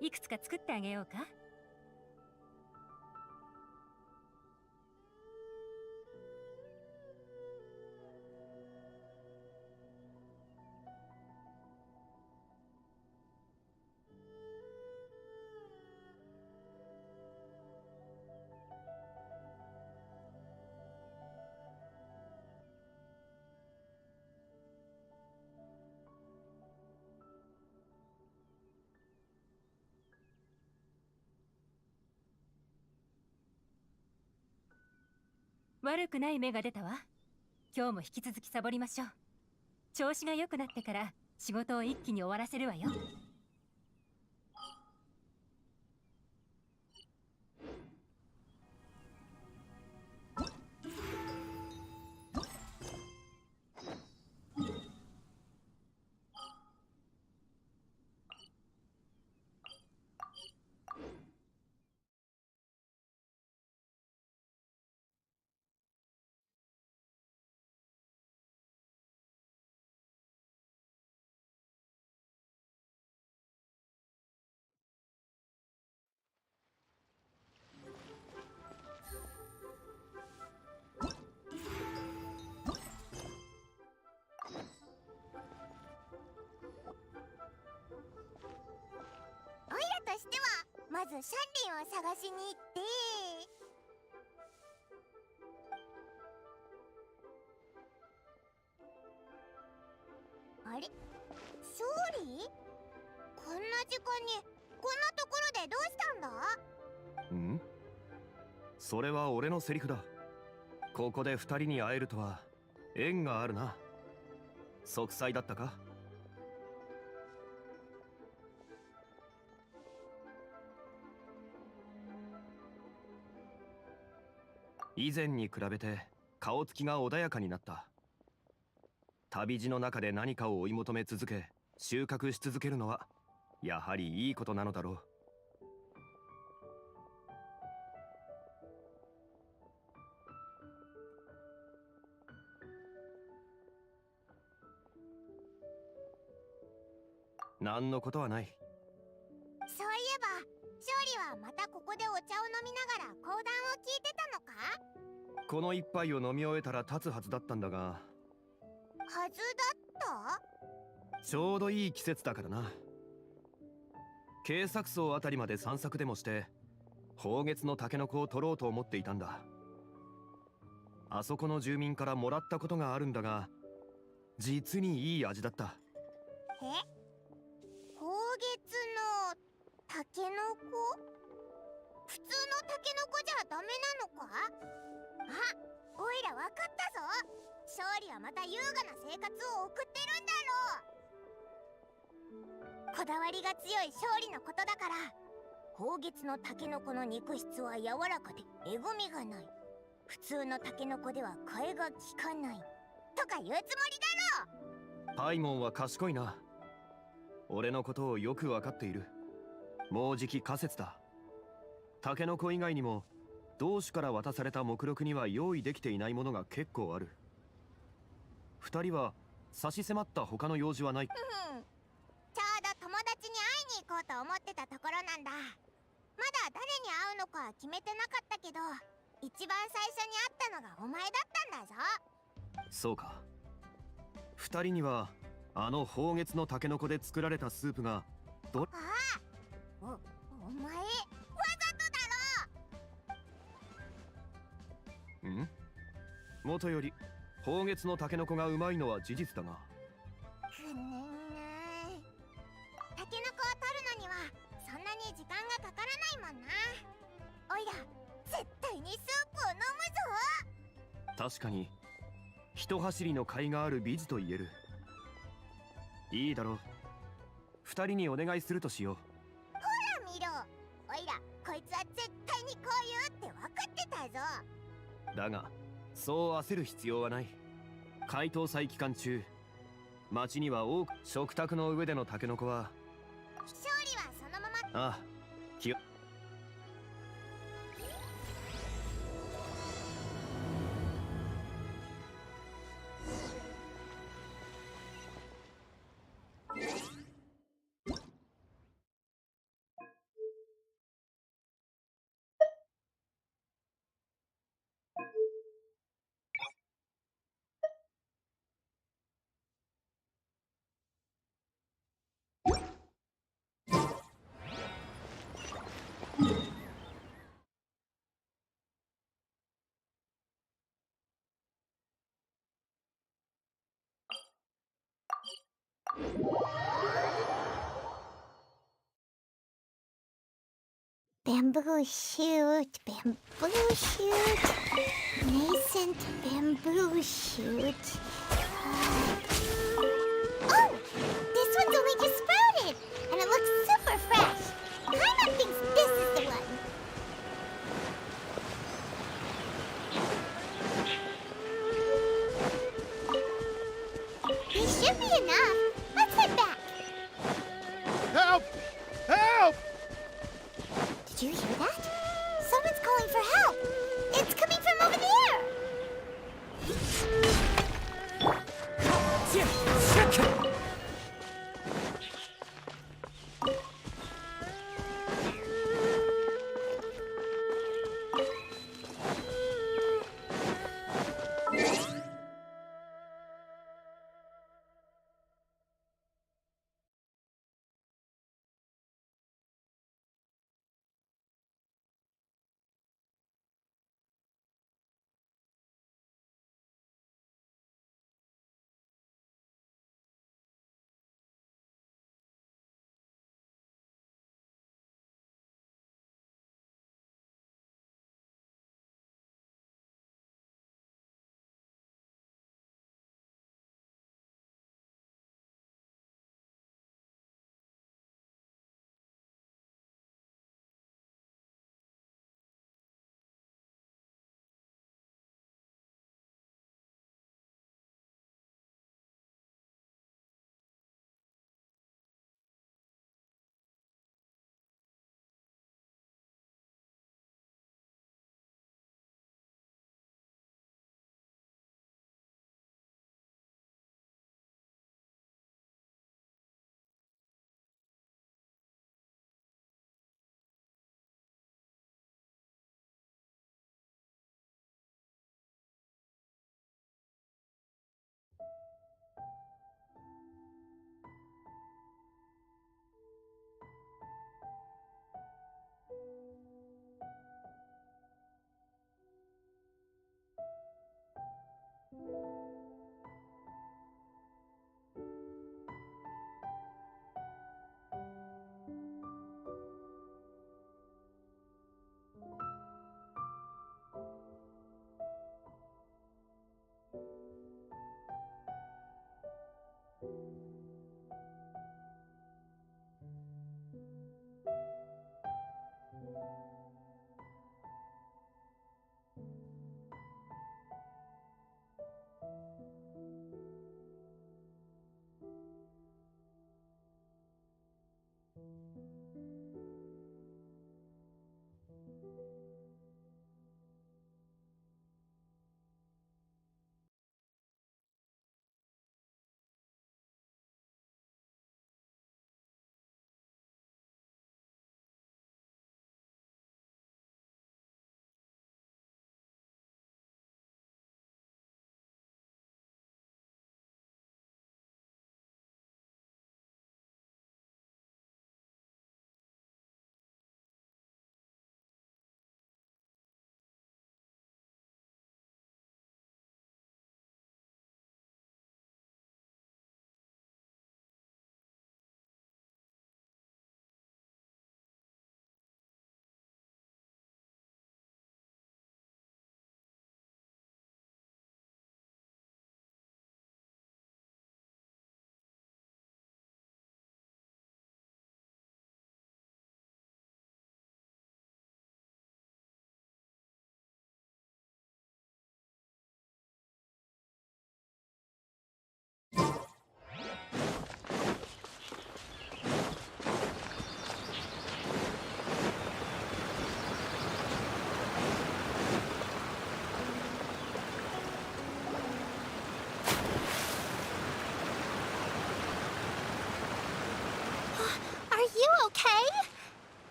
いくつか作ってあげようか。悪くない芽が出たわ。今日も引き続きサボりましょう。調子が良くなってから仕事を一気に終わらせるわよ。としてはまずシャンリンを探しに行って、あれ、勝利？こんな時間にこんなところでどうしたんだ？ん？それは俺のセリフだ。ここで二人に会えるとは縁があるな。息災だったか？以前に比べて顔つきが穏やかになった。旅路の中で何かを追い求め続け収穫し続けるのはやはりいいことなのだろう。何のことはない。そういえば勝利はまたここでお茶を飲みながら講談を聞いてたのか？この一杯を飲み終えたら立つはずだったんだが。はずだった？ちょうどいい季節だからな。渓索層あたりまで散策でもして宝月のタケノコを取ろうと思っていたんだ。あそこの住民からもらったことがあるんだが実にいい味だった。え？宝月のタケノコ？普通のタケノコじゃダメなのか？あ、おいらわかったぞ。勝利はまた優雅な生活を送ってるんだろう。こだわりが強い勝利のことだから、宝月のタケノコの肉質は柔らかでえぐみがない、普通のタケノコでは替えが利かないとか言うつもりだろう。パイモンは賢いな。俺のことをよく分かっている。もうじき仮説だ。タケノコ以外にも同種から渡された目録には用意できていないものが結構ある。二人は差し迫った他の用事はない？ちょうど友達に会いに行こうと思ってたところなんだ。まだ誰に会うのか決めてなかったけど、一番最初に会ったのがお前だったんだぞ。そうか。二人にはあの宝月のタケノコで作られたスープがお前わざとだろ。ん？元より宝月のタケノコがうまいのは事実だが。くねんな。タケノコを取るのにはそんなに時間がかからないもんな。おいら絶対にスープを飲むぞ。確かに一走りの甲斐がある美女と言える。いいだろう。二人にお願いするとしよう。ほら見ろ、おいらこいつは絶対にこう言うって分かってたぞ。だがそう焦る必要はない。解凍祭期間中町には多く食卓の上でのタケノコは。勝利はそのまま。ああ、気を。Bamboo shoot, nascent bamboo shoot. Oh! This one's only just sprouted, and it looks super fresh. Paimon thinks this is the one. This should be enough. Let's head back. Help! Help! Did you hear that? Someone's calling for help. It's coming from over there.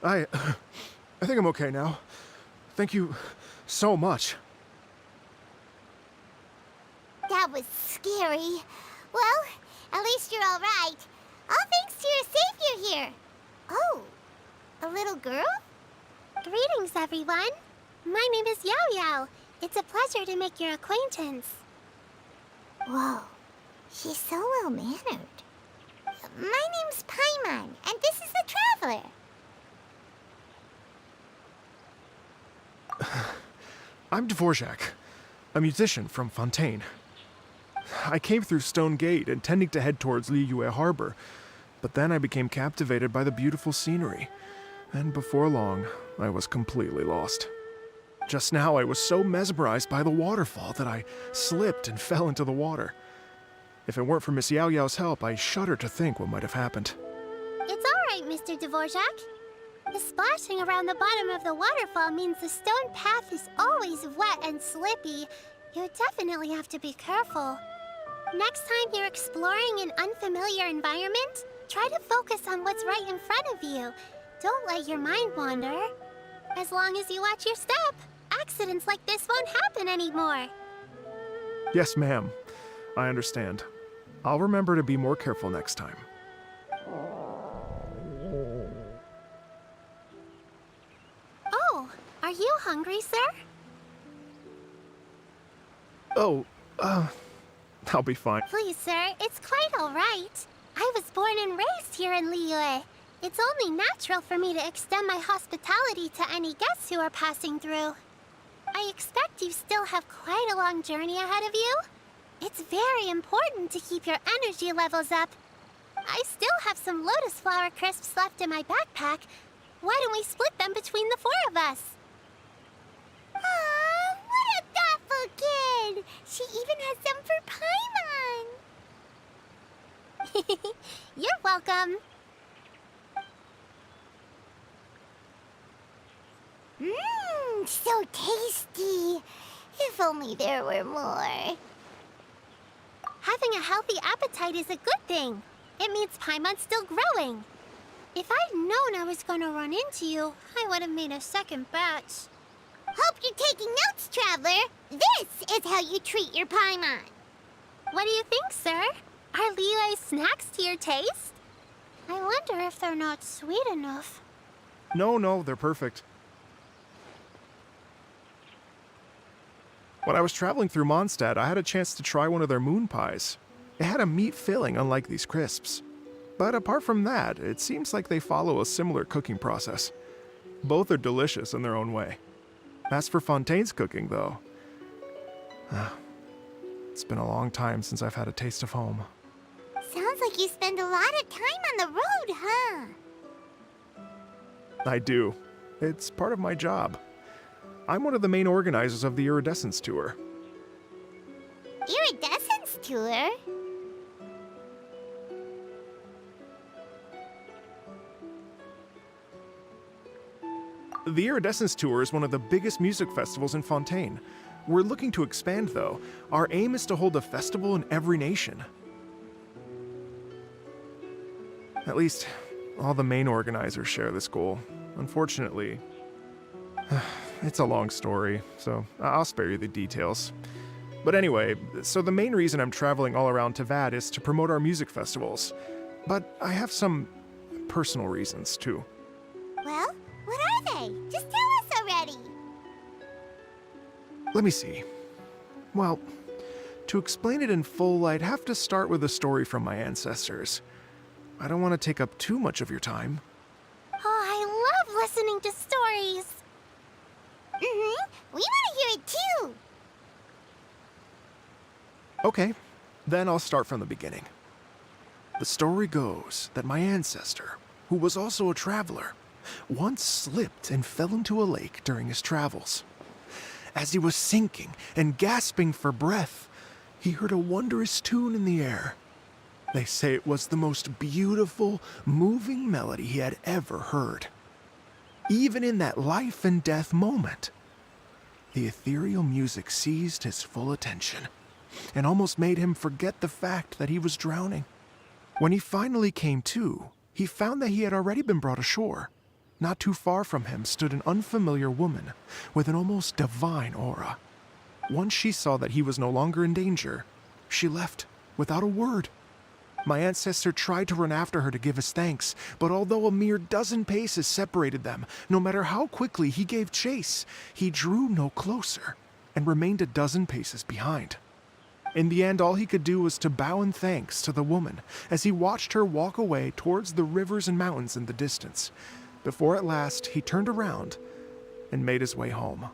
I think I'm okay now. Thank you so much. That was scary. Well, at least you're all right. All thanks to your savior here. Oh, a little girl? Greetings, everyone. My name is Yao Yao. It's a pleasure to make your acquaintance. Whoa, She's so well-mannered. My name's Paimon, and this is the Traveler. I'm Dvorak, a musician from Fontaine. I came through Stone Gate intending to head towards Liyue Harbor, but then I became captivated by the beautiful scenery, and before long, I was completely lost. Just now, I was so mesmerized by the waterfall that I slipped and fell into the water. If it weren't for Miss Yao Yao's help, I shudder to think what might have happened. It's all right, Mr. Dvorak. The splashing around the bottom of the waterfall means the stone path is always wet and slippy. You definitely have to be careful. Next time you're exploring an unfamiliar environment, try to focus on what's right in front of you. Don't let your mind wander. As long as you watch your step, accidents like this won't happen anymore. Yes, ma'am. I understand. I'll remember to be more careful next time. Oh, are you hungry, sir? Oh, I'll be fine. Please, sir, it's quite all right. I was born and raised here in Liyue. It's only natural for me to extend my hospitality to any guests who are passing through. I expect you still have quite a long journey ahead of you. It's very important to keep your energy levels up. I still have some lotus flower crisps left in my backpack. Why don't we split them between the four of us? Aw, what a thoughtful kid! She even has some for Paimon! You're welcome. Mmm, so tasty! If only there were more. Having a healthy appetite is a good thing. It means Paimon's still growing. If I'd known I was gonna run into you, I would have made a second batch. Hope you're taking notes, Traveler. This is how you treat your Paimon. What do you think, sir? Are Liyue's snacks to your taste? I wonder if they're not sweet enough. No, they're perfect. When I was traveling through Mondstadt, I had a chance to try one of their moon pies. It had a meat filling, unlike these crisps. But apart from that, it seems like they follow a similar cooking process. Both are delicious in their own way. As for Fontaine's cooking, though, it's been a long time since I've had a taste of home. Sounds like you spend a lot of time on the road, huh? I do. It's part of my job. I'm one of the main organizers of the Iridescence Tour. Iridescence Tour? The Iridescence Tour is one of the biggest music festivals in Fontaine. We're looking to expand, though. Our aim is to hold a festival in every nation. At least, all the main organizers share this goal. Unfortunately, it's a long story, so I'll spare you the details. But anyway, so the main reason I'm traveling all around Tavad is to promote our music festivals. But I have some personal reasons, too. Well, what are they? Just tell us already. Let me see. Well, to explain it in full, I'd have to start with a story from my ancestors. I don't want to take up too much of your time. Oh, I love listening to stories. We want to hear it too. Okay, then I'll start from the beginning. The story goes that my ancestor, who was also a traveler, once slipped and fell into a lake during his travels. As he was sinking and gasping for breath, he heard a wondrous tune in the air. They say it was the most beautiful, moving melody he had ever heard. Even in that life and death moment, the ethereal music seized his full attention and almost made him forget the fact that he was drowning. When he finally came to, he found that he had already been brought ashore. Not too far from him stood an unfamiliar woman with an almost divine aura. Once she saw that he was no longer in danger, she left without a word. My ancestor tried to run after her to give his thanks, but although a mere dozen paces separated them, no matter how quickly he gave chase, he drew no closer and remained a dozen paces behind. In the end, all he could do was to bow in thanks to the woman as he watched her walk away towards the rivers and mountains in the distance, before at last he turned around and made his way home.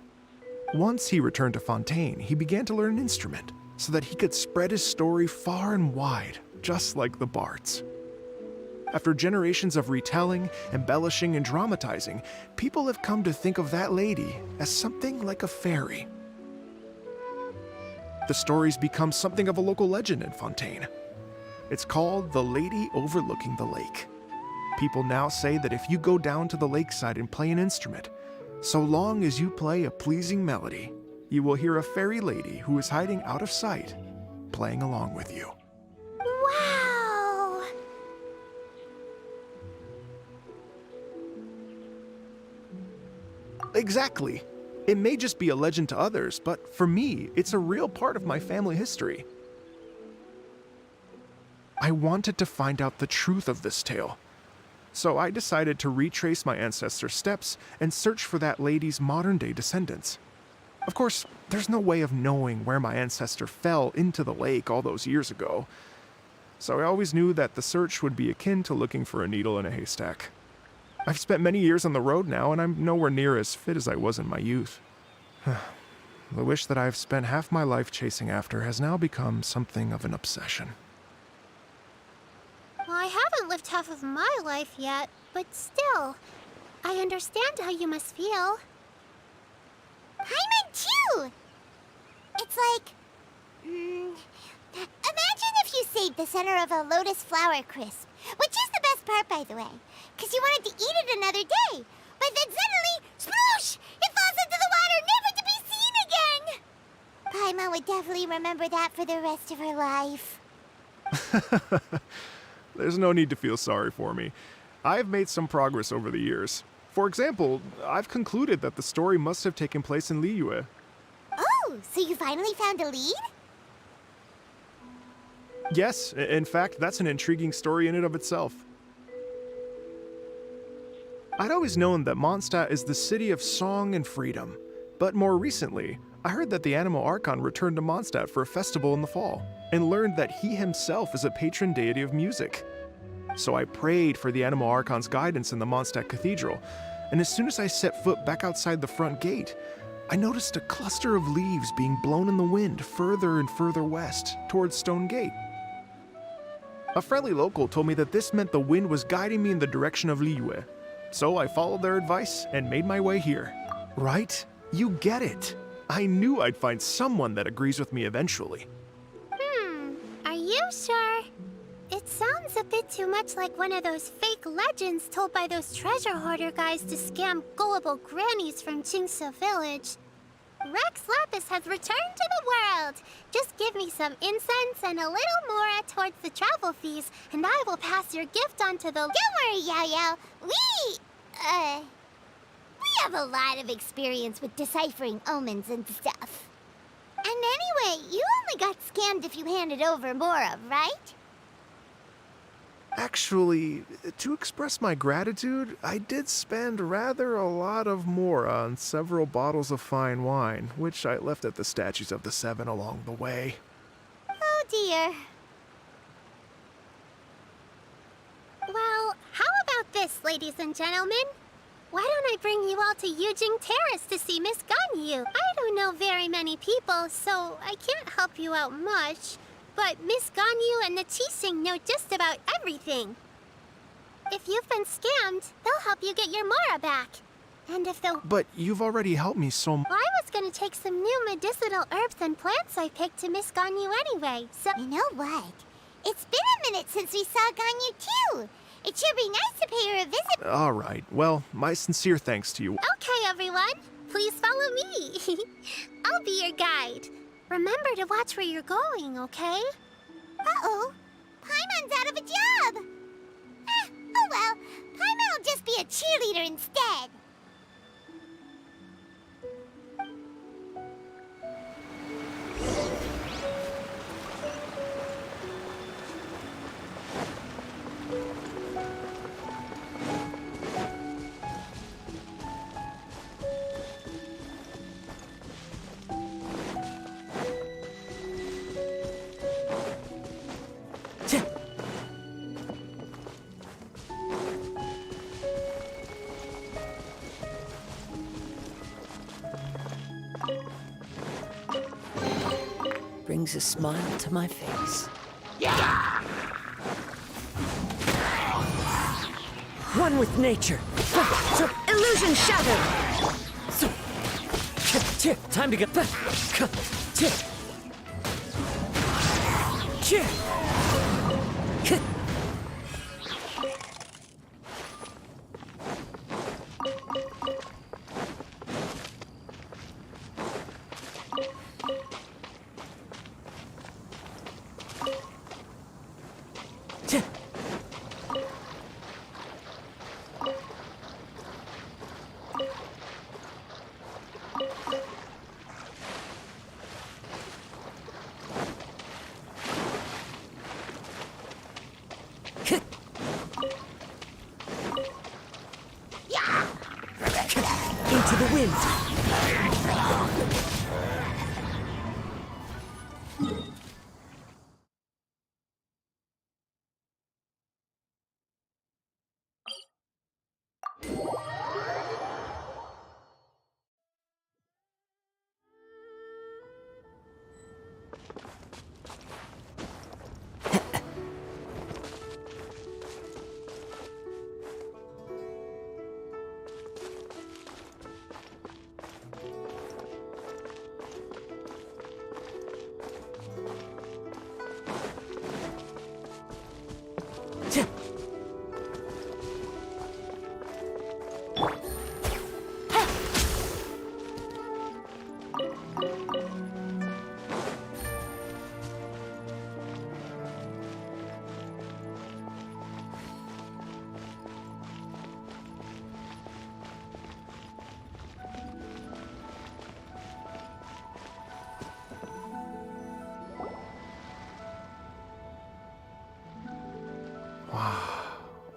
Once he returned to Fontaine, he began to learn an instrument so that he could spread his story far and wide, just like the bards. After generations of retelling, embellishing, and dramatizing, people have come to think of that lady as something like a fairy. The story's become something of a local legend in Fontaine. It's called The Lady Overlooking the Lake. People now say that if you go down to the lakeside and play an instrument, so long as you play a pleasing melody, you will hear a fairy lady who is hiding out of sight, playing along with you. Wow! Exactly. It may just be a legend to others, but for me, it's a real part of my family history. I wanted to find out the truth of this tale, so I decided to retrace my ancestors' steps and search for that lady's modern-day descendants. Of course, there's no way of knowing where my ancestor fell into the lake all those years ago, so I always knew that the search would be akin to looking for a needle in a haystack. I've spent many years on the road now, and I'm nowhere near as fit as I was in my youth. The wish that I've spent half my life chasing after has now become something of an obsession. Well, I haven't lived half of my life yet, but still, I understand how you must feel. Paimon too! It's like... imagine if you saved the center of a lotus flower crisp, which is the best part, by the way, because you wanted to eat it another day. But then suddenly, sploosh! It falls into the water, never to be seen again! Paimon would definitely remember that for the rest of her life. There's no need to feel sorry for me. I've made some progress over the years. For example, I've concluded that the story must have taken place in Liyue. Oh, so you finally found a lead? Yes, in fact, that's an intriguing story in and of itself. I'd always known that Mondstadt is the city of song and freedom, but more recently, I heard that the Anemo Archon returned to Mondstadt for a festival in the fall, and learned that he himself is a patron deity of music. So I prayed for the Anemo Archon's guidance in the Mondstadt Cathedral, and as soon as I set foot back outside the front gate, I noticed a cluster of leaves being blown in the wind further and further west, towards Stone Gate. A friendly local told me that this meant the wind was guiding me in the direction of Liyue, so I followed their advice and made my way here. Right? You get it. I knew I'd find someone that agrees with me eventually. Are you sure? It sounds a bit too much like one of those fake legends told by those treasure hoarder guys to scam gullible grannies from Jingsa Village. Rex Lapis has returned to the world. Just give me some incense and a little more towards the travel fees, and I will pass your gift on to the... Don't worry, Yao Yao. We have a lot of experience with deciphering omens and stuff. And anyway, you only got scammed if you handed over Mora, right? Actually, to express my gratitude, I did spend rather a lot of Mora on several bottles of fine wine, which I left at the Statues of the Seven along the way. Oh dear. Well, how about this, ladies and gentlemen? Why don't I bring you all to Yujing Terrace to see Miss Ganyu? I don't know very many people, so I can't help you out much. But Miss Ganyu and the Qixing know just about everything. If you've been scammed, they'll help you get your Mora back. And if the... But you've already helped me so much. I was gonna take some new medicinal herbs and plants I picked to Miss Ganyu anyway, so... You know what? It's been a minute since we saw Ganyu too. It should be nice to pay her a visit. All right. Well, my sincere thanks to you. Okay, everyone. Please follow me. I'll be your guide. Remember to watch where you're going, okay? Uh-oh. Paimon's out of a job. Oh well. Paimon will just be a cheerleader instead. brings a smile to my face. One with nature. Illusion shattered. Time to get. Into the wind. Wow,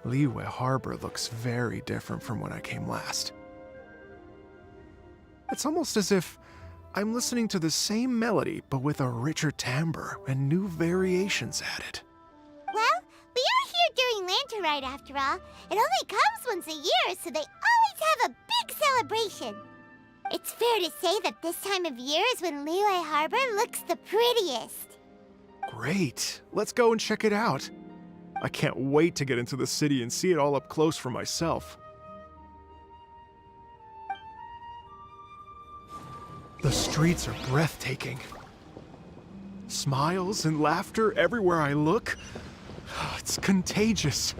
Liyue Harbor looks very different from when I came last. It's almost as if I'm listening to the same melody, but with a richer timbre and new variations added. Well, we are here during Lantern Rite after all. It only comes once a year, so they always have a big celebration. It's fair to say that this time of year is when Liyue Harbor looks the prettiest. Great, let's go and check it out. I can't wait to get into the city and see it all up close for myself. The streets are breathtaking. Smiles and laughter everywhere I look. It's contagious.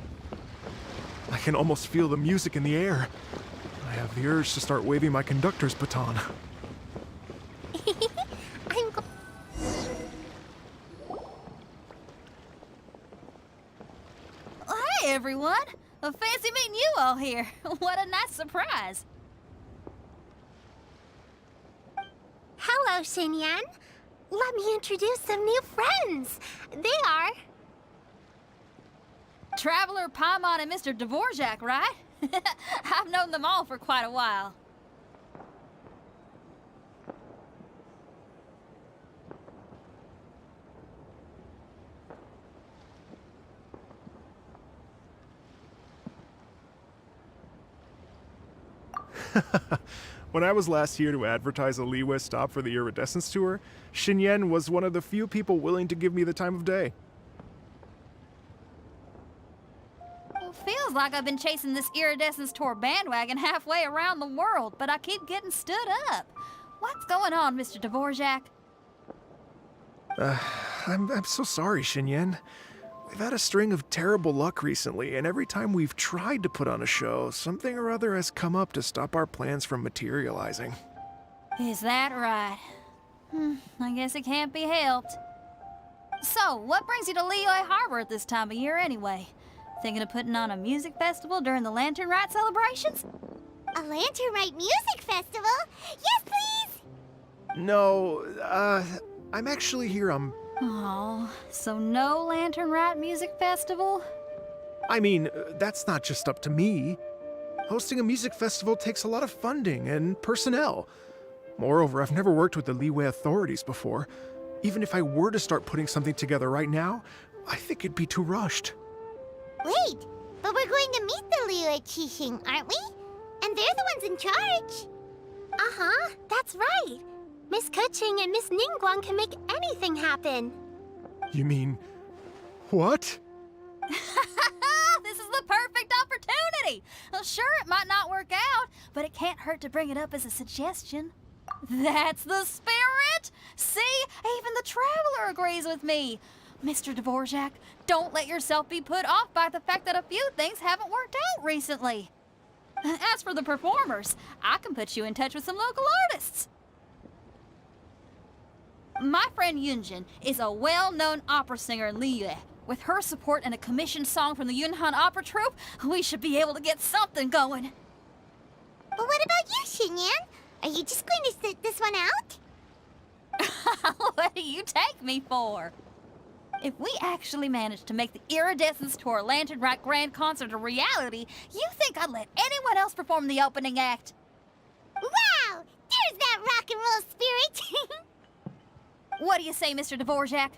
I can almost feel the music in the air. I have the urge to start waving my conductor's baton. Hi, everyone. Fancy meeting you all here. What a nice surprise. Hello, Xinyan. Let me introduce some new friends. They are... Traveler, Paimon, and Mr. Dvorak, right? I've known them all for quite a while. When I was last here to advertise a Liyue stop for the Iridescence tour, Xinyan was one of the few people willing to give me the time of day. Well, feels like I've been chasing this Iridescence tour bandwagon halfway around the world, but I keep getting stood up. What's going on, Mr. Dvorak? I'm so sorry, Xinyan. We've had a string of terrible luck recently, and every time we've tried to put on a show, something or other has come up to stop our plans from materializing. Is that right? I guess it can't be helped. So, what brings you to Liyue Harbor at this time of year anyway? Thinking of putting on a music festival during the Lantern Rite celebrations? A Lantern Rite music festival? Yes, please! No, I'm actually here on... Oh, so no Lantern Rite music festival? I mean, that's not just up to me. Hosting a music festival takes a lot of funding and personnel. Moreover, I've never worked with the Liyue authorities before. Even if I were to start putting something together right now, I think it'd be too rushed. Wait, but we're going to meet the Liyue Qixing, aren't we? And they're the ones in charge. Uh-huh, that's right. Miss Kuching and Miss Ningguang can make anything happen. You mean... what? This is the perfect opportunity! Well, sure, it might not work out, but it can't hurt to bring it up as a suggestion. That's the spirit! See? Even the Traveler agrees with me. Mr. Dvorak, don't let yourself be put off by the fact that a few things haven't worked out recently. As for the performers, I can put you in touch with some local artists. My friend Yunjin is a well-known opera singer in Liyue. With her support and a commissioned song from the Yunhan Opera Troupe, we should be able to get something going. But what about you, Xinyan? Are you just going to sit this one out? What do you take me for? If we actually manage to make the Iridescence Tour Lantern Rack Grand Concert a reality, you think I'd let anyone else perform the opening act? Wow! There's that rock and roll spirit! What do you say, Mr. Dvorak?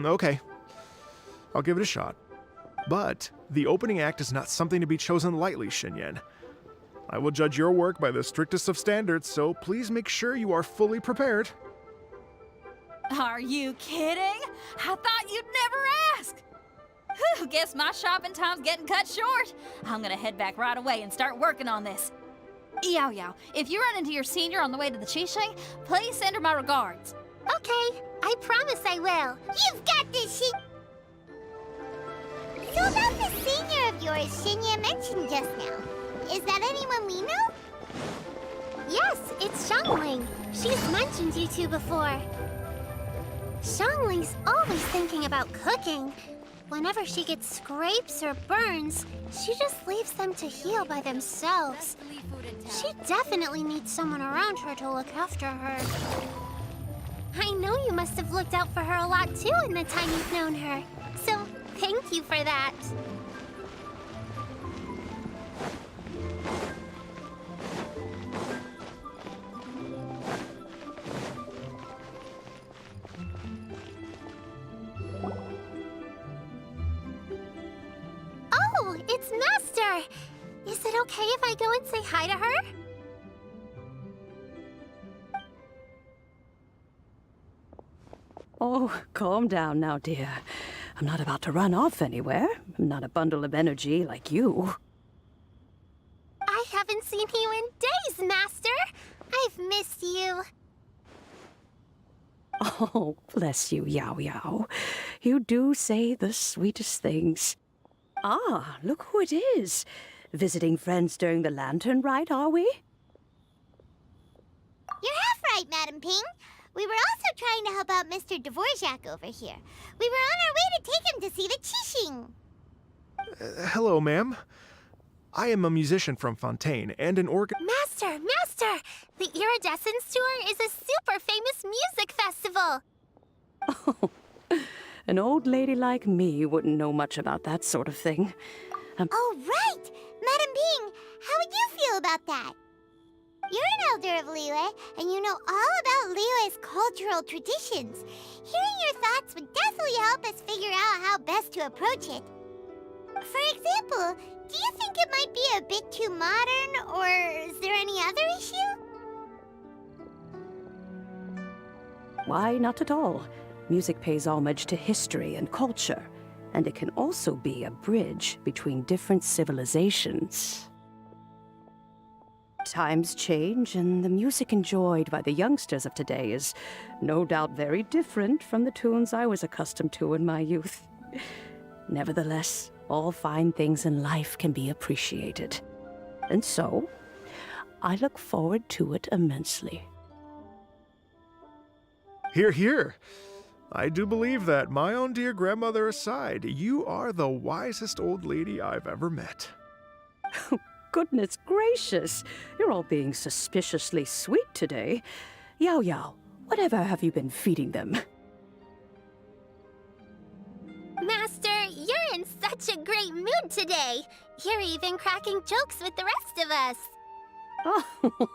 Okay. I'll give it a shot. But the opening act is not something to be chosen lightly, Xinyan. I will judge your work by the strictest of standards, so please make sure you are fully prepared. Are you kidding? I thought you'd never ask. Whew, guess my shopping time's getting cut short. I'm gonna head back right away and start working on this. Yao Yao, if you run into your senior on the way to the Qixing, please send her my regards. Okay, I promise I will. You've got this, So about the senior of yours Xinyan mentioned just now, is that anyone we know? Yes, it's Xiangling. She's mentioned you two before. Xiangling's always thinking about cooking. Whenever she gets scrapes or burns, she just leaves them to heal by themselves. She definitely needs someone around her to look after her. I know you must have looked out for her a lot too in the time you've known her. So, thank you for that. Oh, it's Master! Is it okay if I go and say hi to her? Oh, calm down now, dear. I'm not about to run off anywhere. I'm not a bundle of energy like you. I haven't seen you in days, Master! I've missed you. Oh, bless you, Yao Yao. You do say the sweetest things. Ah, look who it is. Visiting friends during the lantern ride, are we? You're half right, Madam Ping. We were also trying to help out Mr. Dvorak over here. We were on our way to take him to see the Qixing. Hello, ma'am. I am a musician from Fontaine and an organ... Master! Master! The Iridescence Tour is a super famous music festival! Oh, an old lady like me wouldn't know much about that sort of thing. Oh, right! Madam Ping, how would you feel about that? You're an elder of Liyue, and you know all about Liyue's cultural traditions. Hearing your thoughts would definitely help us figure out how best to approach it. For example, do you think it might be a bit too modern, or is there any other issue? Why, not at all. Music pays homage to history and culture, and it can also be a bridge between different civilizations. Times change, and the music enjoyed by the youngsters of today is no doubt very different from the tunes I was accustomed to in my youth. Nevertheless, all fine things in life can be appreciated. And so, I look forward to it immensely. Hear, hear. I do believe that, my own dear grandmother aside, you are the wisest old lady I've ever met. Goodness gracious, you're all being suspiciously sweet today. Yao Yao, whatever have you been feeding them? Master, you're in such a great mood today. You're even cracking jokes with the rest of us.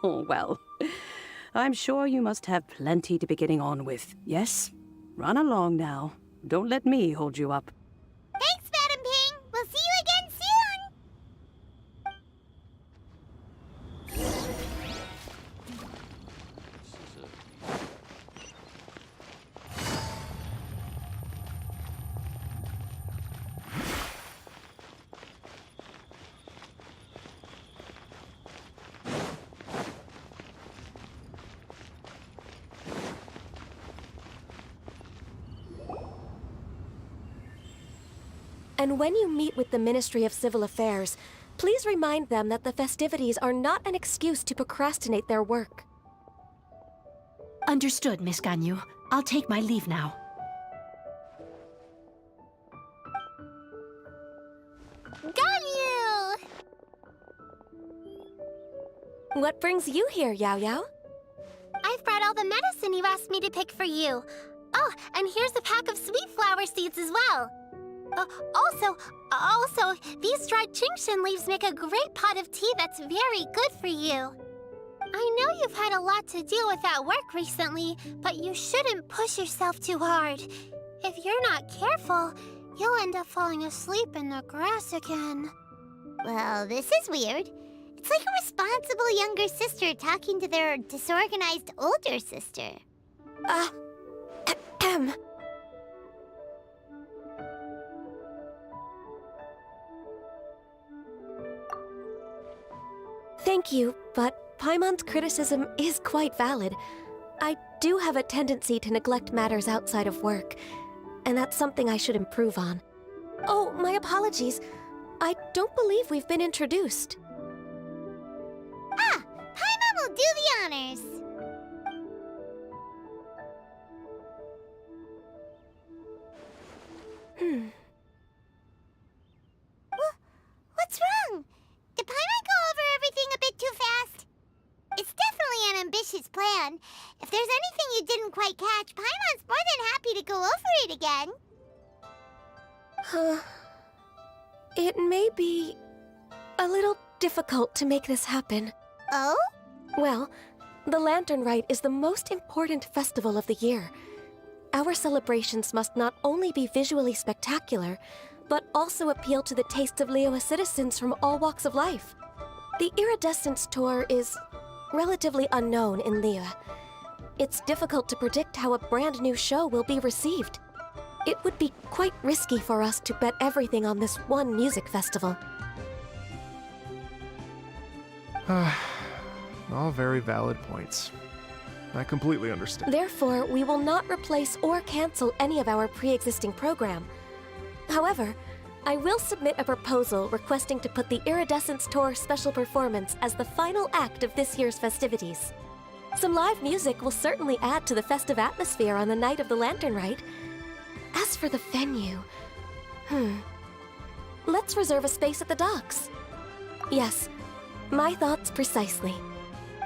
Oh, well, I'm sure you must have plenty to be getting on with. Yes? Run along now. Don't let me hold you up. Thanks, Madam Ping. We'll see you again And when you meet with the Ministry of Civil Affairs, please remind them that the festivities are not an excuse to procrastinate their work. Understood, Miss Ganyu. I'll take my leave now. Ganyu! What brings you here, Yao Yao? I've brought all the medicine you asked me to pick for you. Oh, and here's a pack of sweet flower seeds as well. Also, these dried chingshin leaves make a great pot of tea that's very good for you. I know you've had a lot to do with that work recently, but you shouldn't push yourself too hard. If you're not careful, you'll end up falling asleep in the grass again. Well, this is weird. It's like a responsible younger sister talking to their disorganized older sister. Thank you, but Paimon's criticism is quite valid. I do have a tendency to neglect matters outside of work, and that's something I should improve on. Oh, my apologies. I don't believe we've been introduced. Ah, Paimon will do the honors. What's wrong? Did Paimon go over everything a bit too fast? It's definitely an ambitious plan. If there's anything you didn't quite catch, Paimon's more than happy to go over it again. It may be a little difficult to make this happen. Oh? Well, the Lantern Rite is the most important festival of the year. Our celebrations must not only be visually spectacular, but also appeal to the tastes of Liyue citizens from all walks of life. The Iridescence Tour is relatively unknown in Liyue. It's difficult to predict how a brand new show will be received. It would be quite risky for us to bet everything on this one music festival. All very valid points. I completely understand. Therefore, we will not replace or cancel any of our pre-existing program. However, I will submit a proposal requesting to put the Iridescence Tour special performance as the final act of this year's festivities. Some live music will certainly add to the festive atmosphere on the night of the Lantern Rite. As for the venue... Let's reserve a space at the docks. Yes, my thoughts precisely.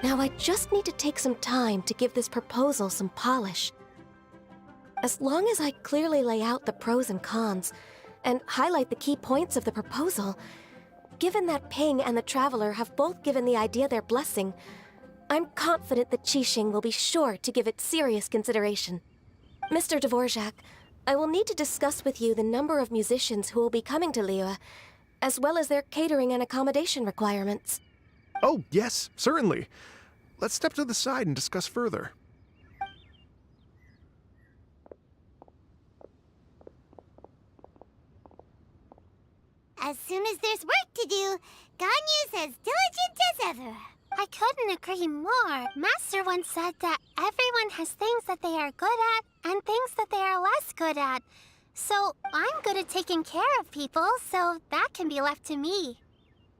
Now I just need to take some time to give this proposal some polish. As long as I clearly lay out the pros and cons, and highlight the key points of the proposal, given that Ping and the Traveler have both given the idea their blessing, I'm confident that Qixing will be sure to give it serious consideration. Mr. Dvorak, I will need to discuss with you the number of musicians who will be coming to Liyue, as well as their catering and accommodation requirements. Oh, yes, certainly. Let's step to the side and discuss further. As soon as there's work to do, Ganyu's as diligent as ever. I couldn't agree more. Master once said that everyone has things that they are good at and things that they are less good at. So I'm good at taking care of people, so that can be left to me.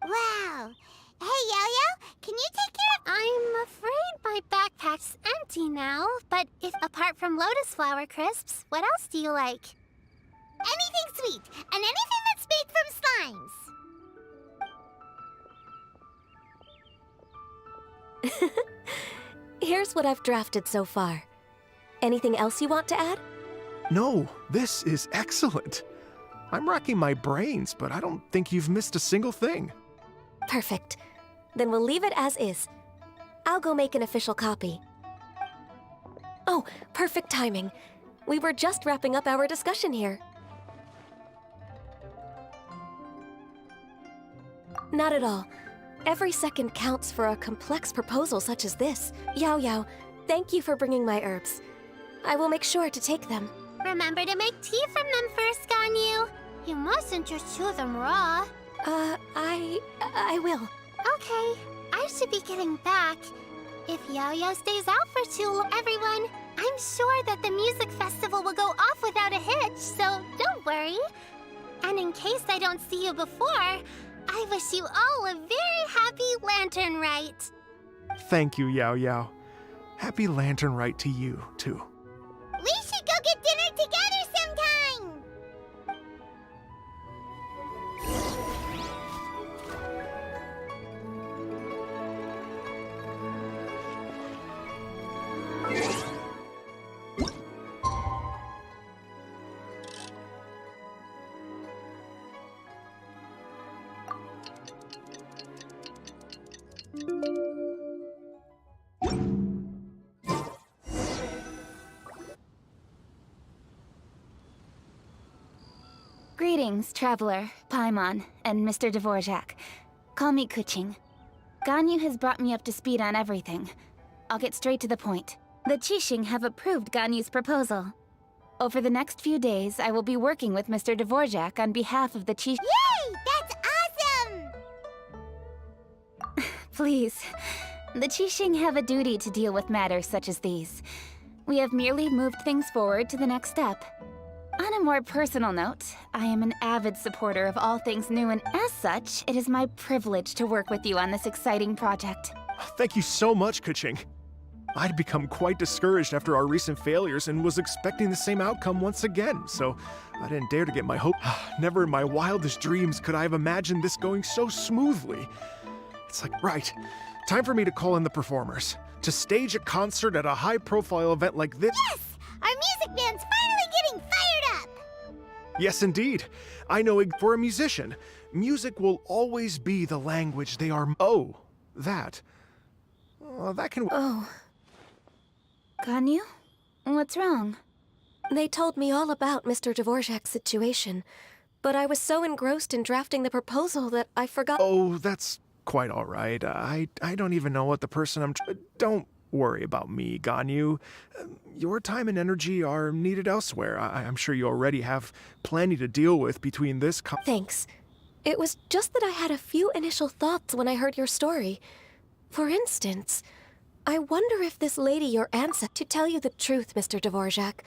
Wow. Hey, Yo-Yo, can you take care of... I'm afraid my backpack's empty now, but if apart from Lotus Flower Crisps, what else do you like? Anything sweet, and anything that's made from slimes. Here's what I've drafted so far. Anything else you want to add? No, this is excellent. I'm racking my brains, but I don't think you've missed a single thing. Perfect. Then we'll leave it as is. I'll go make an official copy. Oh, perfect timing. We were just wrapping up our discussion here. Not at all. Every second counts for a complex proposal such as this. Yao Yao, thank you for bringing my herbs. I will make sure to take them. Remember to make tea from them first, Ganyu. You mustn't just chew them raw. I will. Okay, I should be getting back. If Yo-Yo stays out for too long, everyone, I'm sure that the music festival will go off without a hitch, so don't worry. And in case I don't see you before, I wish you all a very happy Lantern Rite. Thank you, Yao Yao. Happy Lantern Rite to you, too. We should go get dinner together sometime! Greetings, Traveler, Paimon, and Mr. Dvorak. Call me Kuching. Ganyu has brought me up to speed on everything. I'll get straight to the point. The Qixing have approved Ganyu's proposal. Over the next few days, I will be working with Mr. Dvorak on behalf of the Qixing. Yay! That's awesome! Please. The Qixing have a duty to deal with matters such as these. We have merely moved things forward to the next step. On a more personal note, I am an avid supporter of all things new, and as such, it is my privilege to work with you on this exciting project. Thank you so much, Kuching. I'd become quite discouraged after our recent failures and was expecting the same outcome once again, so I didn't dare to get my hope. Never in my wildest dreams could I have imagined this going so smoothly. It's like, right, time for me to call in the performers. To stage a concert at a high-profile event like this. Yes! Our music band's finally getting fired up! Yes, indeed. I know for a musician, music will always be the language they are. Oh, that. That can. Oh. Ganyu? What's wrong? They told me all about Mr. Dvorak's situation, but I was so engrossed in drafting the proposal that I forgot. Oh, that's quite all right. I don't even know what the person I'm. Don't worry about me, Ganyu. Your time and energy are needed elsewhere. I'm sure you already have plenty to deal with between this. Thanks. It was just that I had a few initial thoughts when I heard your story. For instance, I wonder if this lady your ancestor. To tell you the truth, Mr. Dvorak,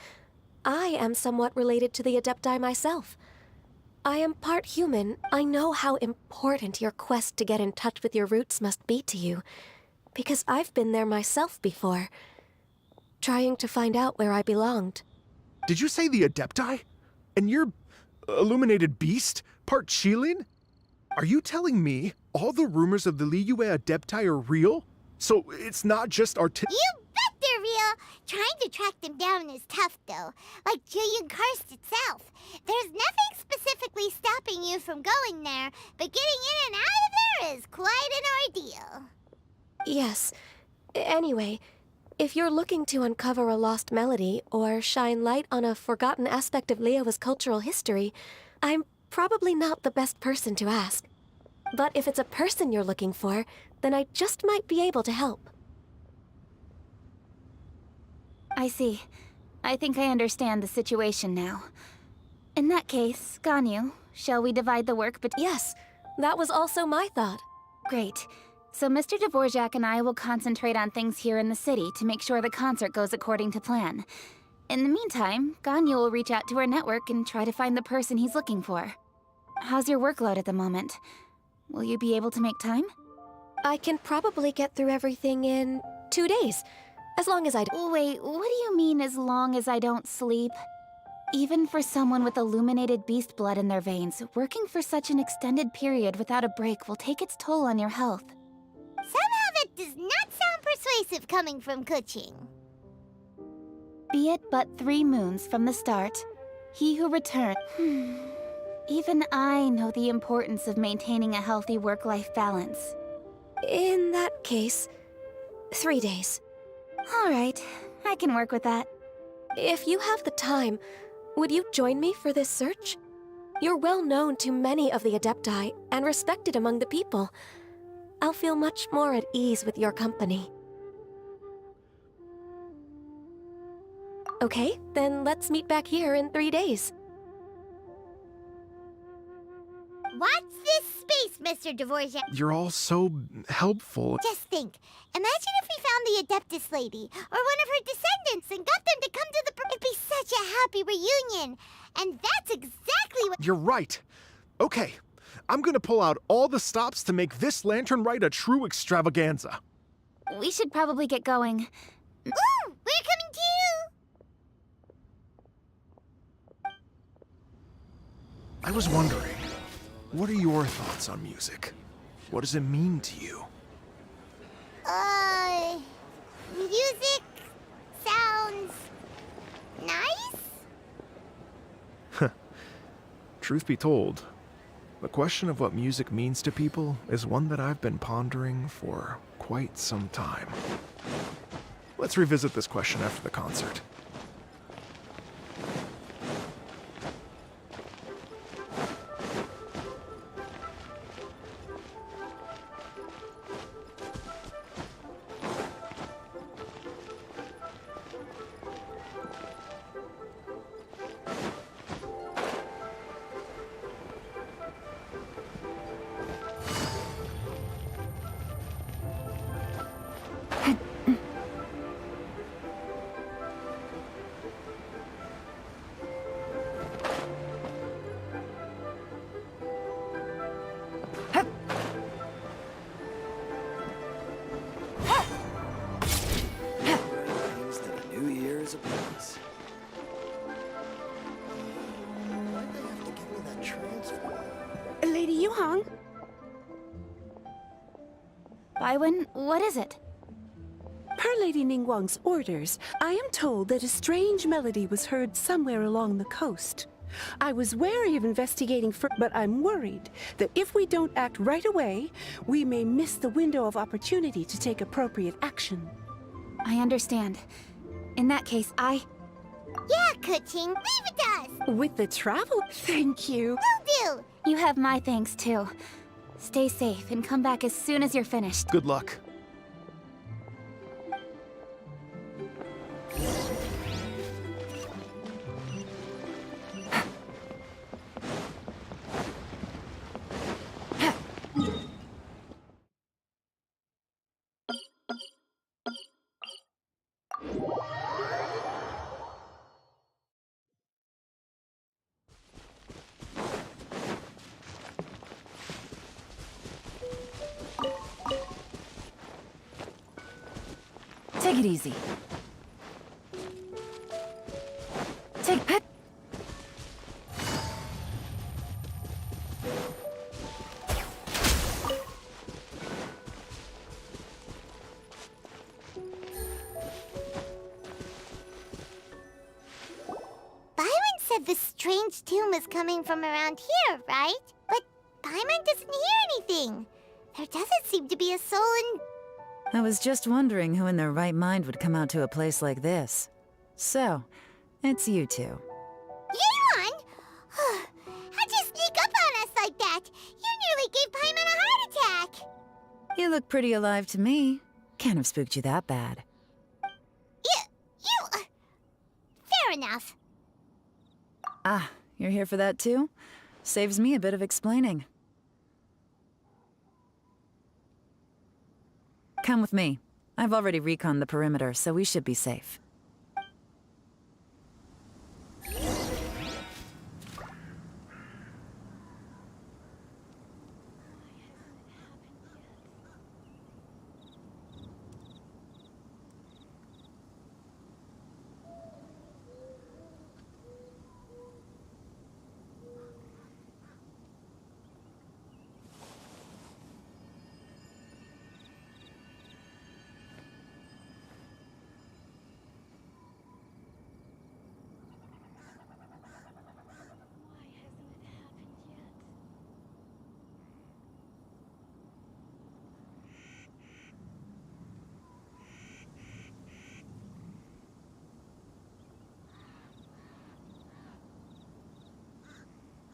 I am somewhat related to the Adepti myself. I am part human. I know how important your quest to get in touch with your roots must be to you, because I've been there myself before, trying to find out where I belonged. Did you say the Adepti? And you're illuminated beast? Part Qilin? Are you telling me all the rumors of the Liyue Adepti are real? So it's not just You bet they're real! Trying to track them down is tough, though. Like Julian Karst itself. There's nothing specifically stopping you from going there, but getting in and out of there is quite an ordeal. Yes. Anyway, if you're looking to uncover a lost melody or shine light on a forgotten aspect of Liyue's cultural history, I'm probably not the best person to ask. But if it's a person you're looking for, then I just might be able to help. I see. I think I understand the situation now. In that case, Ganyu, shall we divide the work between... Yes, that was also my thought. Great. So Mr. Dvorak and I will concentrate on things here in the city to make sure the concert goes according to plan. In the meantime, Ganyu will reach out to our network and try to find the person he's looking for. How's your workload at the moment? Will you be able to make time? I can probably get through everything in 2 days, as long as I... Wait, what do you mean as long as I don't sleep? Even for someone with illuminated beast blood in their veins, working for such an extended period without a break will take its toll on your health. Somehow that does not sound persuasive coming from Kuching. Be it but 3 moons from the start, he who returns... Even I know the importance of maintaining a healthy work-life balance. In that case, 3 days. All right, I can work with that. If you have the time, would you join me for this search? You're well known to many of the Adepti and respected among the people. I'll feel much more at ease with your company. Okay, then let's meet back here in 3 days. Watch this space, Mr. Dvorak. You're all so helpful. Just think. Imagine if we found the Adeptus lady, or one of her descendants, and got them to come to the... It'd be such a happy reunion. And that's exactly what... You're right. Okay, I'm gonna pull out all the stops to make this lantern ride a true extravaganza. We should probably get going. Ooh, we're coming too! I was wondering, what are your thoughts on music? What does it mean to you? Music sounds nice? Truth be told, the question of what music means to people is one that I've been pondering for quite some time. Let's revisit this question after the concert. Lady Yuhong? Baiwen, what is it? Per Lady Ningguang's orders, I am told that a strange melody was heard somewhere along the coast. I was wary of investigating but I'm worried that if we don't act right away, we may miss the window of opportunity to take appropriate action. I understand. In that case, Yeah, Kuching, leave it to us! With the travel, thank you. Will do! You have my thanks too. Stay safe and come back as soon as you're finished. Good luck. Take it easy. Take it. Byron said the strange tune was coming from around here, right? But Byron doesn't hear anything. There doesn't seem to be a soul in... I was just wondering who in their right mind would come out to a place like this. So, it's you two. Yeon! How'd you sneak up on us like that? You nearly gave Paimon a heart attack! You look pretty alive to me. Can't have spooked you that bad. Fair enough. Ah, you're here for that too? Saves me a bit of explaining. Come with me. I've already reconned the perimeter, so we should be safe.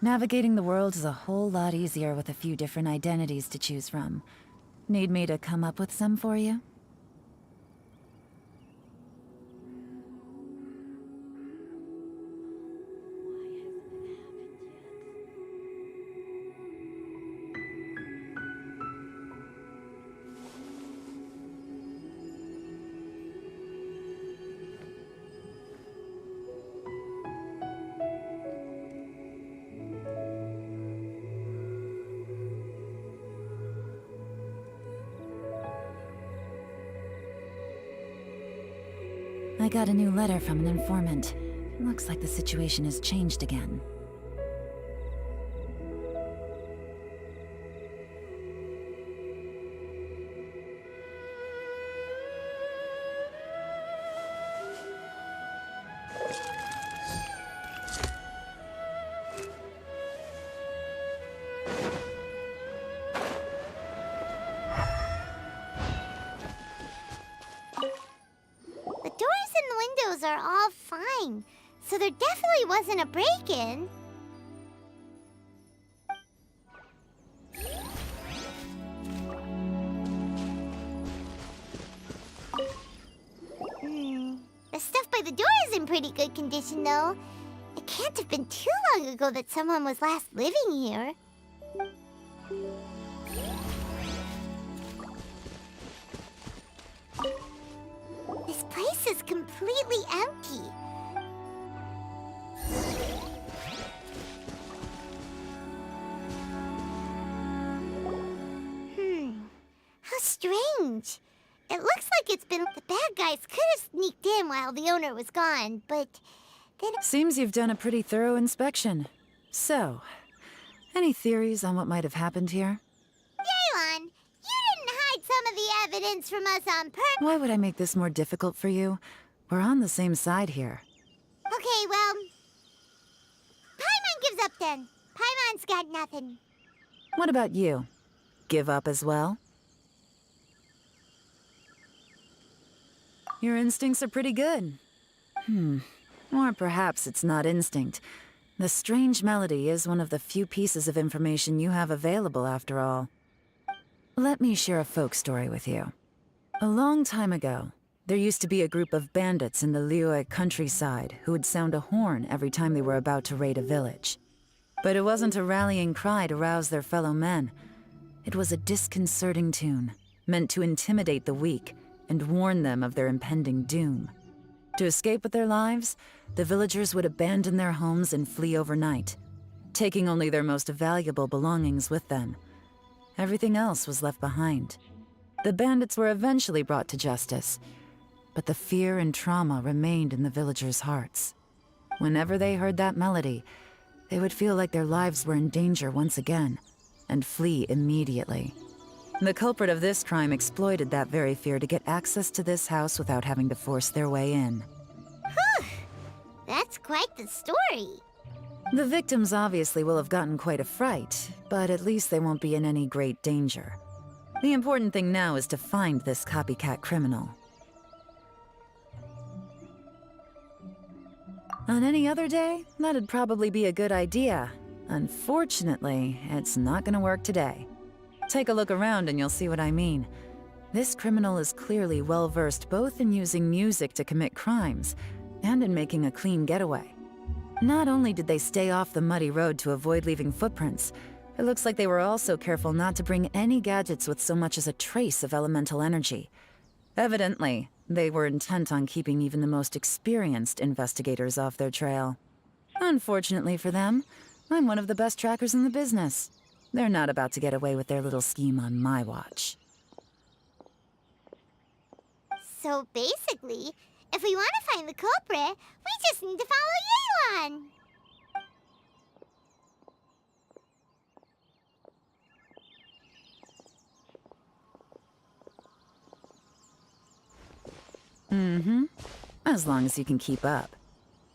Navigating the world is a whole lot easier with a few different identities to choose from. Need me to come up with some for you? I got a new letter from an informant. Looks like the situation has changed again. The doors and the windows are all fine, so there definitely wasn't a break-in. The stuff by the door is in pretty good condition, though. It can't have been too long ago that someone was last living here. This place is completely empty. How strange. It looks like it's been... The bad guys could have sneaked in while the owner was gone, but then... Seems you've done a pretty thorough inspection. So, any theories on what might have happened here? Yelan, you didn't hide some of the evidence from us on purpose. Why would I make this more difficult for you? We're on the same side here. Okay, well... Paimon gives up then. Paimon's got nothing. What about you? Give up as well? Your instincts are pretty good. Or perhaps it's not instinct. The strange melody is one of the few pieces of information you have available, after all. Let me share a folk story with you. A long time ago, there used to be a group of bandits in the Liyue countryside who would sound a horn every time they were about to raid a village. But it wasn't a rallying cry to rouse their fellow men. It was a disconcerting tune, meant to intimidate the weak and warn them of their impending doom. To escape with their lives, the villagers would abandon their homes and flee overnight, taking only their most valuable belongings with them. Everything else was left behind. The bandits were eventually brought to justice, but the fear and trauma remained in the villagers' hearts. Whenever they heard that melody, they would feel like their lives were in danger once again, and flee immediately. The culprit of this crime exploited that very fear to get access to this house without having to force their way in. That's quite the story. The victims obviously will have gotten quite a fright, but at least they won't be in any great danger. The important thing now is to find this copycat criminal. On any other day, that'd probably be a good idea. Unfortunately, it's not gonna work today. Take a look around and you'll see what I mean. This criminal is clearly well-versed both in using music to commit crimes and in making a clean getaway. Not only did they stay off the muddy road to avoid leaving footprints, it looks like they were also careful not to bring any gadgets with so much as a trace of elemental energy. Evidently, they were intent on keeping even the most experienced investigators off their trail. Unfortunately for them, I'm one of the best trackers in the business. They're not about to get away with their little scheme on my watch. So basically, if we want to find the culprit, we just need to follow Yelan. As long as you can keep up.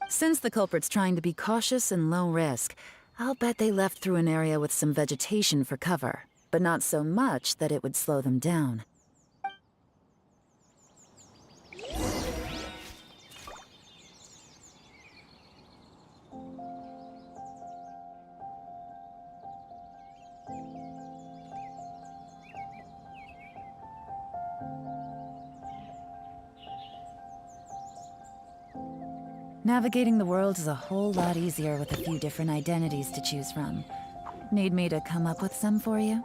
Since the culprit's trying to be cautious and low risk, I'll bet they left through an area with some vegetation for cover, but not so much that it would slow them down. Navigating the world is a whole lot easier with a few different identities to choose from. Need me to come up with some for you?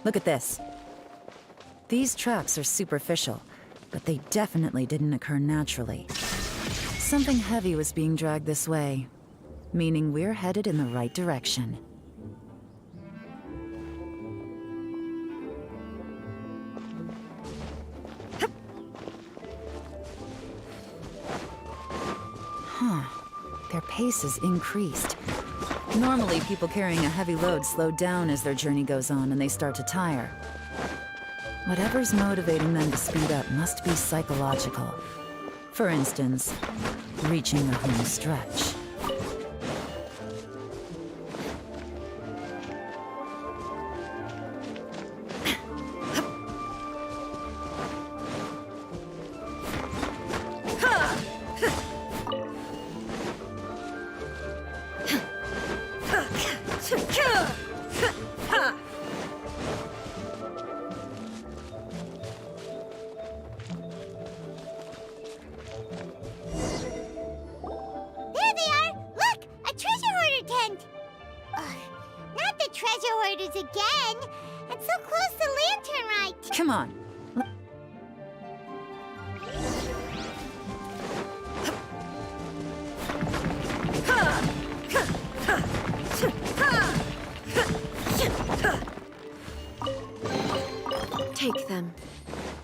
Look at this. These tracks are superficial, but they definitely didn't occur naturally. Something heavy was being dragged this way, meaning we're headed in the right direction. Huh. Their pace has increased. Normally, people carrying a heavy load slow down as their journey goes on and they start to tire. Whatever's motivating them to speed up must be psychological. For instance, reaching the home stretch. Again! It's so close to Lantern Right! Come on. Take them.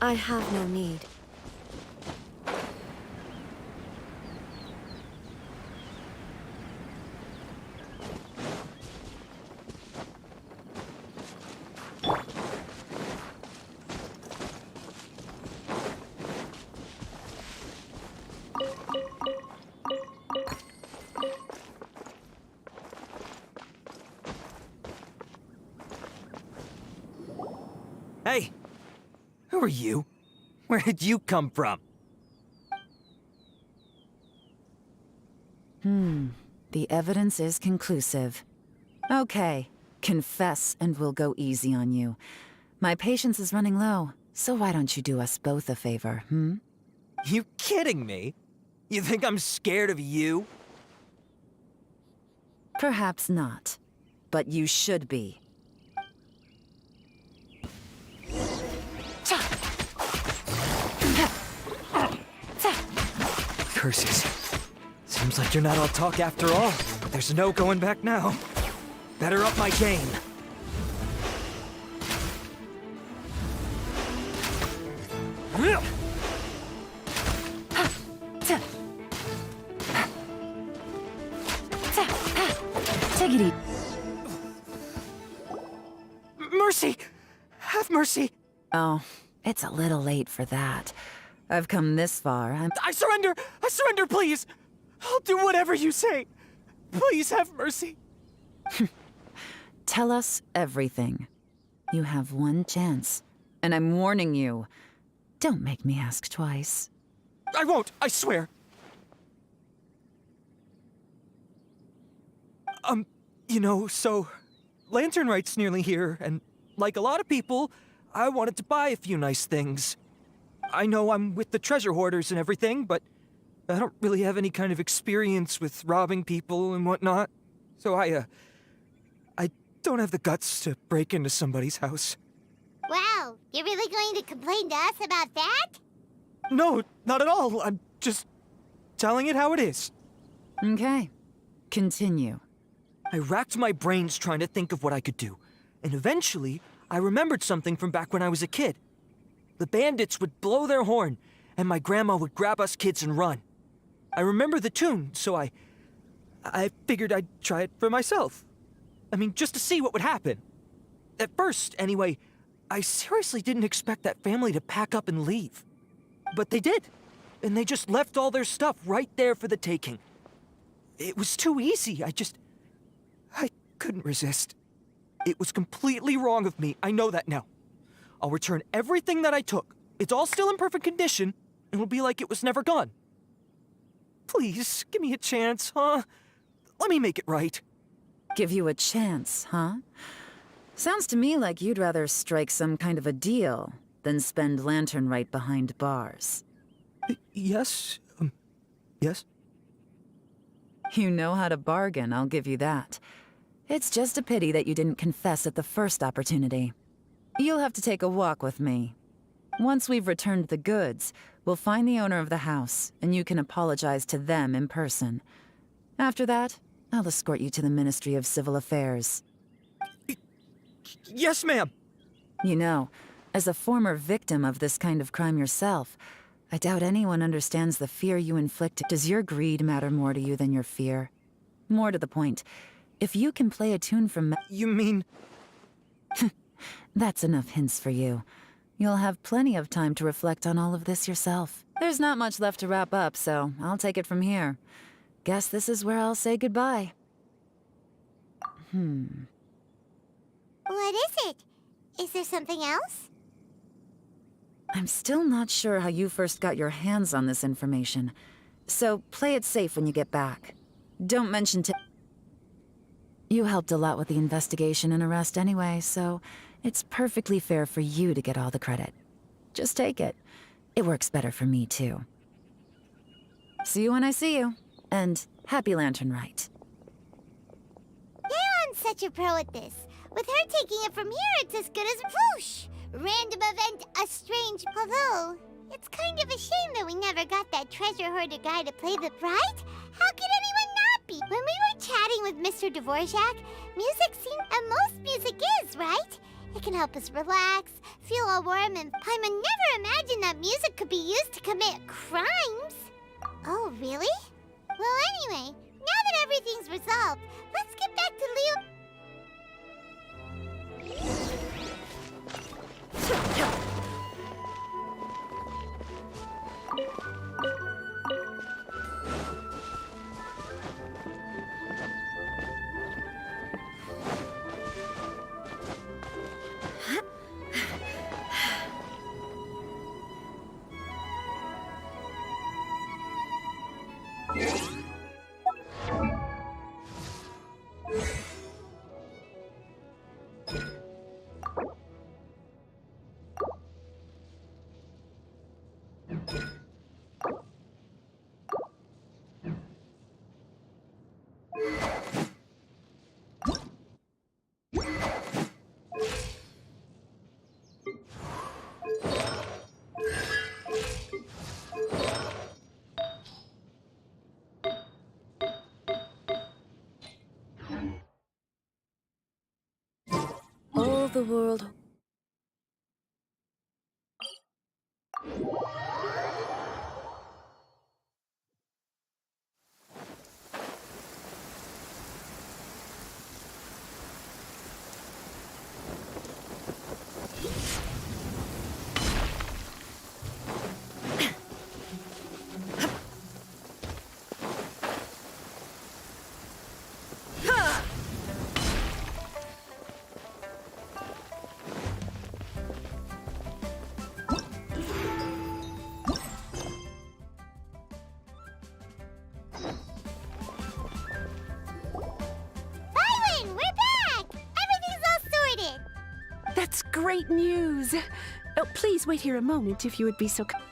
I have no need. Hey! Who are you? Where did you come from? The evidence is conclusive. Okay, confess and we'll go easy on you. My patience is running low, so why don't you do us both a favor, You kidding me? You think I'm scared of you? Perhaps not, but you should be. Curses. Seems like you're not all talk after all. There's no going back now. Better up my game. Take it easy. Mercy! Have mercy! Oh, it's a little late for that. I've come this far. I surrender! I surrender, please! I'll do whatever you say. Please have mercy. Tell us everything. You have one chance, and I'm warning you. Don't make me ask twice. I won't, I swear. You know, so Lantern Right's nearly here, and like a lot of people, I wanted to buy a few nice things. I know I'm with the treasure hoarders and everything, but I don't really have any kind of experience with robbing people and whatnot. So I don't have the guts to break into somebody's house. Wow, you're really going to complain to us about that? No, not at all. I'm just telling it how it is. Okay. Continue. I racked my brains trying to think of what I could do, and eventually, I remembered something from back when I was a kid. The bandits would blow their horn, and my grandma would grab us kids and run. I remember the tune, so I figured I'd try it for myself. I mean, just to see what would happen. At first, anyway, I seriously didn't expect that family to pack up and leave. But they did, and they just left all their stuff right there for the taking. It was too easy, I couldn't resist. It was completely wrong of me, I know that now. I'll return everything that I took. It's all still in perfect condition, and it'll be like it was never gone. Please, give me a chance, huh? Let me make it right. Give you a chance, huh? Sounds to me like you'd rather strike some kind of a deal than spend Lantern Right behind bars. Yes? Yes? You know how to bargain, I'll give you that. It's just a pity that you didn't confess at the first opportunity. You'll have to take a walk with me. Once we've returned the goods, we'll find the owner of the house, and you can apologize to them in person. After that, I'll escort you to the Ministry of Civil Affairs. Yes, ma'am! You know, as a former victim of this kind of crime yourself, I doubt anyone understands the fear you inflict. Does your greed matter more to you than your fear? More to the point, if you can play a tune from... You mean... That's enough hints for you. You'll have plenty of time to reflect on all of this yourself. There's not much left to wrap up, so I'll take it from here. Guess this is where I'll say goodbye. What is it? Is there something else? I'm still not sure how you first got your hands on this information, so play it safe when you get back. Don't mention to... You helped a lot with the investigation and arrest anyway, so it's perfectly fair for you to get all the credit. Just take it. It works better for me, too. See you when I see you, and happy Lantern Rite. Leon's such a pro at this. With her taking it from here, it's as good as whoosh! Random event, a strange although. It's kind of a shame that we never got that treasure hoarder guy to play the right? How could anyone not be? When we were chatting with Mr. Dvorak, music seemed, and most music is, right? It can help us relax, feel all warm, and Paimon never imagined that music could be used to commit crimes. Oh, really? Well, anyway, now that everything's resolved, let's get back to Leo. All the world. That's great news! Oh, please wait here a moment if you would be so kind.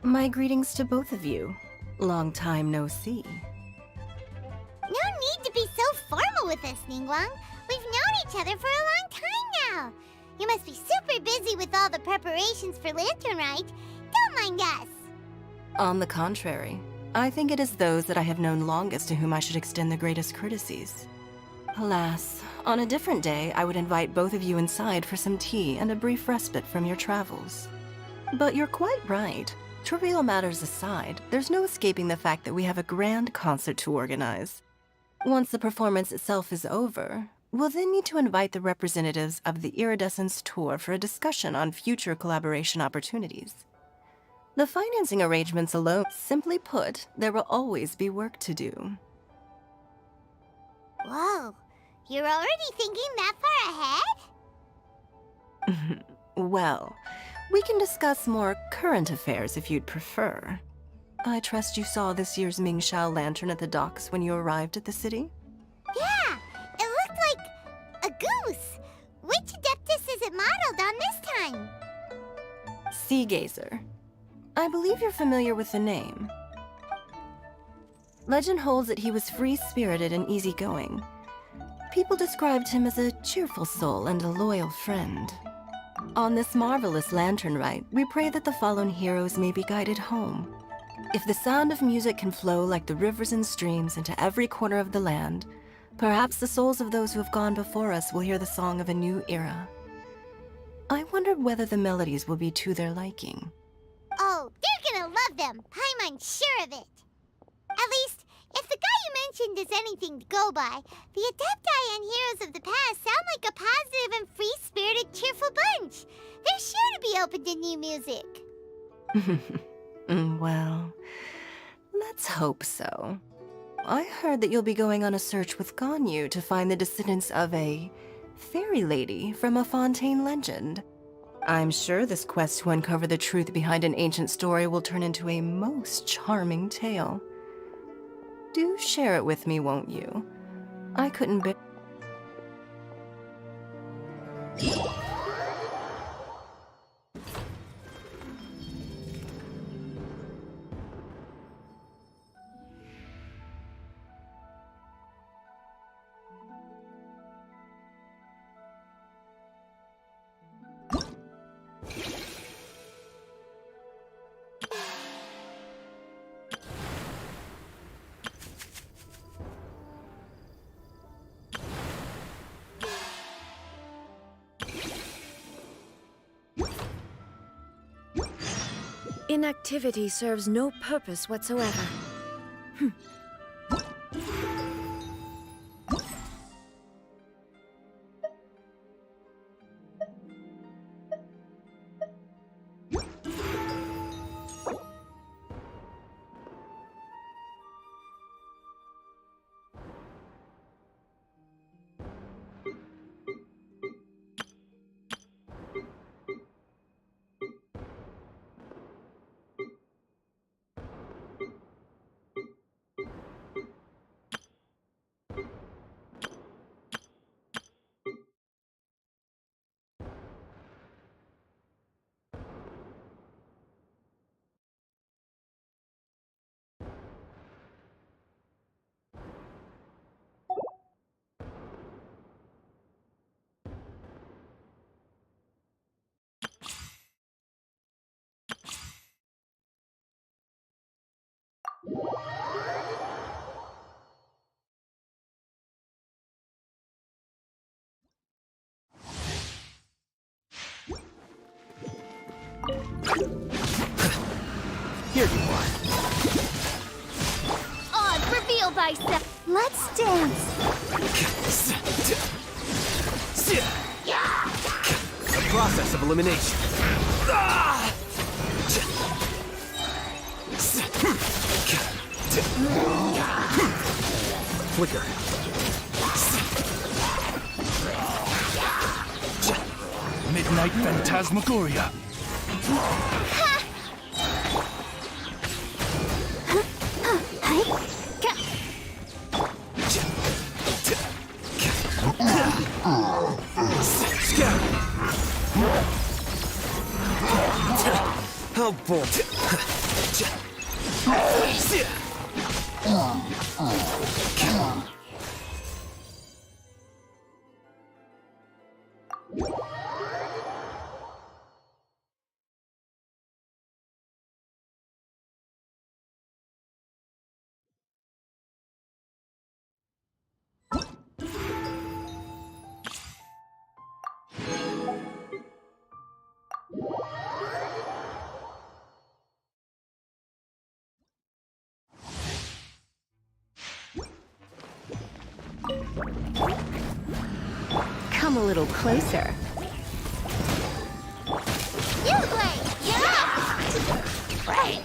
My greetings to both of you. Long time no see. No need to be so formal with us, Ningguang. We've known each other for a long time now. You must be super busy with all the preparations for Lantern Rite. Don't mind us. On the contrary, I think it is those that I have known longest to whom I should extend the greatest courtesies. Alas, on a different day, I would invite both of you inside for some tea and a brief respite from your travels. But you're quite right. Trivial matters aside, there's no escaping the fact that we have a grand concert to organize. Once the performance itself is over, we'll then need to invite the representatives of the Iridescence Tour for a discussion on future collaboration opportunities. The financing arrangements alone, simply put, there will always be work to do. Whoa, you're already thinking that far ahead? Well, we can discuss more current affairs if you'd prefer. I trust you saw this year's Mingxiao lantern at the docks when you arrived at the city? Yeah, it looked like a goose. Which Adeptus is it modeled on this time? Sea Gazer. I believe you're familiar with the name. Legend holds that he was free-spirited and easygoing. People described him as a cheerful soul and a loyal friend. On this marvelous lantern rite, we pray that the fallen heroes may be guided home. If the sound of music can flow like the rivers and streams into every corner of the land, perhaps the souls of those who have gone before us will hear the song of a new era. I wondered whether the melodies will be to their liking. Oh, they're gonna love them. I'm sure of it. At least, if the guy you mentioned is anything to go by, the Adepti and Heroes of the Past sound like a positive and free-spirited, cheerful bunch. They're sure to be open to new music. Well, let's hope so. I heard that you'll be going on a search with Ganyu to find the descendants of a fairy lady from a Fontaine legend. I'm sure this quest to uncover the truth behind an ancient story will turn into a most charming tale. Do share it with me, won't you? I couldn't bear... Inactivity serves no purpose whatsoever. Here you are. Odd, reveal thyself. Let's dance. The process of elimination. Flicker. Midnight Phantasmagoria. Oh boy. Come a little closer. You play. Yeah. Right.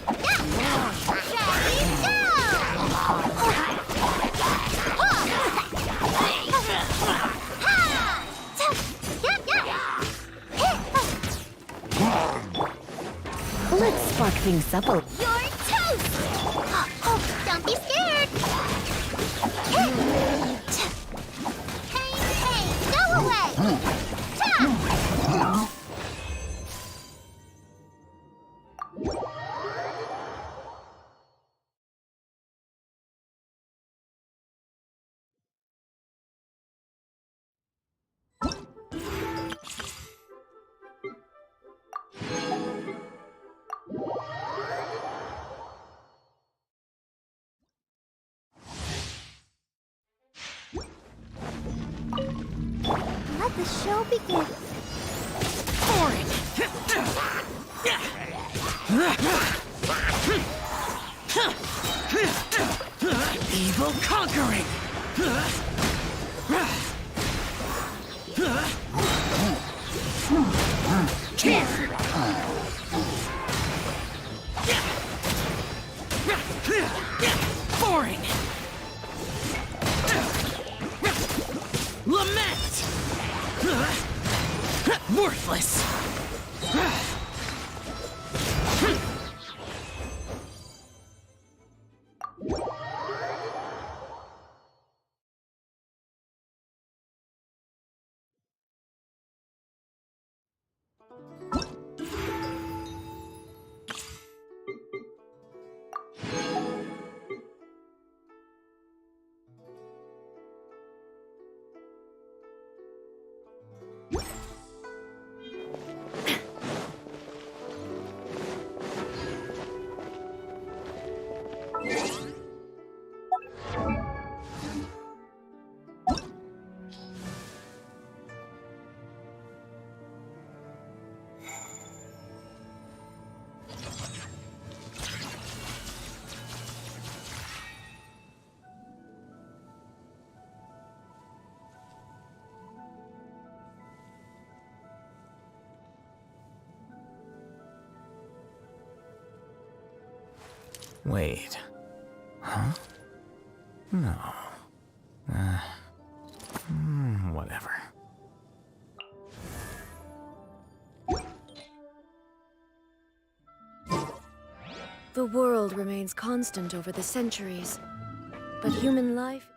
Let's spark things up a... You're toast. Don't be scared. Hey, go away. the show begins. Boring! Evil conquering! Boring! Lament! Worthless! Wait. Huh? No. Whatever. The world remains constant over the centuries, but human life...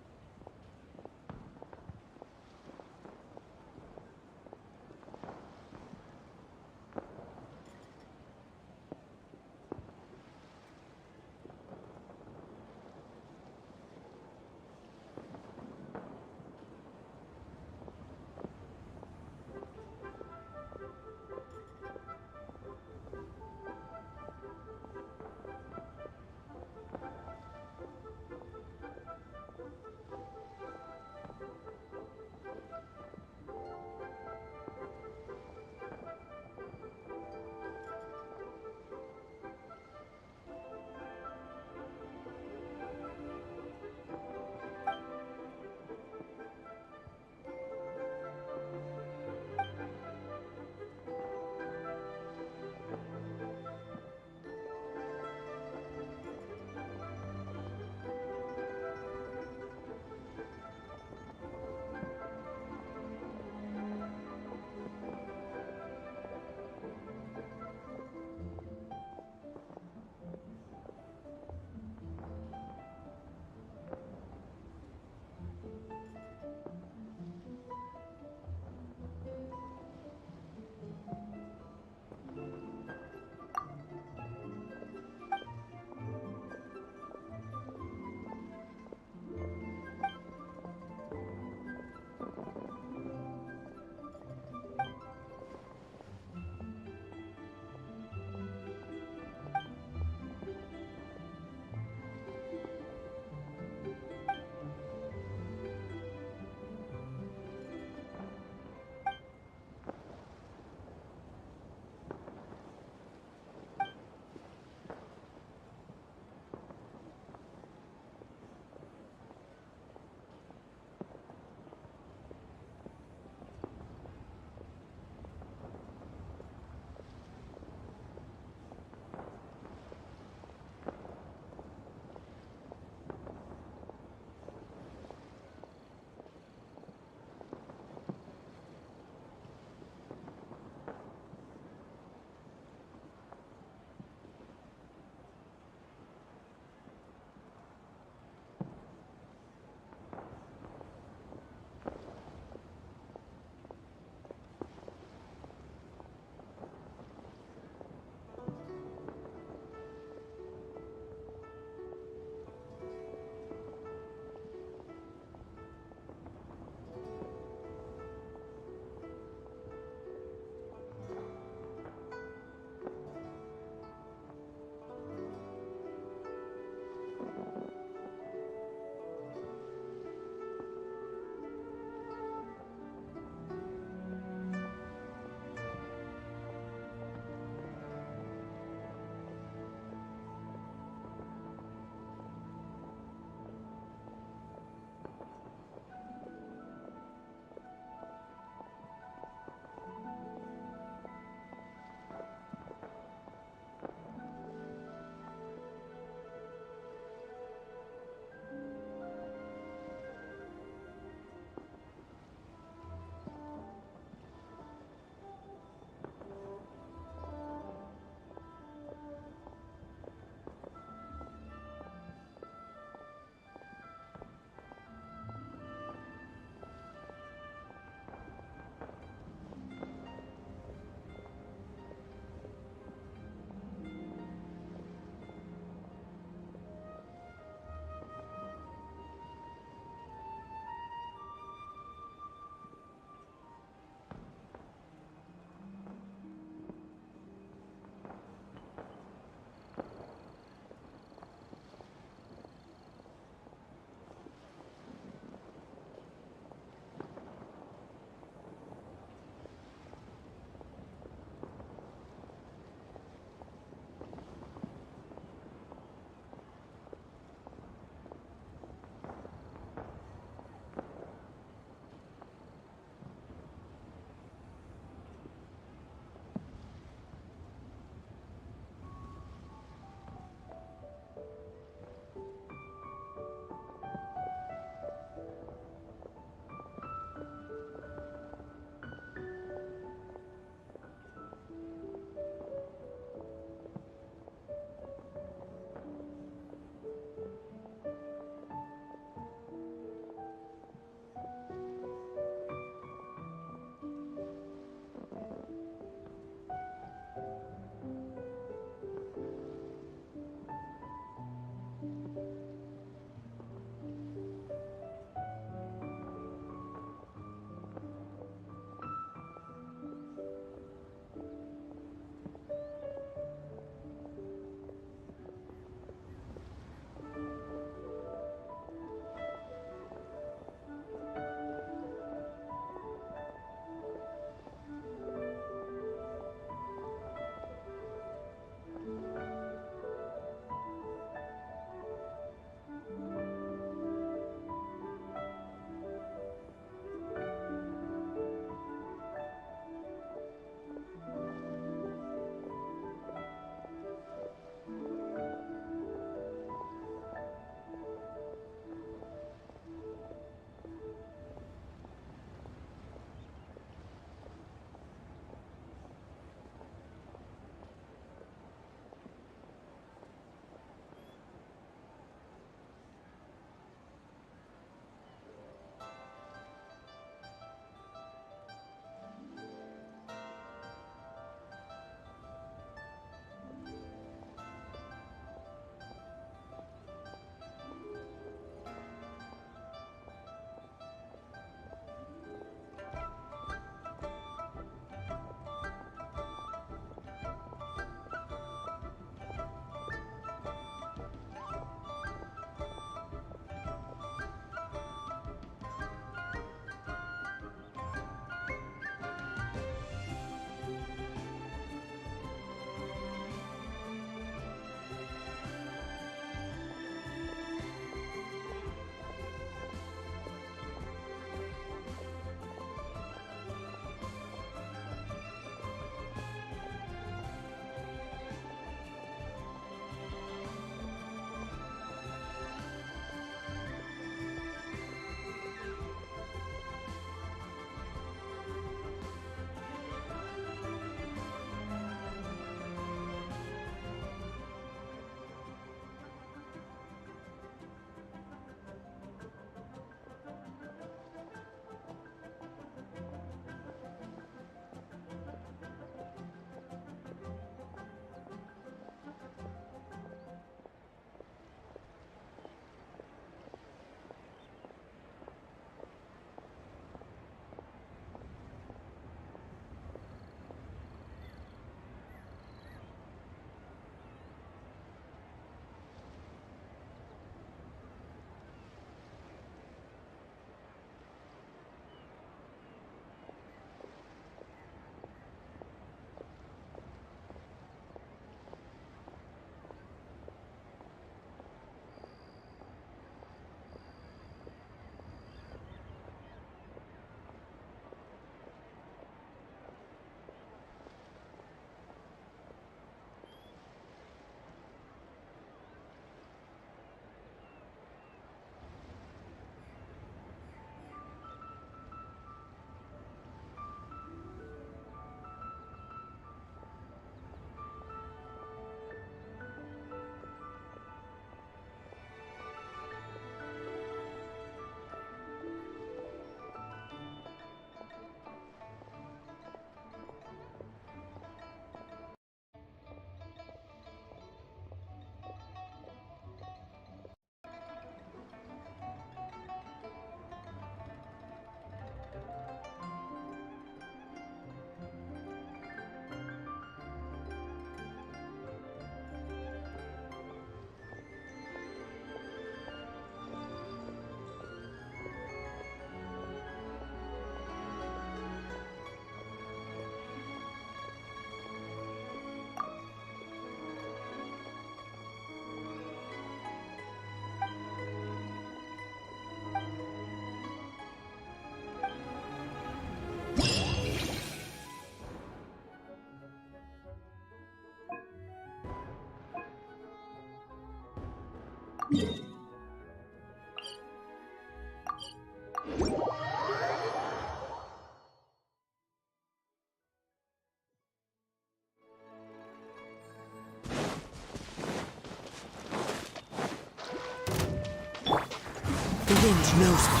hinge knows me.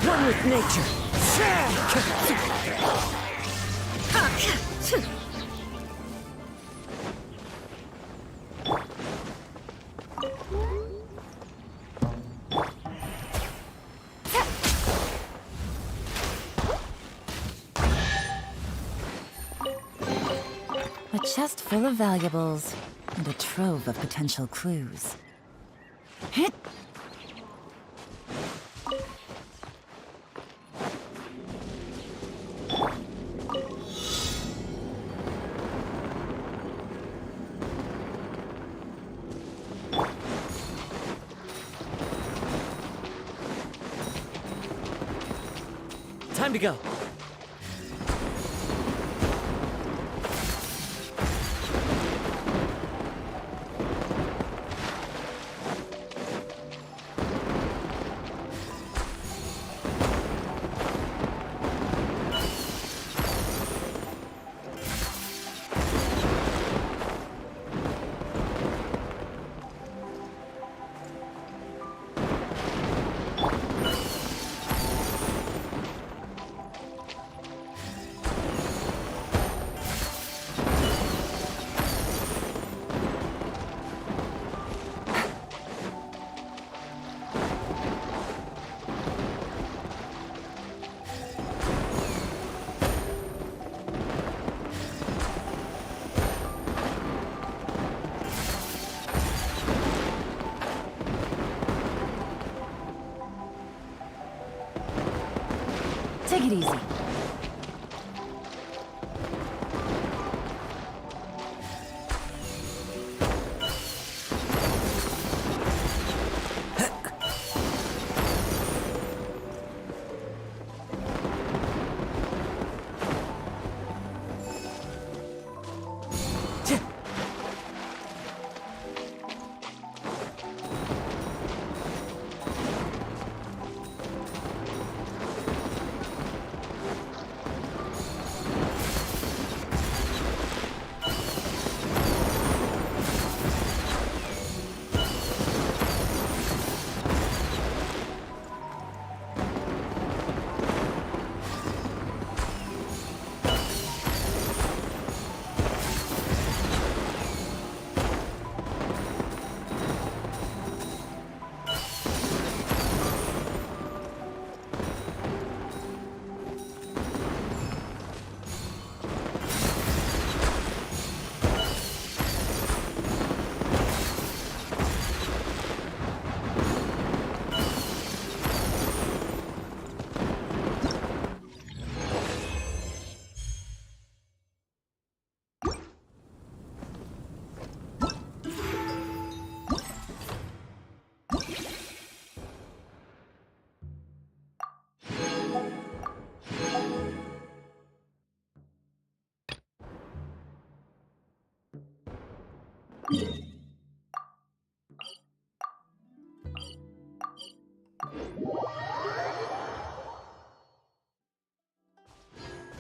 One with nature. A chest full of valuables and a trove of potential clues. Time to go. Take it easy.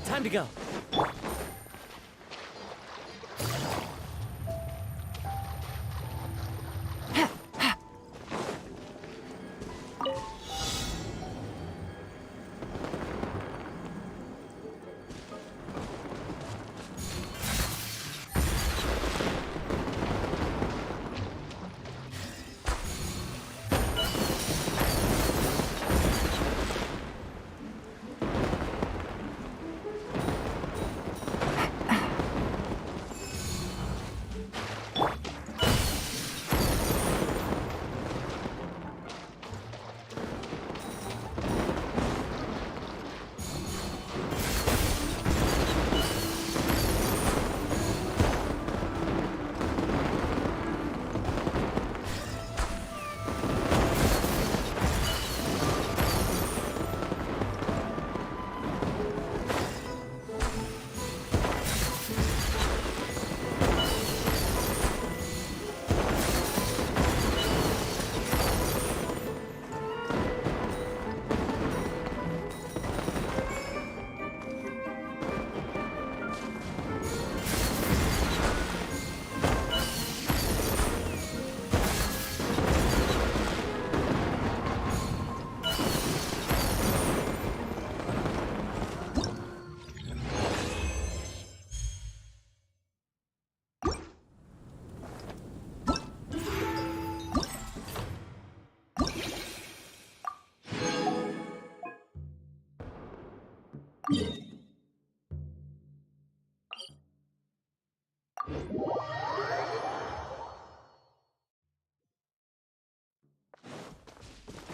Time to go.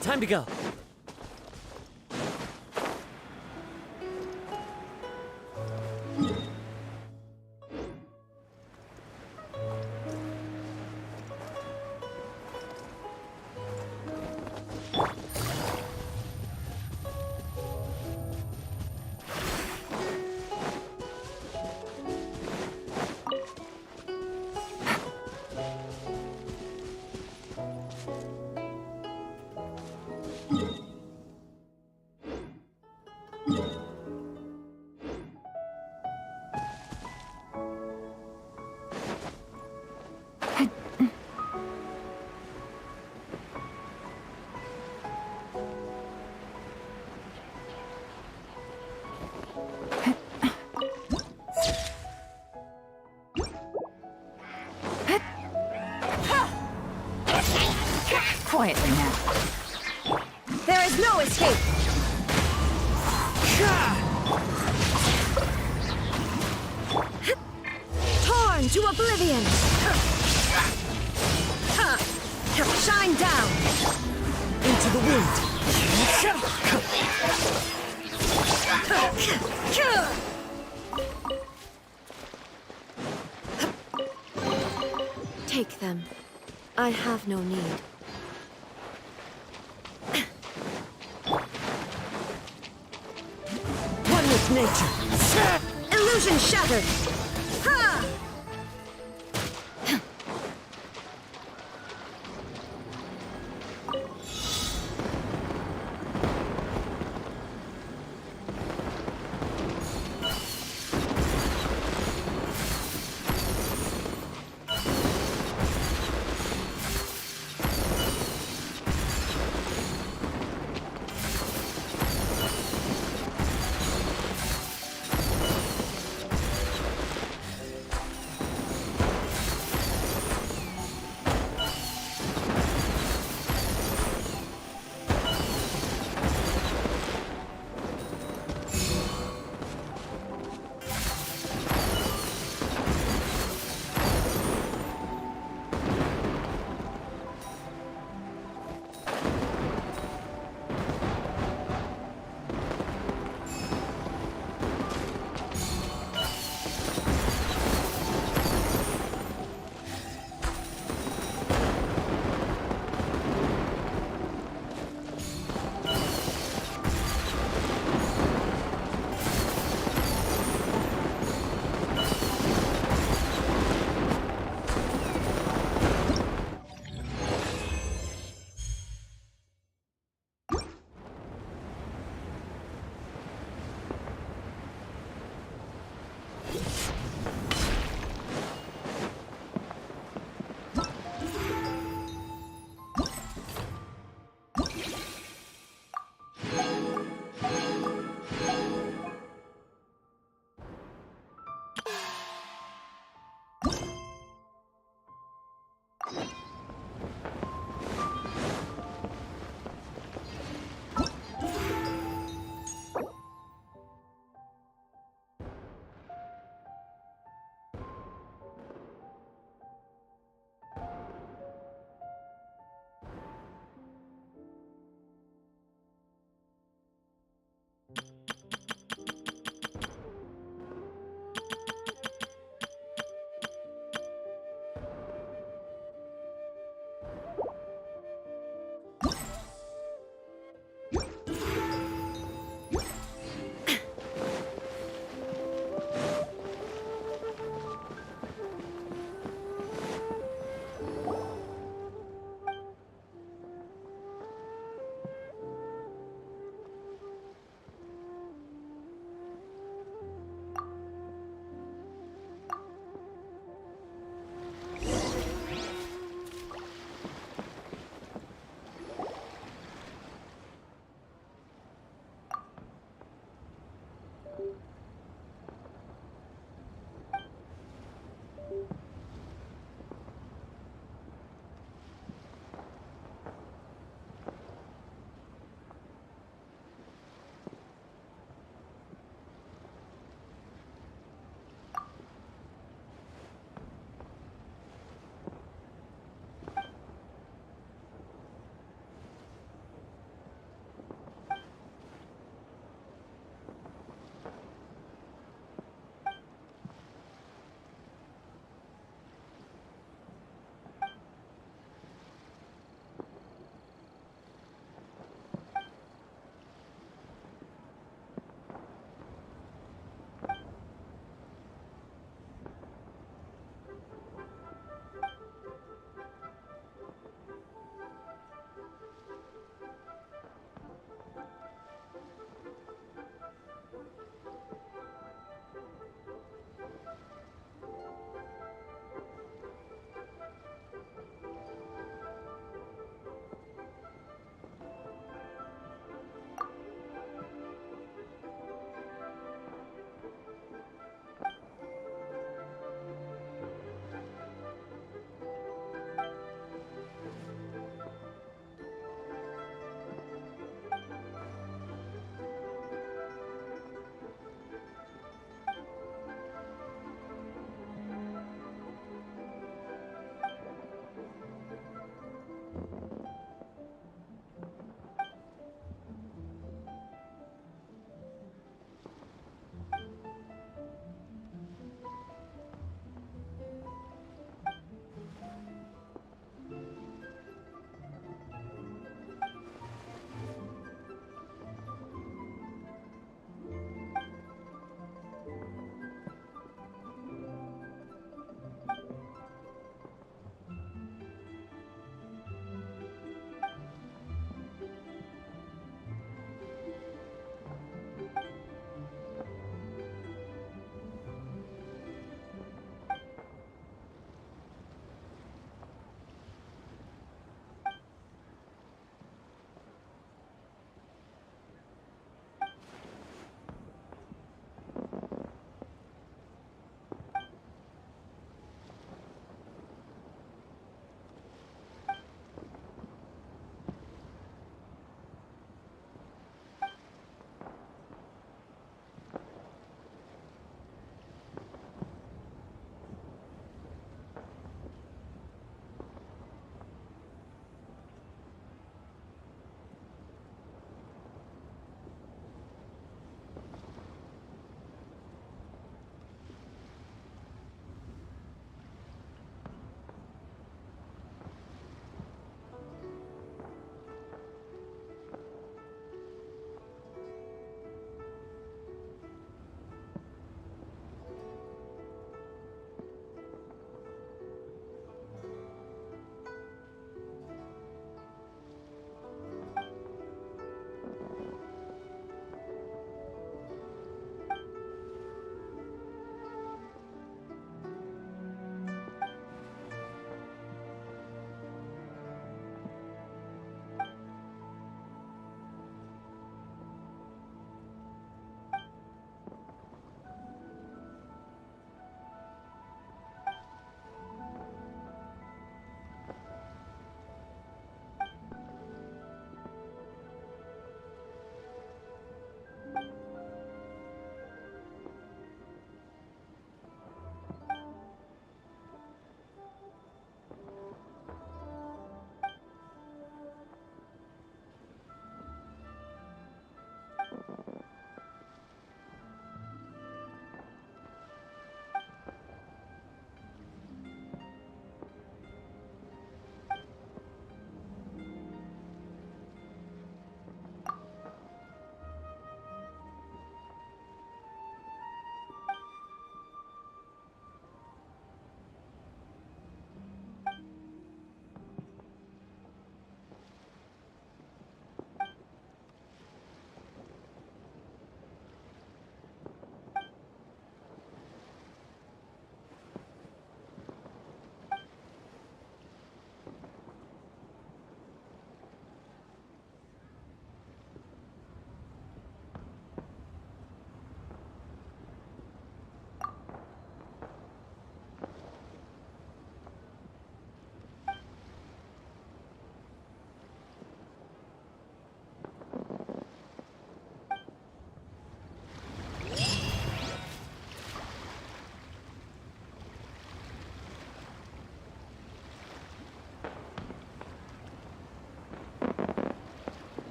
Time to go. Quietly now. There is no escape! Torn to oblivion! Shine down! Into the wind! Take them. I have no need. One with nature! Illusion shattered! Ha!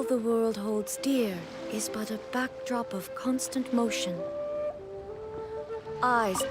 the world holds dear is but a backdrop of constant motion. Eyes.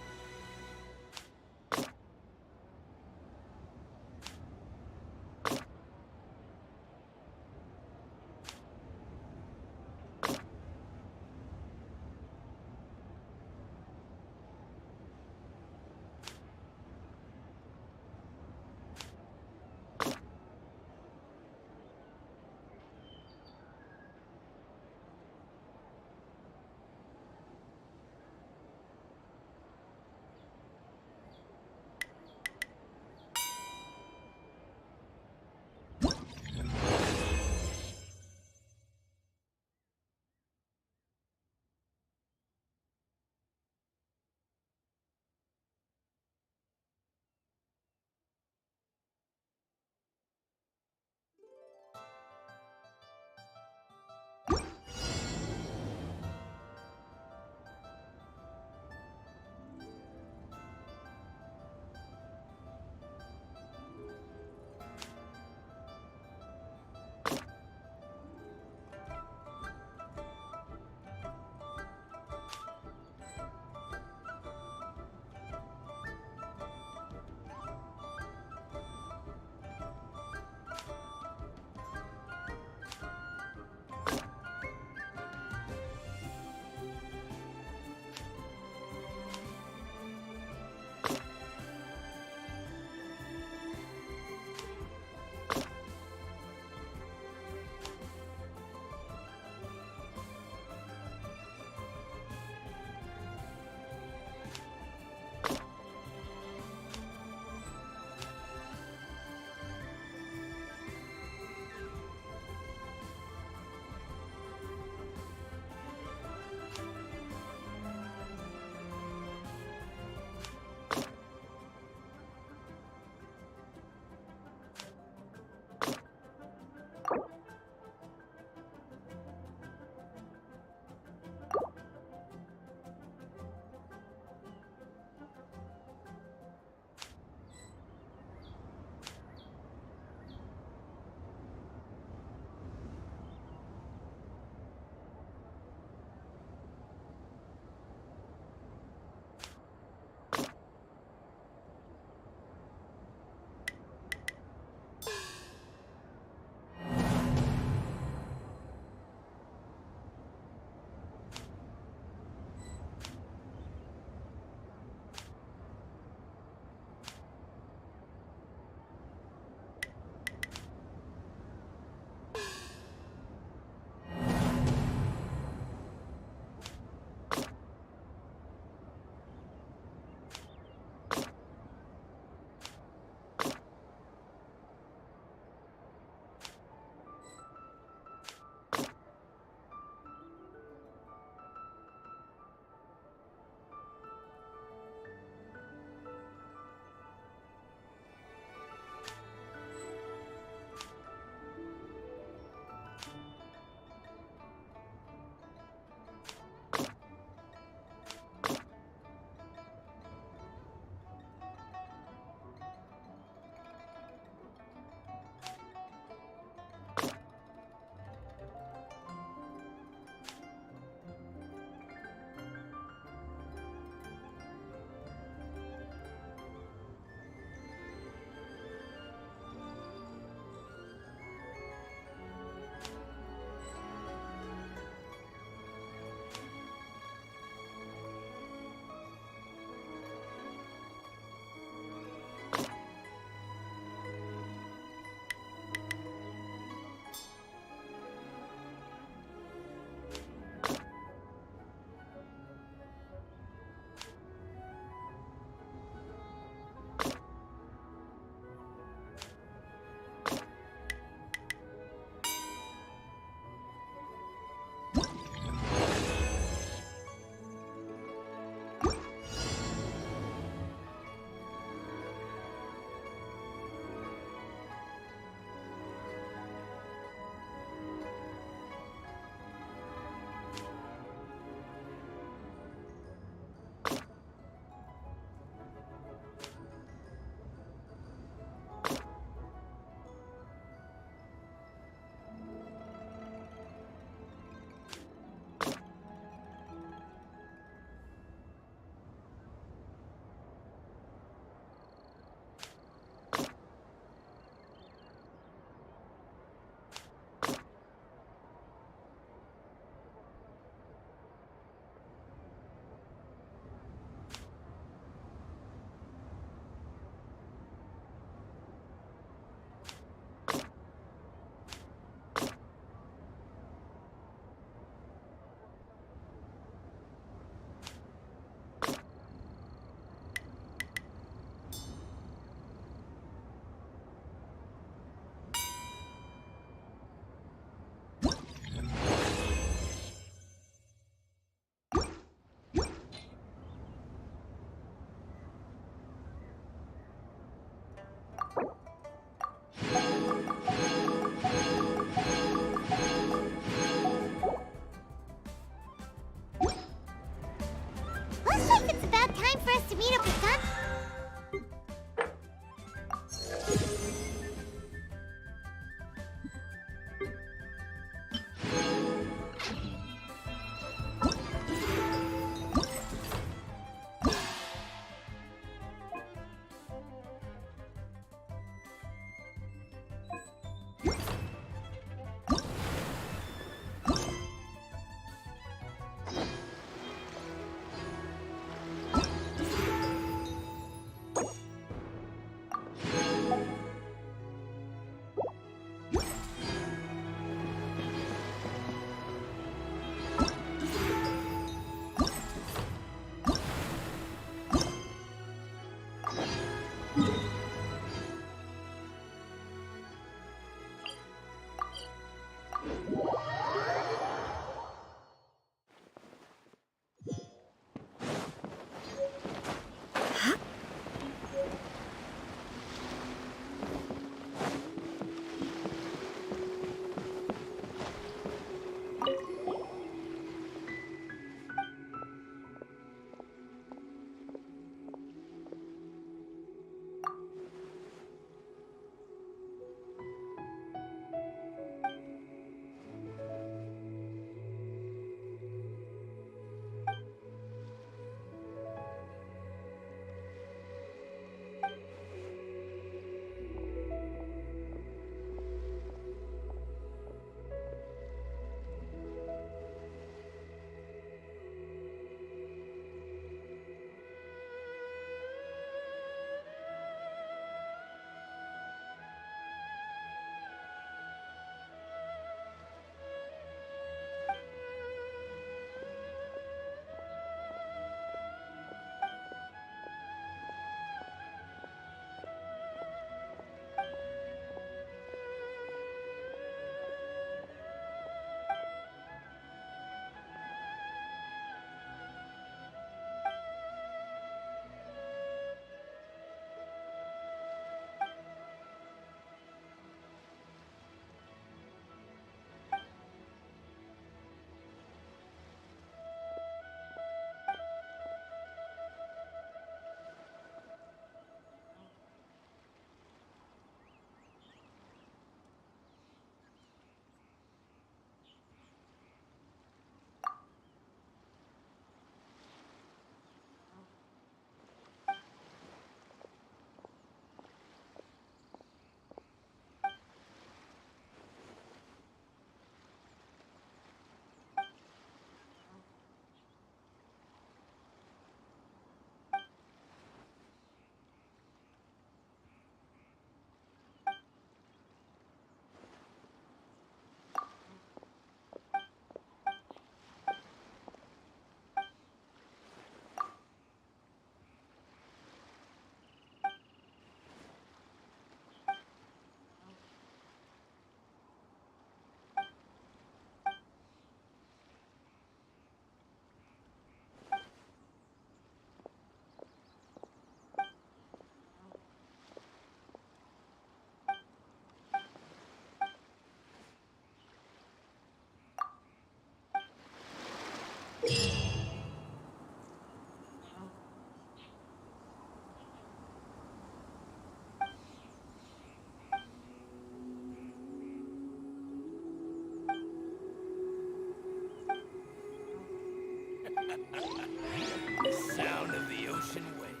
ocean waves.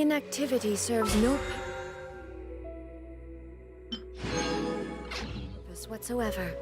Inactivity serves no purpose whatsoever.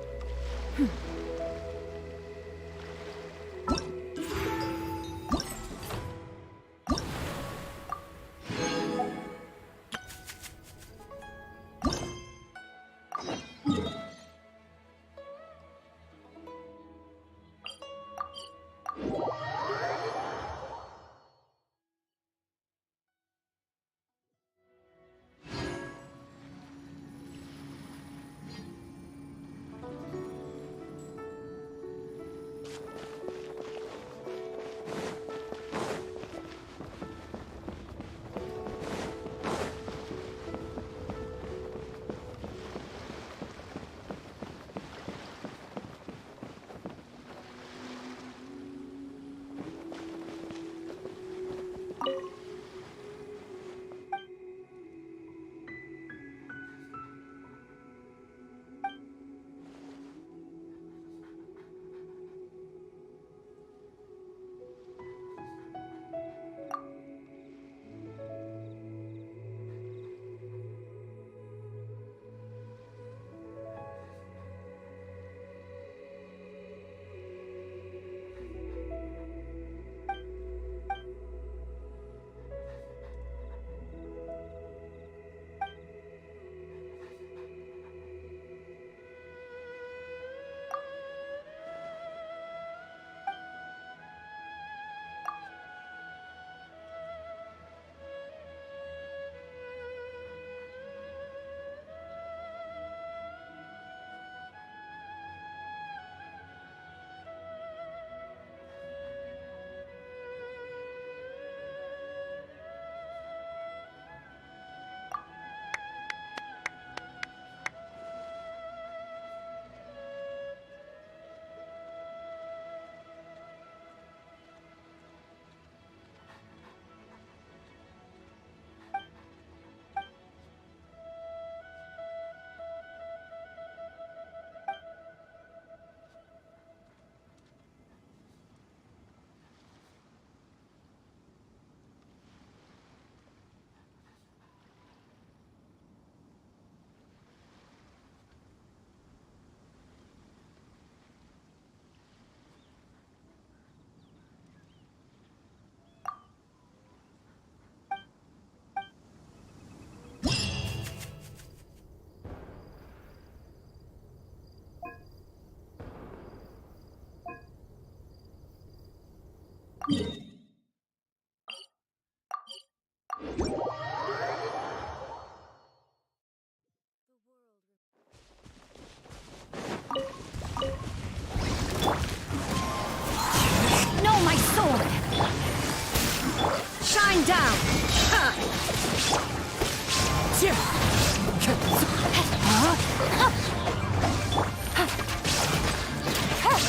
Shine down!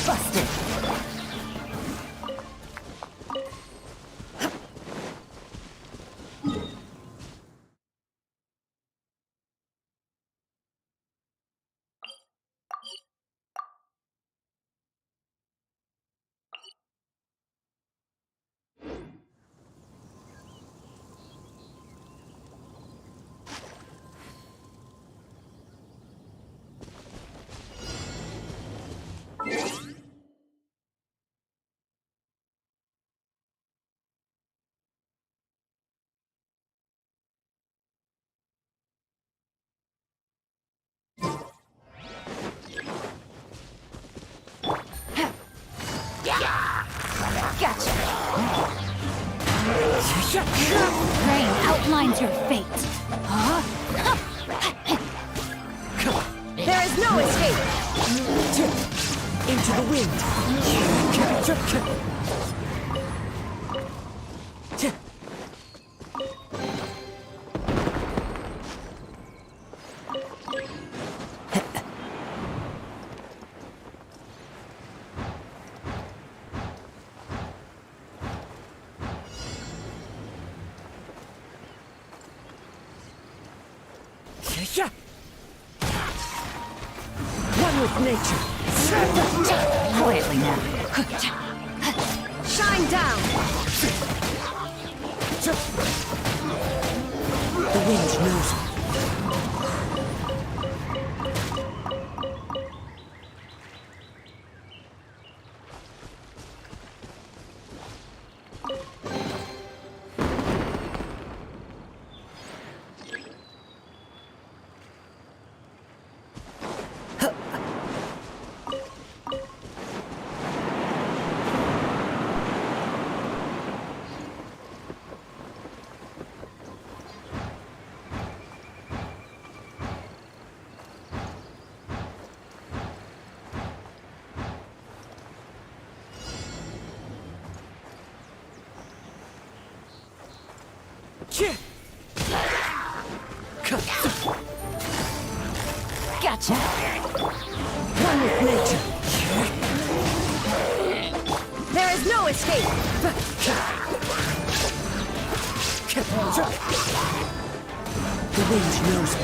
Busted! Gotcha! Rain outlines your fate. There is no escape! Into the wind! One with nature. Quietly now. Shine down! The wind knows me. Gotcha! One with nature. There is no escape! The wind knows me.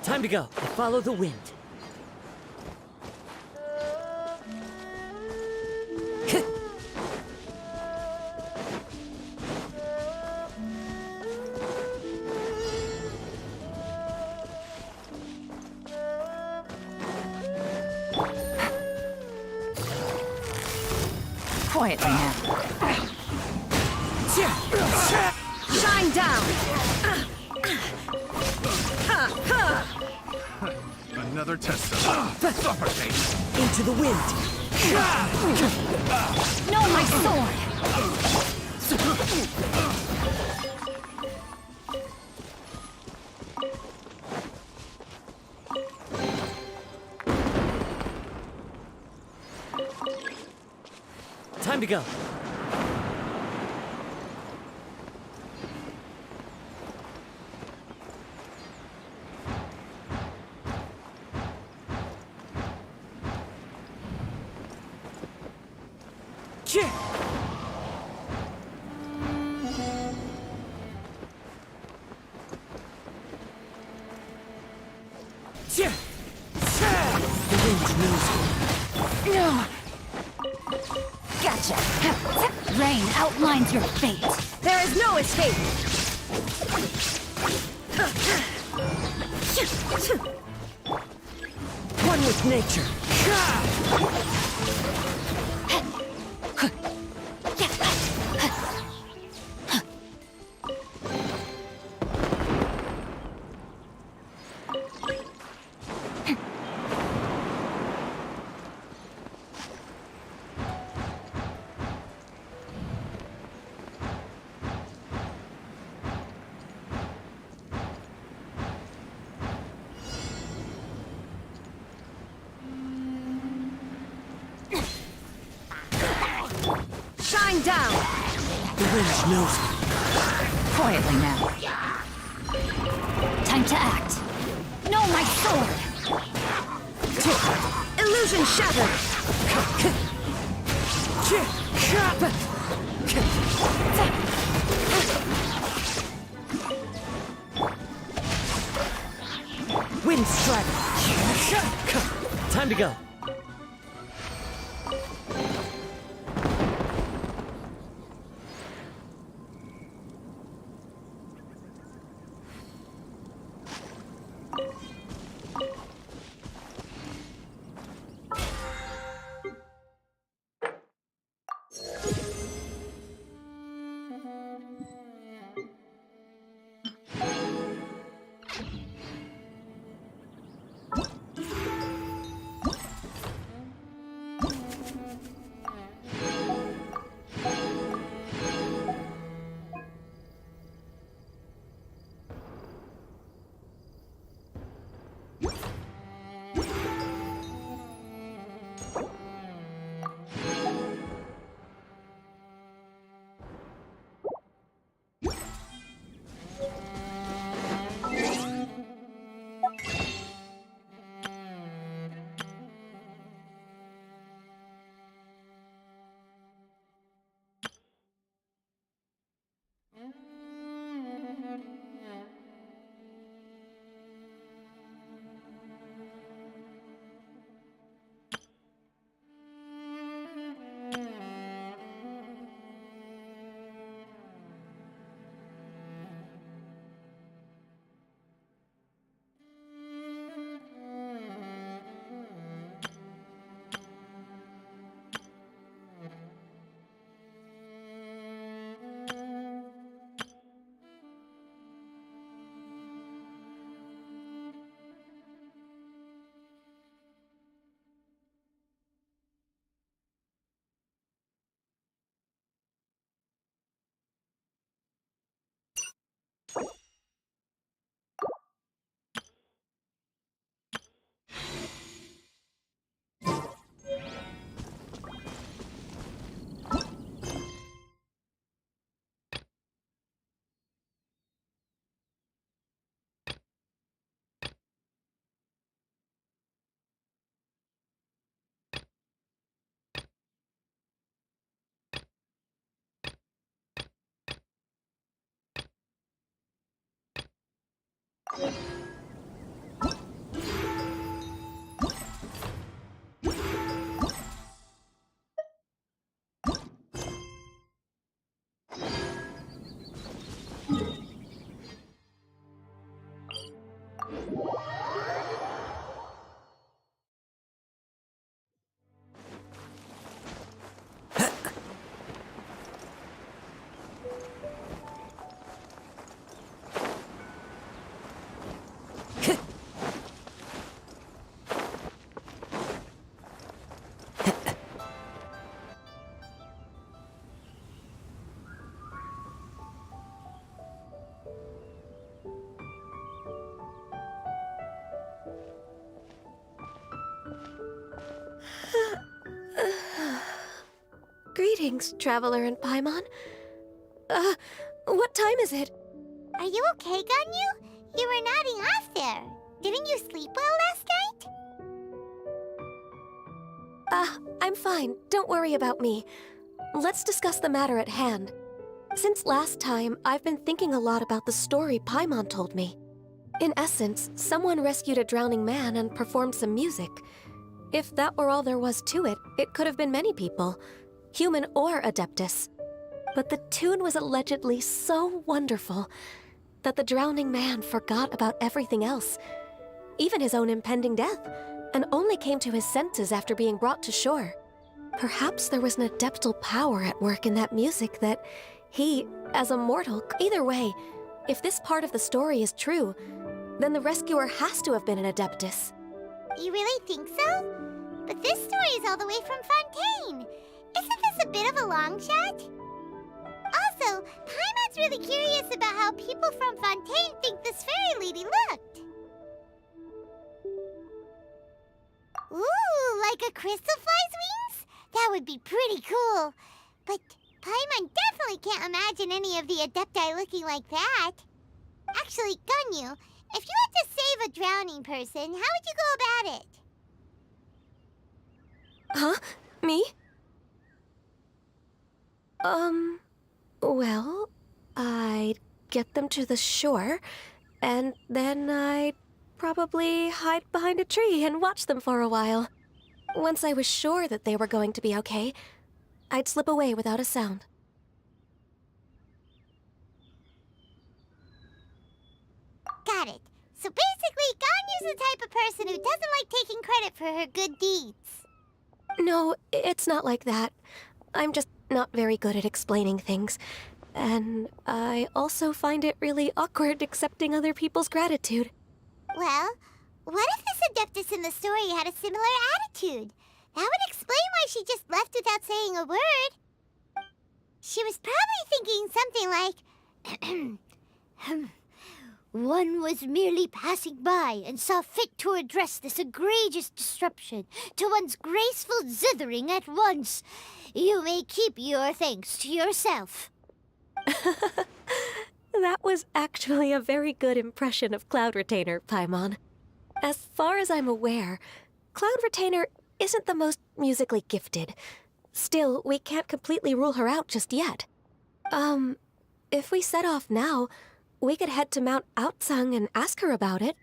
Time to go. Follow the wind. Quietly now. Shine down! Another test of suffocate. Into the wind. No, my sword! Time to go. The wind knows me. Gotcha! Rain outlines your fate. There is no escape! One with nature. Shine down! The wind knows me. Quietly now. Time to act. No, my sword! Illusion shattered! Wind strike. Time to go. Greetings, Traveler and Paimon. What time is it? Are you okay, Ganyu? You were nodding off there. Didn't you sleep well last night? I'm fine. Don't worry about me. Let's discuss the matter at hand. Since last time, I've been thinking a lot about the story Paimon told me. In essence, someone rescued a drowning man and performed some music. If that were all there was to it, it could have been many people, human or Adeptus. But the tune was allegedly so wonderful that the drowning man forgot about everything else, even his own impending death, and only came to his senses after being brought to shore. Perhaps there was an adeptal power at work in that music that he, as a mortal, either way, if this part of the story is true, then the rescuer has to have been an Adeptus. You really think so? But this story is all the way from Fontaine. Isn't this a bit of a long shot? Also, Paimon's really curious about how people from Fontaine think this fairy lady looked. Ooh, like a crystal fly's wings? That would be pretty cool. But Paimon definitely can't imagine any of the Adepti looking like that. Actually, Ganyu, if you had to save a drowning person, how would you go about it? Huh? Me? Well, I'd get them to the shore, and then I'd probably hide behind a tree and watch them for a while. Once I was sure that they were going to be okay, I'd slip away without a sound. Got it. So basically, Ganyu's the type of person who doesn't like taking credit for her good deeds. No, it's not like that. I'm just not very good at explaining things. And I also find it really awkward accepting other people's gratitude. Well, what if this Adeptus in the story had a similar attitude? That would explain why she just left without saying a word. She was probably thinking something like, One was merely passing by and saw fit to address this egregious disruption to one's graceful zithering at once. You may keep your thanks to yourself. That was actually a very good impression of Cloud Retainer, Paimon. As far as I'm aware, Cloud Retainer isn't the most musically gifted. Still, we can't completely rule her out just yet. If we set off now, we could head to Mount Outsung and ask her about it.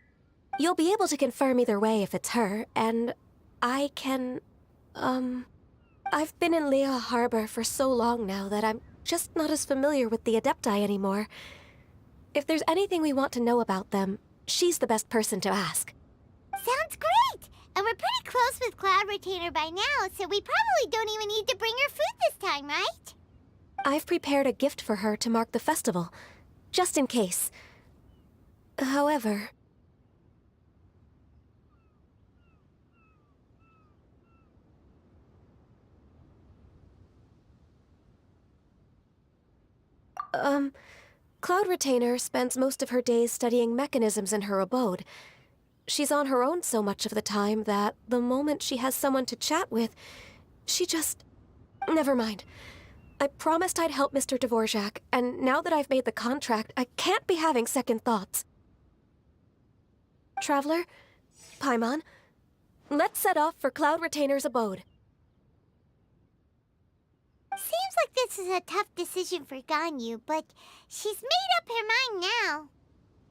You'll be able to confirm either way if it's her, and I can, I've been in Lea Harbor for so long now that I'm just not as familiar with the Adepti anymore. If there's anything we want to know about them, she's the best person to ask. Sounds great! And we're pretty close with Cloud Retainer by now, so we probably don't even need to bring her food this time, right? I've prepared a gift for her to mark the festival, just in case. However... Cloud Retainer spends most of her days studying mechanisms in her abode. She's on her own so much of the time that the moment she has someone to chat with, she just... Never mind. I promised I'd help Mr. Dvorak, and now that I've made the contract, I can't be having second thoughts. Traveler, Paimon, let's set off for Cloud Retainer's abode. Seems like this is a tough decision for Ganyu, but she's made up her mind now.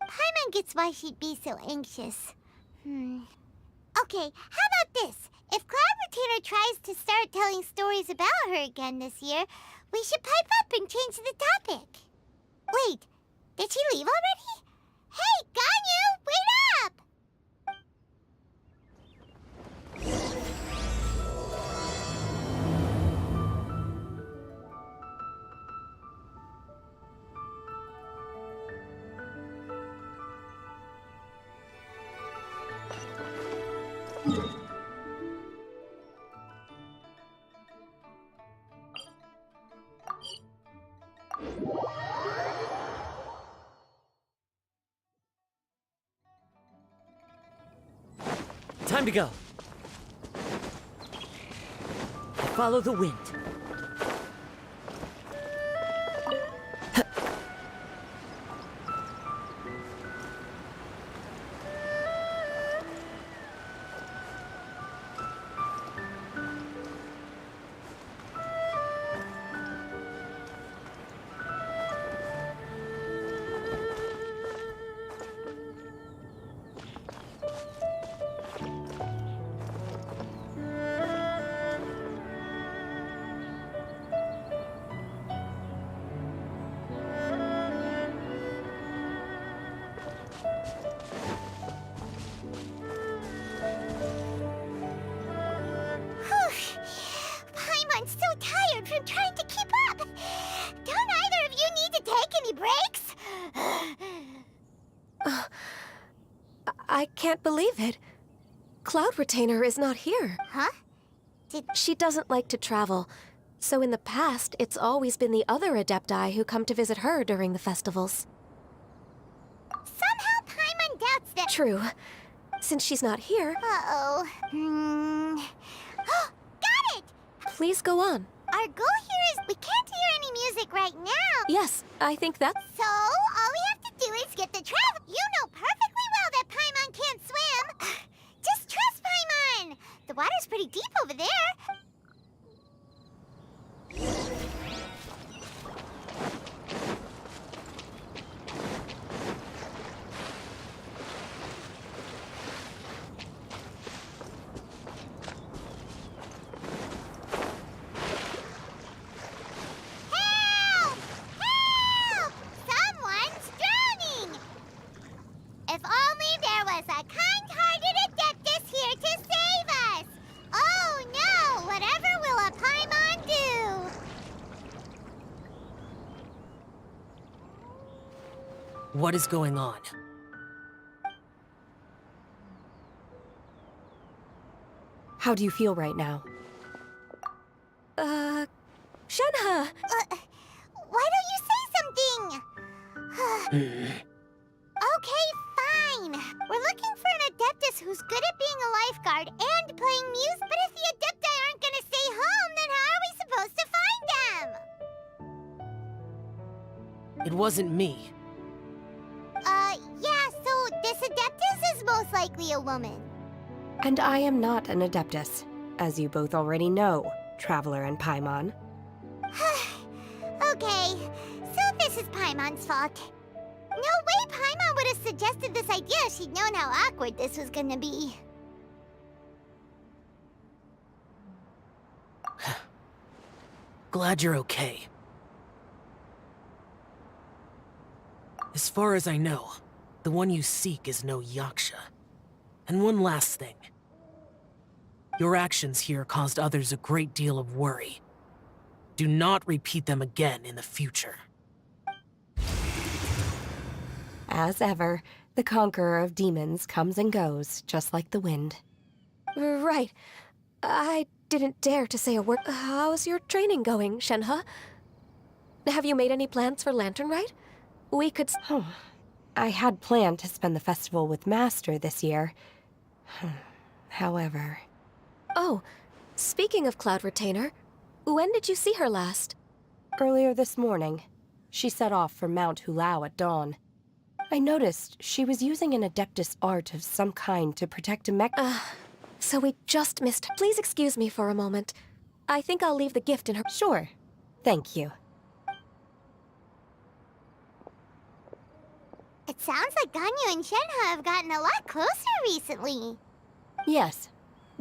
Paimon gets why she'd be so anxious. Okay, how about this? If Cloud Retainer tries to start telling stories about her again this year, we should pipe up and change the topic. Wait, did she leave already? Hey, Ganyu, wait up! Time to go. Follow the wind. Paimon's so tired from trying to keep up. Don't either of you need to take any breaks? I can't believe it. Cloud Retainer is not here. Huh? She doesn't like to travel, so in the past, it's always been the other Adepti who come to visit her during the festivals. Somehow Paimon doubts that— True. Since she's not here— Uh-oh. Got it! Please go on. Our goal here is we can't hear any music right now. Yes, I think that's— So, all we have to do is get the travel. You know perfectly well that Paimon can't swim. Just trust Paimon. The water's pretty deep over there. If only there was a kind-hearted Adeptus here to save us! Oh no! Whatever will a Paimon do? What is going on? How do you feel right now? Shenhe! Why don't you say something? Okay, fine. We're looking for an Adeptus who's good at being a lifeguard and playing music. But if the Adepti aren't gonna stay home, then how are we supposed to find them? It wasn't me. Yeah, so this Adeptus is most likely a woman. And I am not an Adeptus, as you both already know, Traveler and Paimon. Okay, so this is Paimon's fault. No way Paimon would have suggested this idea if she'd known how awkward this was gonna be. Glad you're okay. As far as I know, the one you seek is no Yaksha. And one last thing. Your actions here caused others a great deal of worry. Do not repeat them again in the future. As ever, the conqueror of demons comes and goes, just like the wind. Right. I didn't dare to say a word. How's your training going, Shenhe? Have you made any plans for Lantern Rite? We could— I had planned to spend the festival with Master this year. However— Oh, speaking of Cloud Retainer, when did you see her last? Earlier this morning. She set off for Mount Hulao at dawn. I noticed she was using an Adeptus art of some kind to protect a mech— So we just missed— Please excuse me for a moment. I think I'll leave the gift in her— Sure. Thank you. It sounds like Ganyu and Shenhe have gotten a lot closer recently. Yes.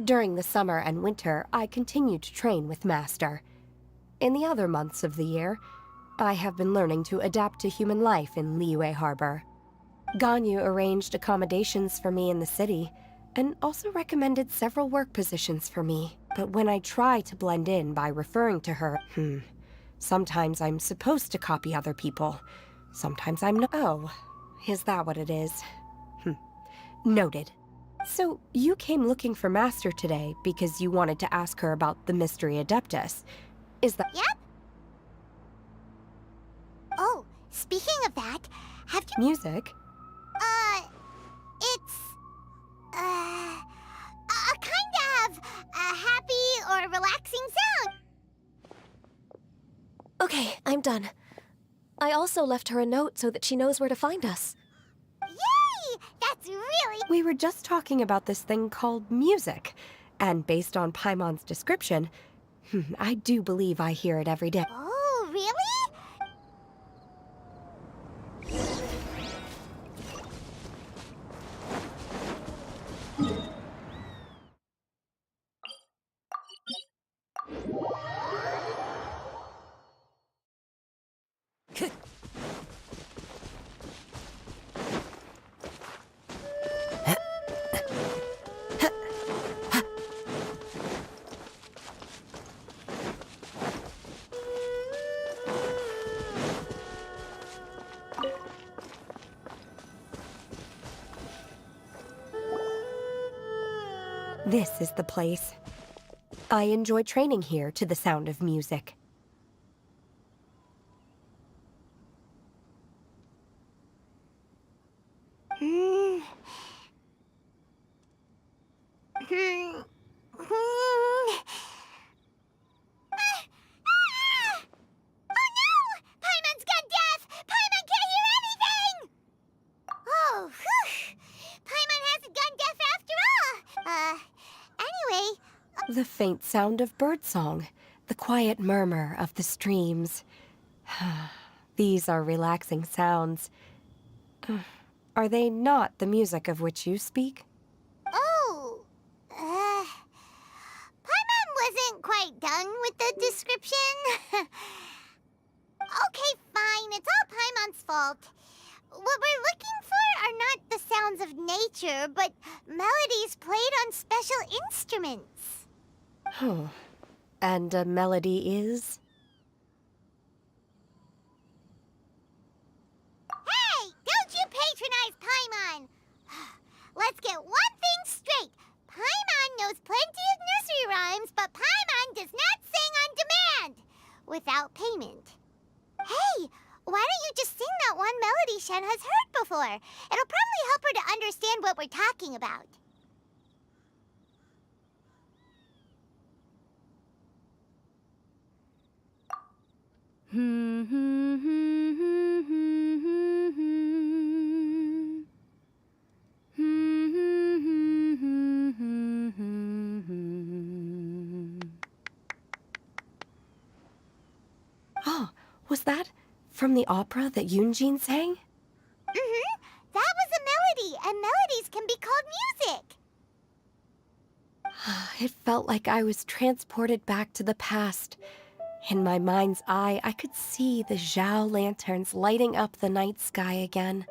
During the summer and winter, I continue to train with Master. In the other months of the year, I have been learning to adapt to human life in Liyue Harbor. Ganyu arranged accommodations for me in the city, and also recommended several work positions for me. But when I try to blend in by referring to her, sometimes I'm supposed to copy other people. Sometimes I'm not. Oh, is that what it is? Noted. So, you came looking for Master today because you wanted to ask her about the Mystery Adeptus. Is that— Yep. Oh, speaking of that, have you— Music? It's... a kind of a happy or relaxing sound. Okay, I'm done. I also left her a note so that she knows where to find us. Yay! That's really— We were just talking about this thing called music, and based on Paimon's description, I do believe I hear it every day. Oh, really? This is the place. I enjoy training here to the sound of music. The faint sound of birdsong, the quiet murmur of the streams. These are relaxing sounds. Are they not the music of which you speak? Oh, Paimon wasn't quite done with the description. Okay, fine, it's all Paimon's fault. What we're looking for are not the sounds of nature, but melodies played on special instruments. Oh, and a melody is? Hey, don't you patronize Paimon! Let's get one thing straight. Paimon knows plenty of nursery rhymes, but Paimon does not sing on demand without payment. Hey, why don't you just sing that one melody Shen has heard before? It'll probably help her to understand what we're talking about. Oh, was that from the opera that Yunjin sang? That was a melody, and melodies can be called music. It felt like I was transported back to the past. In my mind's eye, I could see the Zhao lanterns lighting up the night sky again.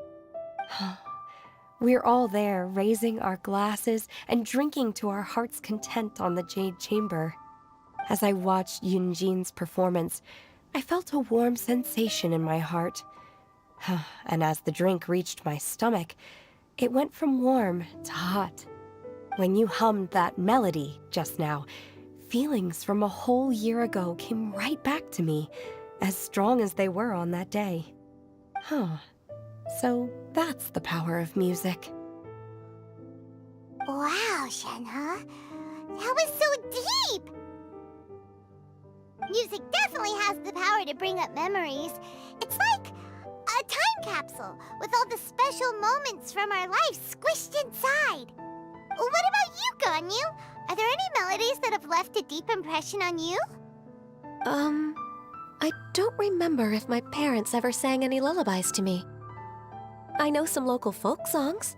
We're all there, raising our glasses and drinking to our heart's content on the Jade Chamber. As I watched Yunjin's performance, I felt a warm sensation in my heart. And as the drink reached my stomach, it went from warm to hot. When you hummed that melody just now, feelings from a whole year ago came right back to me, as strong as they were on that day. So that's the power of music. Wow, Shenhe. That was so deep! Music definitely has the power to bring up memories. It's like a time capsule with all the special moments from our lives squished inside. What about you, Ganyu? Are there any melodies that have left a deep impression on you? I don't remember if my parents ever sang any lullabies to me. I know some local folk songs.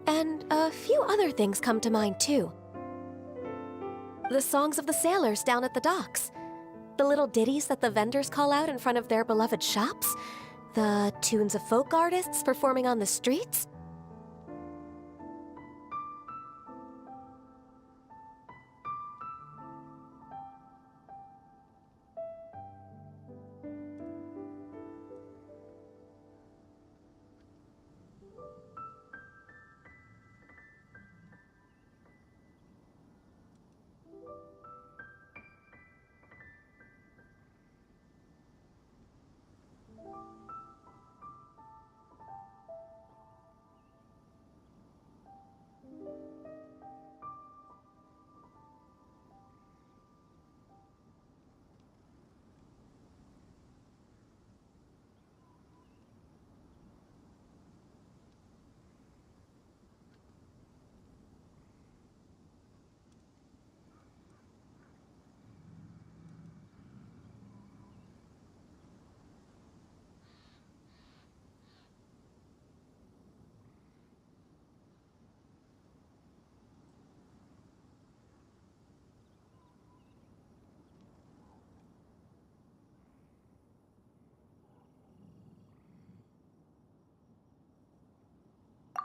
And a few other things come to mind, too. The songs of the sailors down at the docks. The little ditties that the vendors call out in front of their beloved shops. The tunes of folk artists performing on the streets.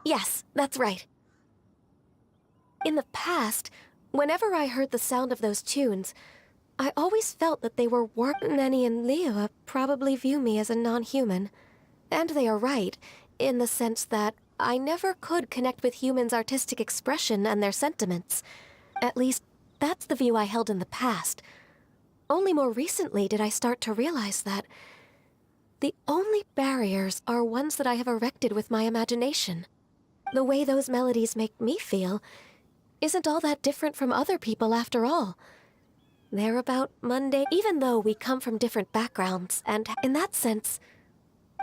Yes, that's right. In the past, whenever I heard the sound of those tunes, I always felt that they were Nenny and Liyue probably view me as a non-human. And they are right, in the sense that I never could connect with humans' artistic expression and their sentiments. At least, that's the view I held in the past. Only more recently did I start to realize that the only barriers are ones that I have erected with my imagination. The way those melodies make me feel isn't all that different from other people after all. They're about mundane, even though we come from different backgrounds, and in that sense...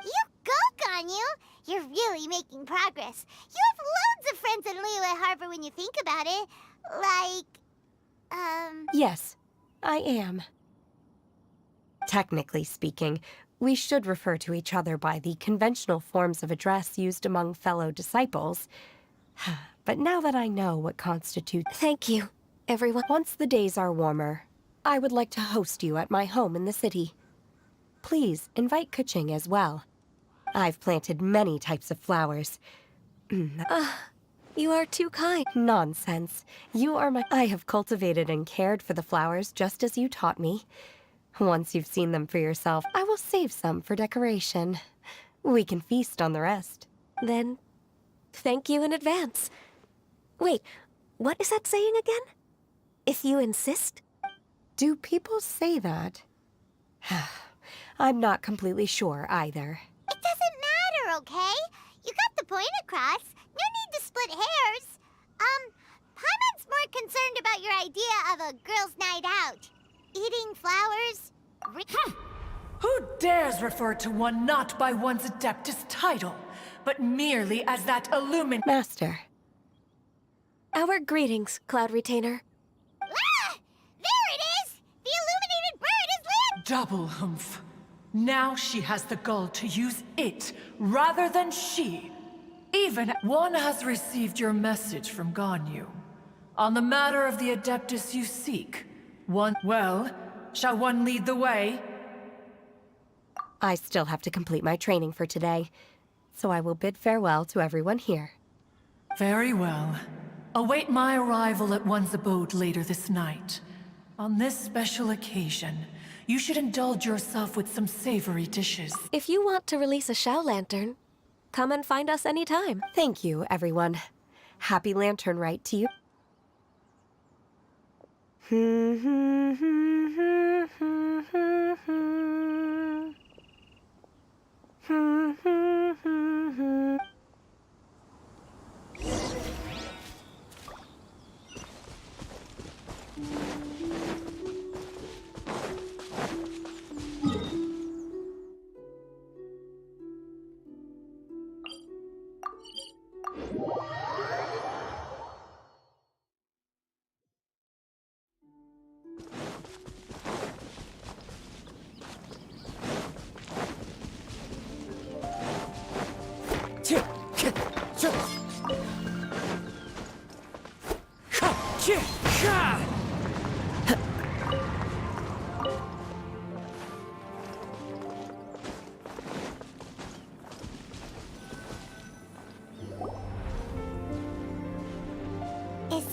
You go, Ganyu! You're really making progress. You have loads of friends in Liyue Harbor when you think about it. Yes, I am. Technically speaking, we should refer to each other by the conventional forms of address used among fellow disciples. But now that I know what constitutes... Thank you, everyone. Once the days are warmer, I would like to host you at my home in the city. Please invite Kuching as well. I've planted many types of flowers. You are too kind. Nonsense. You are my... I have cultivated and cared for the flowers just as you taught me. Once you've seen them for yourself, I will save some for decoration. We can feast on the rest. Then, thank you in advance. Wait, what is that saying again? If you insist? Do people say that? I'm not completely sure either. It doesn't matter, okay? You got the point across. No need to split hairs. Paimon's more concerned about your idea of a girls' night out. Eating flowers? Who dares refer to one not by one's Adeptus title, but merely as that Master. Our greetings, Cloud Retainer. Ah! There it is! The illuminated bird is lit! Double humph. Now she has the gall to use it, rather than she. Even one has received your message from Ganyu. On the matter of the Adeptus you seek, well, shall one lead the way? I still have to complete my training for today, so I will bid farewell to everyone here. Very well. Await my arrival at one's abode later this night. On this special occasion, you should indulge yourself with some savory dishes. If you want to release a Shao Lantern, come and find us anytime. Thank you, everyone. Happy Lantern Rite to you.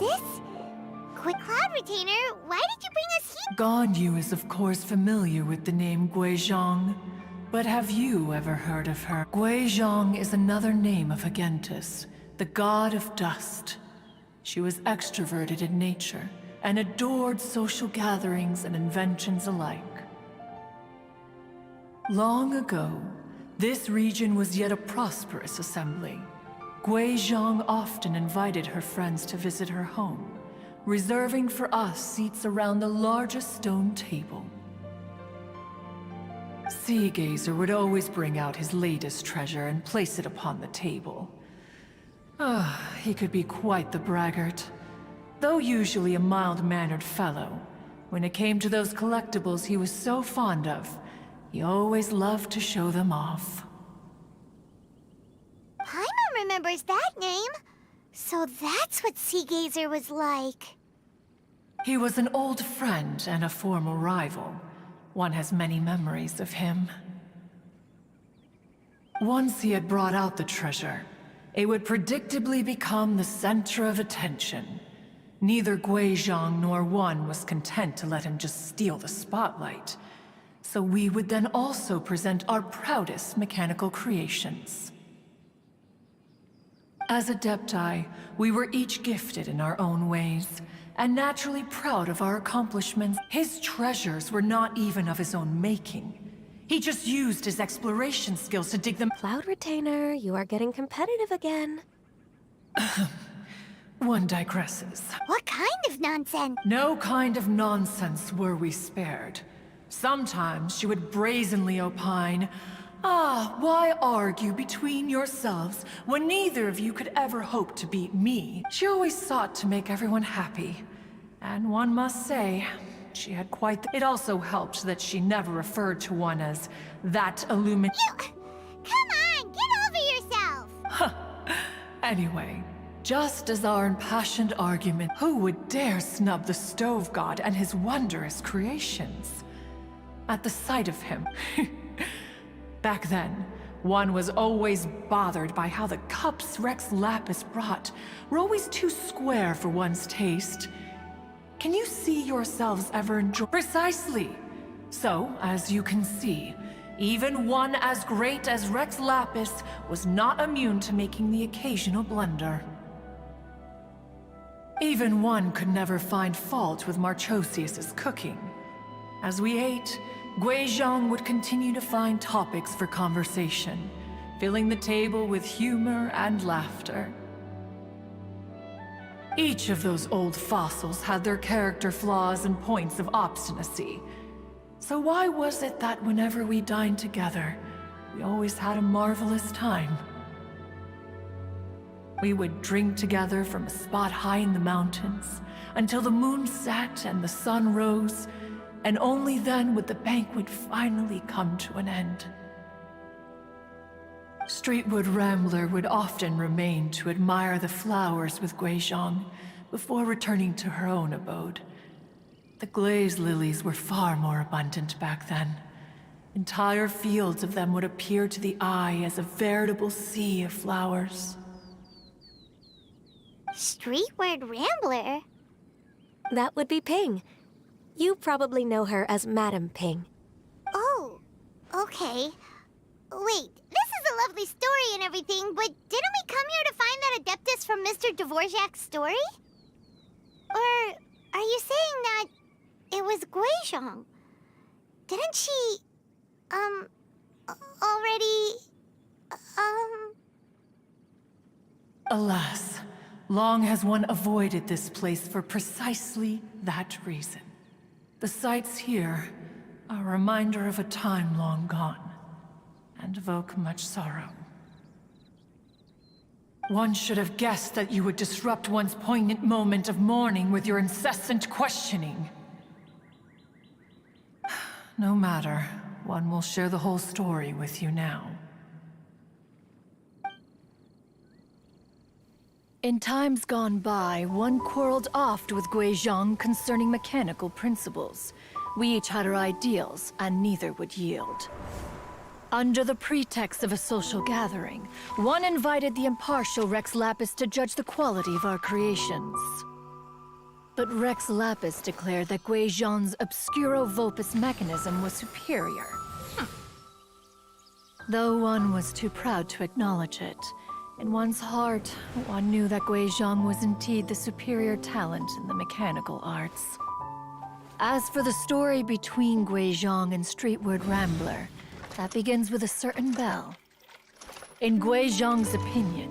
this? Quick Cloud Retainer, why did you bring us here? Ganyu is of course familiar with the name Guizhong, but have you ever heard of her? Guizhong is another name of Agentis, the god of dust. She was extroverted in nature and adored social gatherings and inventions alike. Long ago, this region was yet a prosperous assembly. Guizhong often invited her friends to visit her home, reserving for us seats around the largest stone table. Sea Gazer would always bring out his latest treasure and place it upon the table. He could be quite the braggart. Though usually a mild-mannered fellow, when it came to those collectibles he was so fond of, he always loved to show them off. Paimon remembers that name. So that's what Sea Gazer was like. He was an old friend and a former rival. One has many memories of him. Once he had brought out the treasure, it would predictably become the center of attention. Neither Guizhong nor one was content to let him just steal the spotlight. So we would then also present our proudest mechanical creations. As Adepti, we were each gifted in our own ways, and naturally proud of our accomplishments. His treasures were not even of his own making. He just used his exploration skills to dig them. Cloud Retainer, you are getting competitive again. One digresses. What kind of nonsense? No kind of nonsense were we spared. Sometimes she would brazenly opine, why argue between yourselves when neither of you could ever hope to beat me? She always sought to make everyone happy. And one must say, she had quite It also helped that she never referred to one as that Come on, get over yourself! Anyway, just as our impassioned argument, who would dare snub the stove god and his wondrous creations? At the sight of him, back then, one was always bothered by how the cups Rex Lapis brought were always too square for one's taste. Can you see yourselves ever enjoy? Precisely! So, as you can see, even one as great as Rex Lapis was not immune to making the occasional blunder. Even one could never find fault with Marchosius's cooking. As we ate, Guizhong would continue to find topics for conversation, filling the table with humor and laughter. Each of those old fossils had their character flaws and points of obstinacy. So why was it that whenever we dined together, we always had a marvelous time? We would drink together from a spot high in the mountains, until the moon set and the sun rose, and only then would the banquet finally come to an end. Streetwood Rambler would often remain to admire the flowers with Guizhong before returning to her own abode. The glaze lilies were far more abundant back then. Entire fields of them would appear to the eye as a veritable sea of flowers. Streetward Rambler? That would be Ping. You probably know her as Madam Ping. Oh, okay. Wait, this is a lovely story and everything, but didn't we come here to find that Adeptus from Mr. Dvorak's story? Or are you saying that it was Guizhong? Didn't she, already, Alas, long has one avoided this place for precisely that reason. The sights here are a reminder of a time long gone, and evoke much sorrow. One should have guessed that you would disrupt one's poignant moment of mourning with your incessant questioning. No matter, one will share the whole story with you now. In times gone by, one quarreled oft with Guizhong concerning mechanical principles. We each had our ideals, and neither would yield. Under the pretext of a social gathering, one invited the impartial Rex Lapis to judge the quality of our creations. But Rex Lapis declared that Gui Zhang's Obscuro Vulpus mechanism was superior. Though one was too proud to acknowledge it, in one's heart, one knew that Gui Zhang was indeed the superior talent in the mechanical arts. As for the story between Gui Zhang and Streetward Rambler, that begins with a certain bell. In Gui Zhang's opinion,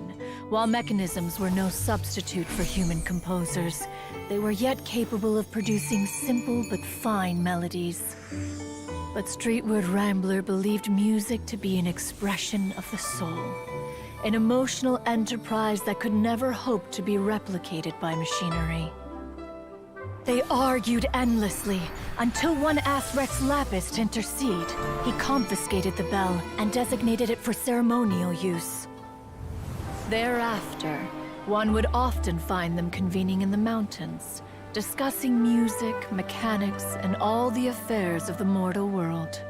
while mechanisms were no substitute for human composers, they were yet capable of producing simple but fine melodies. But Streetward Rambler believed music to be an expression of the soul, an emotional enterprise that could never hope to be replicated by machinery. They argued endlessly, until one asked Rex Lapis to intercede. He confiscated the bell and designated it for ceremonial use. Thereafter, one would often find them convening in the mountains, discussing music, mechanics, and all the affairs of the mortal world.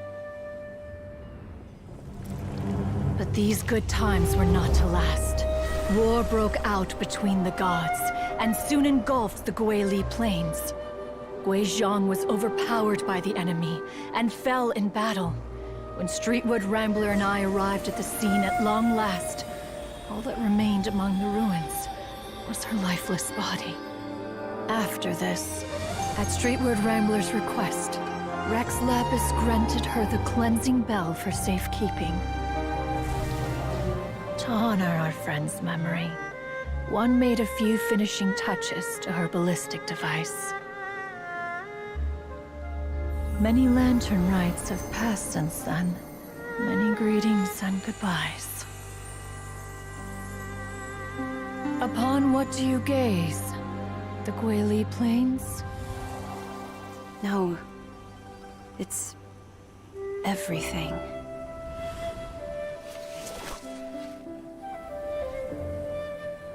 But these good times were not to last. War broke out between the gods, and soon engulfed the Guili plains. Gui Zhang was overpowered by the enemy, and fell in battle. When Streetward Rambler and I arrived at the scene at long last, all that remained among the ruins was her lifeless body. After this, at Streetward Rambler's request, Rex Lapis granted her the cleansing bell for safekeeping. To honor our friend's memory, one made a few finishing touches to her ballistic device. Many lantern rites have passed since then. Many greetings and goodbyes. Upon what do you gaze? The Guili Plains? No. It's everything.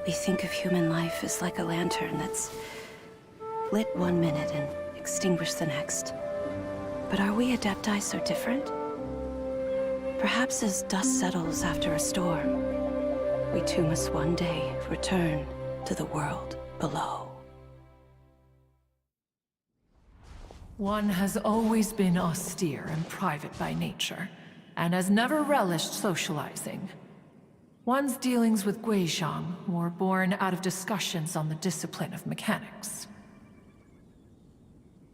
We think of human life as like a lantern that's lit one minute and extinguished the next. But are we Adepti so different? Perhaps as dust settles after a storm, we too must one day return to the world below. One has always been austere and private by nature, and has never relished socializing. One's dealings with Gui Zhang were born out of discussions on the discipline of mechanics.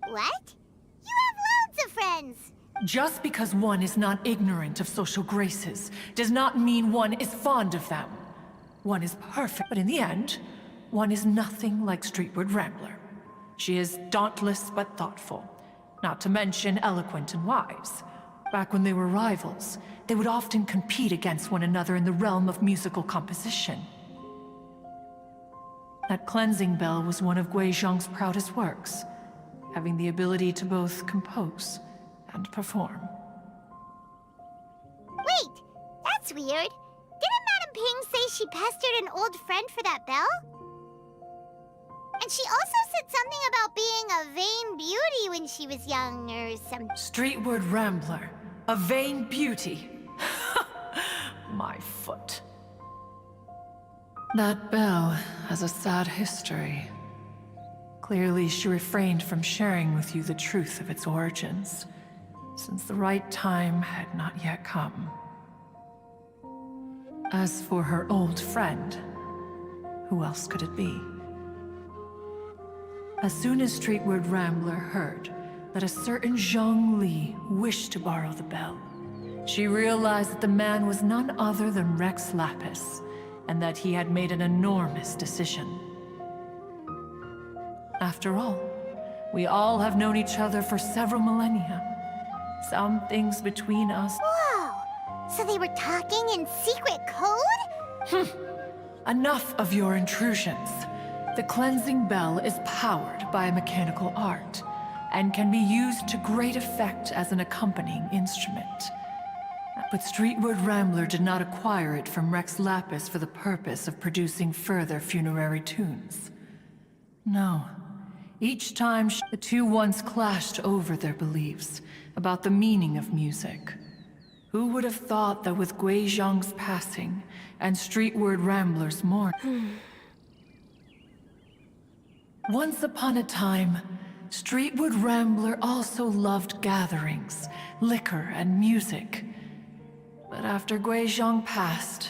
What? You have loads of friends! Just because one is not ignorant of social graces does not mean one is fond of them. One is perfect, but in the end, one is nothing like Streetward Rambler. She is dauntless but thoughtful, not to mention eloquent and wise. Back when they were rivals, they would often compete against one another in the realm of musical composition. That cleansing bell was one of Gui Zhang's proudest works, having the ability to both compose and perform. Wait, that's weird. Didn't Madame Ping say she pestered an old friend for that bell? And she also said something about being a vain beauty when she was young or something. Streetward Rambler, a vain beauty. My foot. That bell has a sad history. Clearly, she refrained from sharing with you the truth of its origins, since the right time had not yet come. As for her old friend, who else could it be? As soon as Streetward Rambler heard that a certain Zhang Li wished to borrow the bell, she realized that the man was none other than Rex Lapis, and that he had made an enormous decision. After all, we all have known each other for several millennia. Some things between us... Whoa! So they were talking in secret code? Enough of your intrusions. The cleansing bell is powered by a mechanical art, and can be used to great effect as an accompanying instrument. But Streetward Rambler did not acquire it from Rex Lapis for the purpose of producing further funerary tunes. No. Each time the two once clashed over their beliefs about the meaning of music. Who would have thought that with Gui Zhang's passing and Streetward Rambler's mourning... Once upon a time, Streetwood Rambler also loved gatherings, liquor, and music. But after Guizhong passed,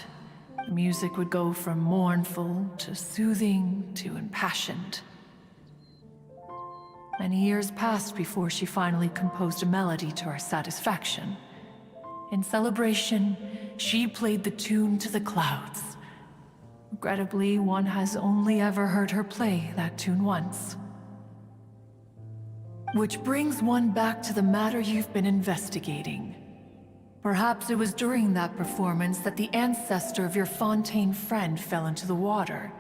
the music would go from mournful to soothing to impassioned. Many years passed before she finally composed a melody to our satisfaction. In celebration, she played the tune to the clouds. Regrettably, one has only ever heard her play that tune once. Which brings one back to the matter you've been investigating. Perhaps it was during that performance that the ancestor of your Fontaine friend fell into the water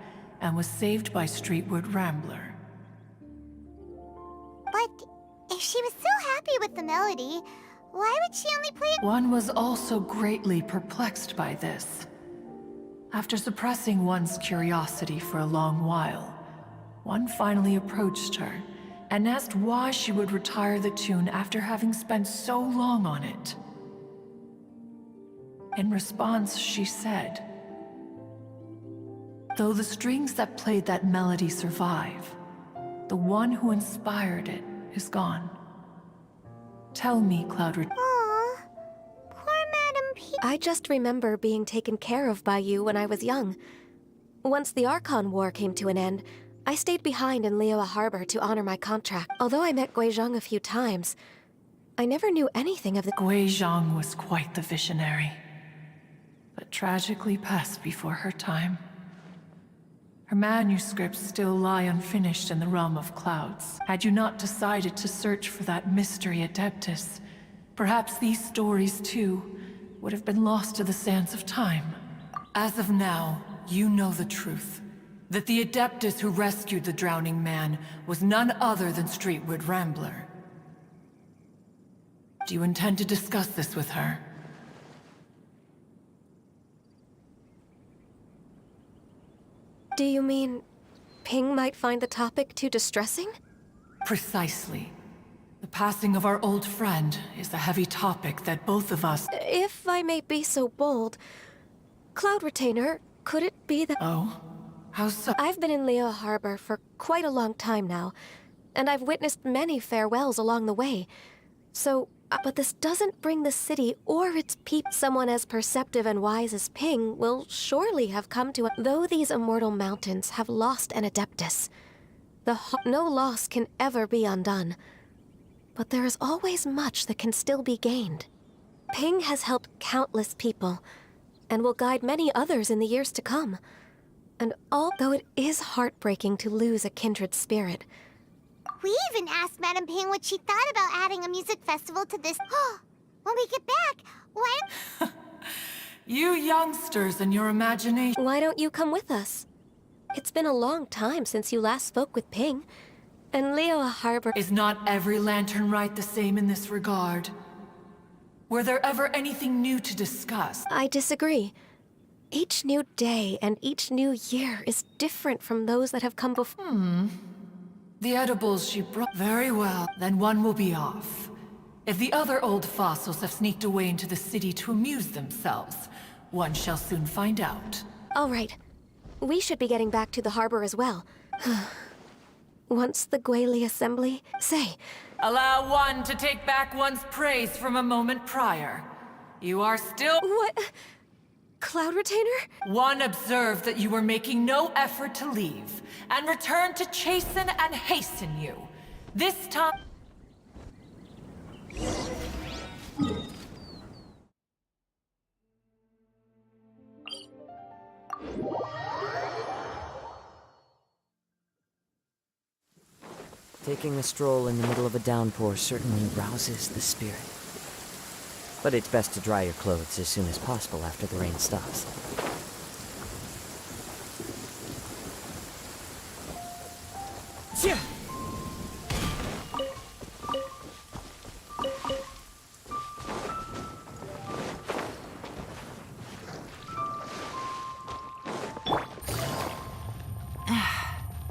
and was saved by Streetwood Rambler. But if she was so happy with the melody, why would she only play it? One was also greatly perplexed by this. After suppressing one's curiosity for a long while, one finally approached her and asked why she would retire the tune after having spent so long on it. In response, she said, "Though the strings that played that melody survive, the one who inspired it is gone. Tell me, Cloudred." Aw, poor Madam P. I just remember being taken care of by you when I was young. Once the Archon War came to an end, I stayed behind in Liyue Harbor to honor my contract. Although I met Guizhong a few times, I never knew anything of the— Guizhong was quite the visionary, but tragically passed before her time. Her manuscripts still lie unfinished in the realm of clouds. Had you not decided to search for that mystery Adeptus, perhaps these stories, too, would have been lost to the sands of time. As of now, you know the truth. That the Adeptus who rescued the drowning man was none other than Streetwood Rambler. Do you intend to discuss this with her? Do you mean Ping might find the topic too distressing? Precisely. The passing of our old friend is a heavy topic that both of us— If I may be so bold, Cloud Retainer, could it be that— Oh? How so? I've been in Liyue Harbor for quite a long time now, and I've witnessed many farewells along the way. So, but this doesn't bring the city or its people. Someone as perceptive and wise as Ping will surely have come to it. Though these immortal mountains have lost an Adeptus, no loss can ever be undone. But there is always much that can still be gained. Ping has helped countless people, and will guide many others in the years to come. And although it is heartbreaking to lose a kindred spirit, We even asked Madam Ping what she thought about adding a music festival to this. When we get back, why— You youngsters and your imagination— Why don't you come with us? It's been a long time since you last spoke with Ping, and Liyue Harbor— Is not every lantern rite the same in this regard? Were there ever anything new to discuss? I disagree. Each new day and each new year is different from those that have come before. The edibles she brought— Very well, then one will be off. If the other old fossils have sneaked away into the city to amuse themselves, one shall soon find out. All right. We should be getting back to the harbor as well. Once the Guili assembly— Say, Allow one to take back one's praise from a moment prior. You are still— What? Cloud Retainer? One observed that you were making no effort to leave, and returned to chasten and hasten you. This time— Taking a stroll in the middle of a downpour certainly rouses the spirit. But it's best to dry your clothes as soon as possible after the rain stops. Yeah.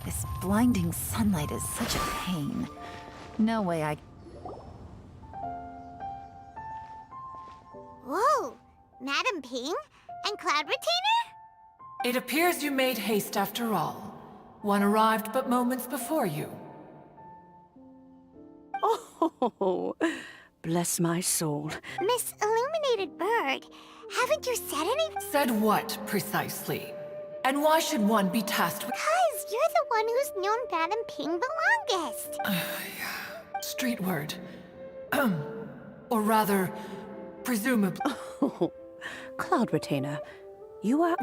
This blinding sunlight is such a pain. No way I... Whoa! Madam Ping? And Cloud Retainer? It appears you made haste after all. One arrived but moments before you. Oh, bless my soul. Miss Illuminated Bird, haven't you said anything? Said what, precisely? And why should one be tasked with— Because you're the one who's known Madam Ping the longest. street word? Or rather, presumably— Oh, Cloud Retainer, you are—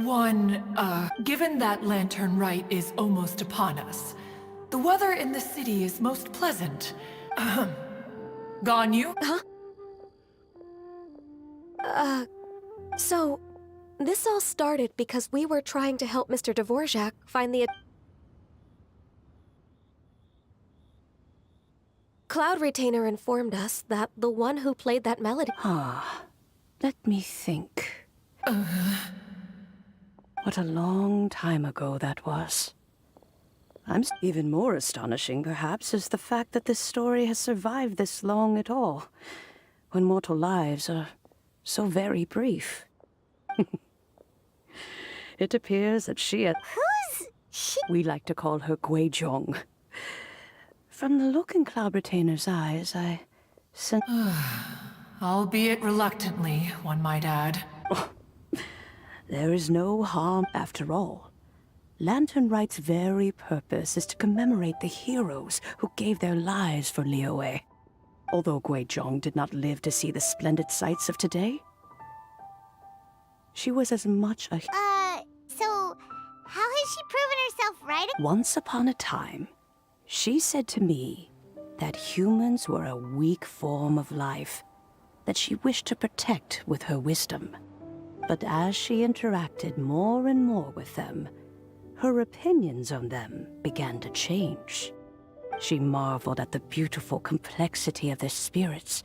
given that Lantern Rite is almost upon us, the weather in the city is most pleasant. Ganyu? Huh? So, this all started because we were trying to help Mr. Dvorak find the— Cloud Retainer informed us that the one who played that melody— let me think. What a long time ago that was. Even more astonishing, perhaps, is the fact that this story has survived this long at all, when mortal lives are so very brief. It appears that Who's she? We like to call her Guizhong. From the look in Cloud Retainer's eyes, I sense— Albeit reluctantly, one might add. There is no harm after all. Lantern Rite's very purpose is to commemorate the heroes who gave their lives for Liyue. Although Guizhong did not live to see the splendid sights of today, she was as much a— So, how has she proven herself right? Once upon a time, she said to me that humans were a weak form of life that she wished to protect with her wisdom. But as she interacted more and more with them, her opinions on them began to change. She marveled at the beautiful complexity of their spirits,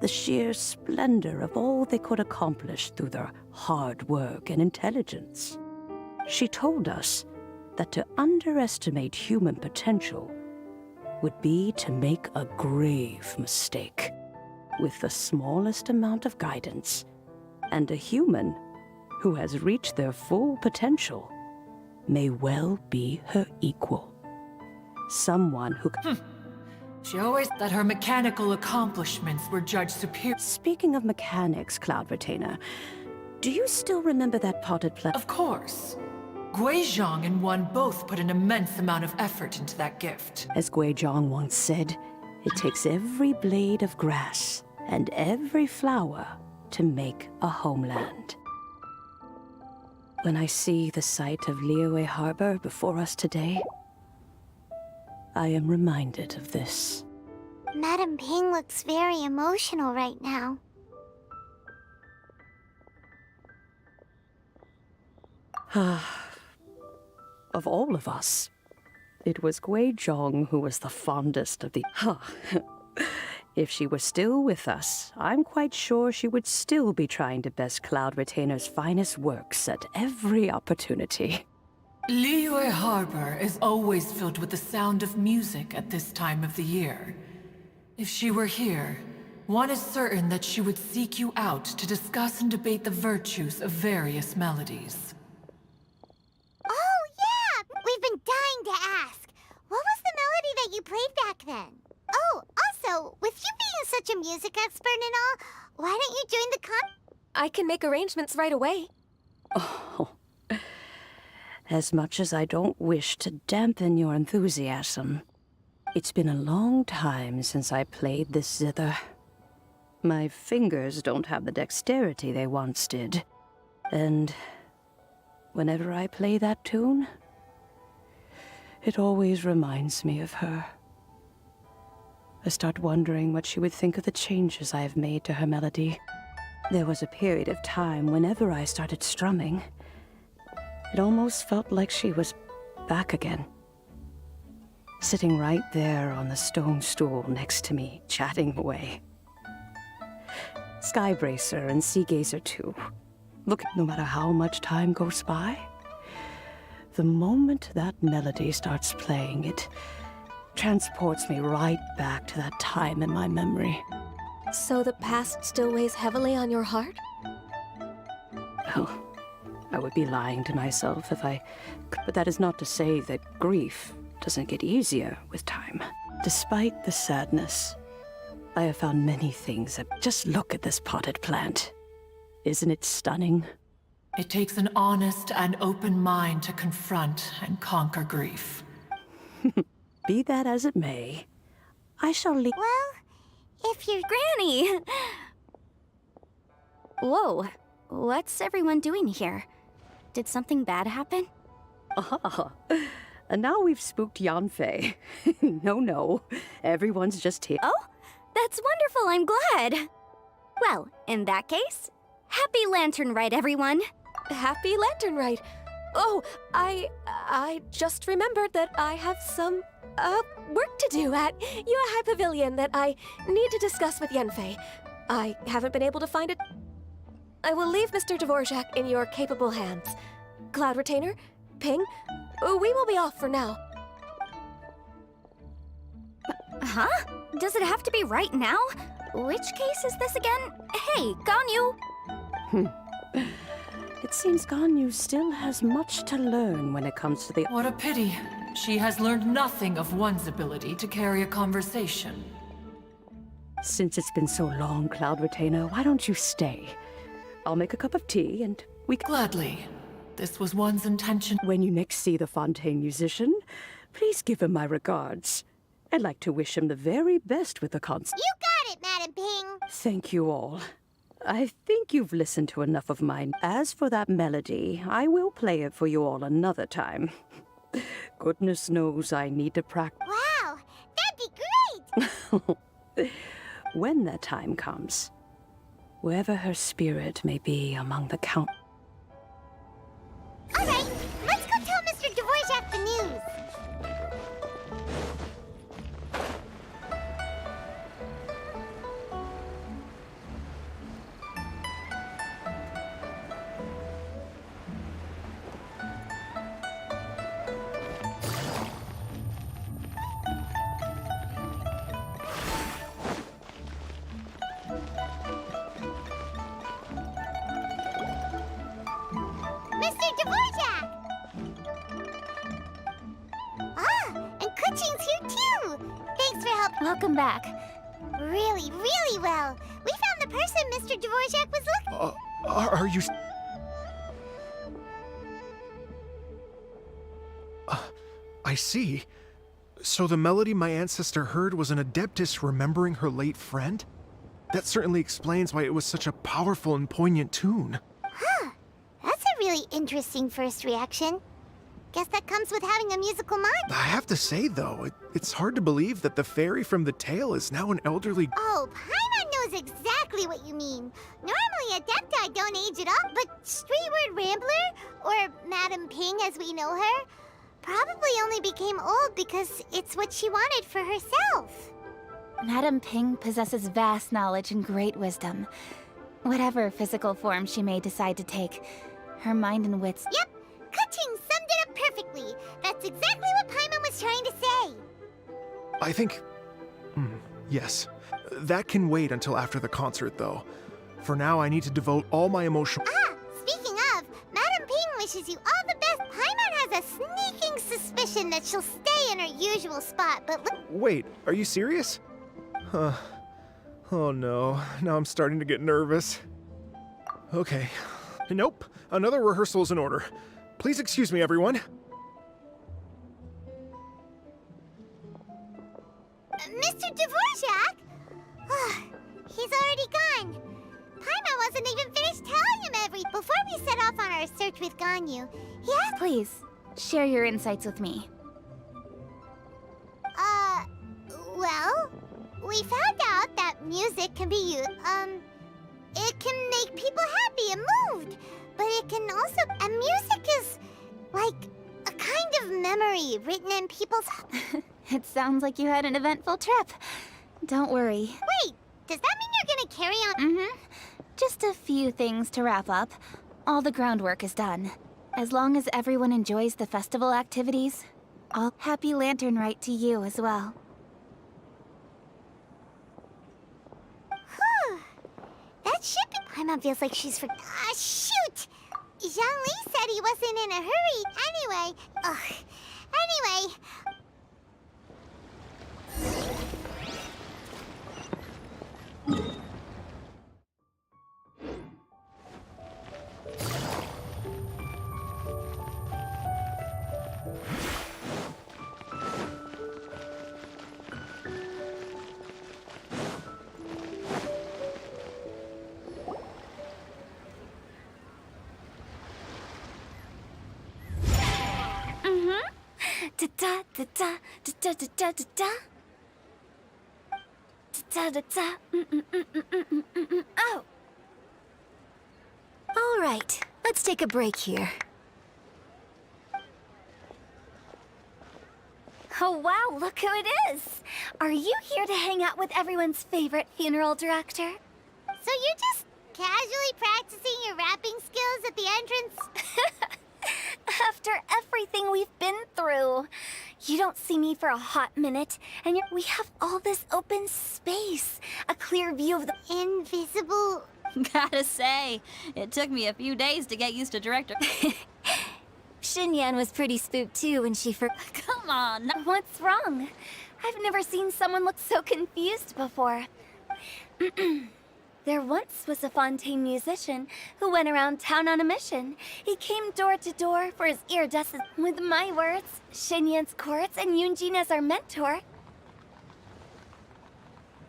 the sheer splendor of all they could accomplish through their hard work and intelligence. She told us that to underestimate human potential would be to make a grave mistake. With the smallest amount of guidance, and a human who has reached their full potential may well be her equal. Someone who— She always that her mechanical accomplishments were judged superior— Speaking of mechanics, Cloud Retainer, do you still remember that potted plant? Of course. Guizhong and one both put an immense amount of effort into that gift. As Guizhong once said, it takes every blade of grass and every flower to make a homeland. When I see the sight of Liyue Harbor before us today, I am reminded of this. Madam Ping looks very emotional right now. Of all of us, it was Guizhong who was the fondest of the— If she were still with us, I'm quite sure she would still be trying to best Cloud Retainer's finest works at every opportunity. Liyue Harbor is always filled with the sound of music at this time of the year. If she were here, one is certain that she would seek you out to discuss and debate the virtues of various melodies. Oh, yeah! We've been dying to ask. What was the melody that you played back then? Oh, also, with you being such a music expert and all, why don't you join the I can make arrangements right away. Oh, as much as I don't wish to dampen your enthusiasm, it's been a long time since I played this zither. My fingers don't have the dexterity they once did, and whenever I play that tune, it always reminds me of her. I start wondering what she would think of the changes I have made to her melody. There was a period of time whenever I started strumming, it almost felt like she was back again. Sitting right there on the stone stool next to me, chatting away. Skybracer and Seagazer too. Look, no matter how much time goes by, the moment that melody starts playing, it transports me right back to that time in my memory. So the past still weighs heavily on your heart? Well, I would be lying to myself if I... But that is not to say that grief doesn't get easier with time. Despite the sadness, I have found many things that... Just look at this potted plant. Isn't it stunning? It takes an honest and open mind to confront and conquer grief. Be that as it may, I shall leave... Well, if you're Granny... Whoa, what's everyone doing here? Did something bad happen? Ah, and now we've spooked Yanfei. No, everyone's just here. Oh, that's wonderful, I'm glad. Well, in that case, happy Lantern Rite, everyone. Happy Lantern Rite. Oh, I just remembered that I have some, work to do at Yuehai Pavilion that I need to discuss with Yanfei. I haven't been able to find it. I will leave Mr. Dvorak in your capable hands. Cloud Retainer, Ping, we will be off for now. Huh? Does it have to be right now? Which case is this again? Hey, Ganyu! It seems Ganyu still has much to learn when it comes to the... What a pity. She has learned nothing of one's ability to carry a conversation. Since it's been so long, Cloud Retainer, why don't you stay? I'll make a cup of tea and we... Gladly. This was one's intention. When you next see the Fontaine musician, please give him my regards. I'd like to wish him the very best with the concert. You got it, Madam Ping! Thank you all. I think you've listened to enough of mine. As for that melody, I will play it for you all another time. Goodness knows I need to practice. Wow, that'd be great! When that time comes, wherever her spirit may be among the count... All right, let's go tell Mr. Dvorak the news. Mr. Dvorak! Ah, and Kuching's here too! Thanks for help. Welcome back. Really well. We found the person Mr. Dvorak was looking... Are you... I see. So the melody my ancestor heard was an adeptus remembering her late friend? That certainly explains why it was such a powerful and poignant tune. Huh. That's a really interesting first reaction. Guess that comes with having a musical mind. I have to say, though, it's hard to believe that the fairy from the tale is now an elderly... Oh, Paimon knows exactly what you mean. Normally, Adepti don't age at all, but Streetward Rambler, or Madam Ping as we know her, probably only became old because it's what she wanted for herself. Madam Ping possesses vast knowledge and great wisdom. Whatever physical form she may decide to take, her mind and wits... Yep, Kuching summed it up perfectly. That's exactly what Paimon was trying to say. I think... yes. That can wait until after the concert, though. For now, I need to devote all my emotional... Ah, speaking of, Madam Ping wishes you all the best. Paimon has a sneaking suspicion that she'll stay in her usual spot, but look... Wait, are you serious? Huh. Oh no, now I'm starting to get nervous. Okay. Nope, another rehearsal is in order. Please excuse me, everyone. Mr. Dvorak? He's already gone. Paimon wasn't even finished telling him everything before we set off on our search with Ganyu. Yeah? Please, share your insights with me. Well, we found out that music can be used, it can make people happy and moved, but it can also, and music is like a kind of memory written in people's... It sounds like you had an eventful trip. Don't worry. Wait, does that mean you're gonna carry on? Mm-hmm. Just a few things to wrap up. All the groundwork is done. As long as everyone enjoys the festival activities, I'll happy Lantern Rite to you as well. That should be... Paimon feels like she's for... Ah, shoot! Zhongli said he wasn't in a hurry. Anyway. Oh! All right, let's take a break here. Oh wow, look who it is! Are you here to hang out with everyone's favorite funeral director? So you're just casually practicing your rapping skills at the entrance? After everything we've been through. You don't see me for a hot minute, and yet we have all this open space. A clear view of the invisible... Gotta say, it took me a few days to get used to director. Xinyan was pretty spooked too when she Come on! What's wrong? I've never seen someone look so confused before. There once was a Fontaine musician who went around town on a mission. He came door to door for his iridescent. With my words, Xinyan's chords, and Yunjin as our mentor,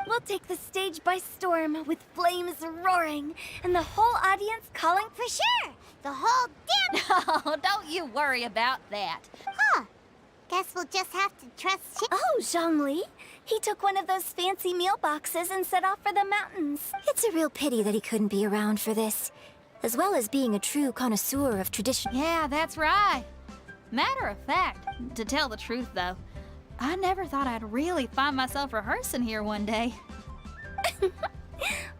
we'll take the stage by storm with flames roaring and the whole audience calling for sure. The whole damn... Oh, don't you worry about that. Huh. Guess we'll just have to trust Oh, Zhongli. He took one of those fancy meal boxes and set off for the mountains. It's a real pity that he couldn't be around for this, as well as being a true connoisseur of tradition. Yeah, that's right. Matter of fact, to tell the truth though, I never thought I'd really find myself rehearsing here one day.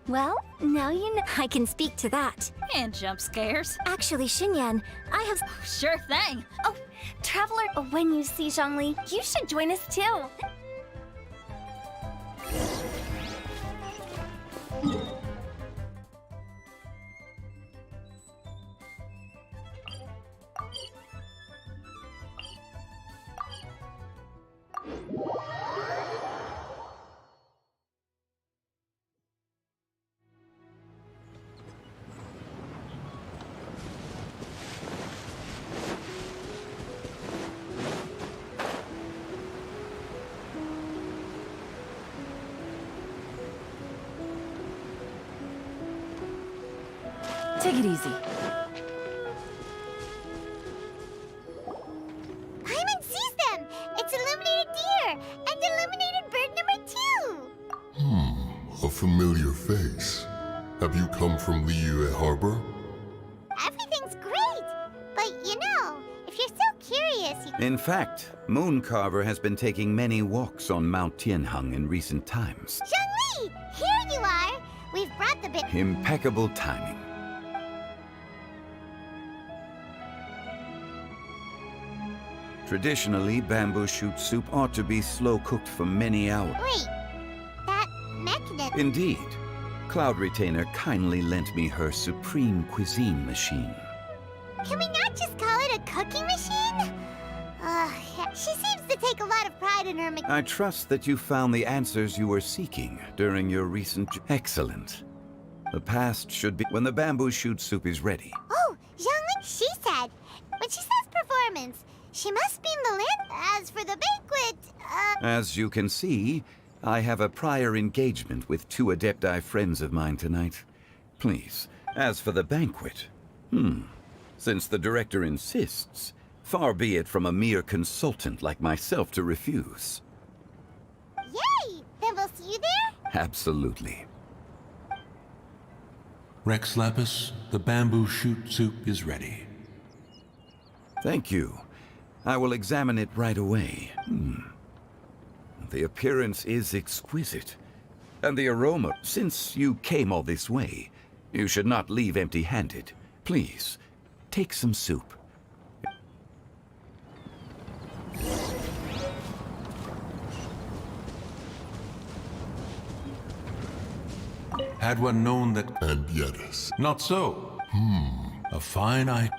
Well, now you know. I can speak to that. And jump scares. Actually, Xinyan, I have... Sure thing. Oh, Traveler, when you see Zhongli, you should join us too. Take it easy. Paimon sees them! It's illuminated deer! And illuminated bird number 2! A familiar face. Have you come from Liyue Harbor? Everything's great! But you know, if you're so curious, you... In fact, Mooncarver has been taking many walks on Mount Tianheng in recent times. Zhongli! Here you are! We've brought the bit... Impeccable timing. Traditionally, bamboo shoot soup ought to be slow-cooked for many hours. Wait, that mechanism... Indeed. Cloud Retainer kindly lent me her supreme cuisine machine. Can we not just call it a cooking machine? She seems to take a lot of pride in her... I trust that you found the answers you were seeking during your recent... Excellent. The past should be... When the bamboo shoot soup is ready. Oh, Zhongli, she said. When she says performance, she must mean the land. As for the banquet, As you can see, I have a prior engagement with 2 Adepti friends of mine tonight. Please, as for the banquet... Since the director insists, far be it from a mere consultant like myself to refuse. Yay! Then we'll see you there? Absolutely. Rex Lapis, the bamboo shoot soup is ready. Thank you. I will examine it right away. The appearance is exquisite. And the aroma, since you came all this way, you should not leave empty-handed. Please, take some soup. Had one known that... And Yetis. Not so. A fine eye.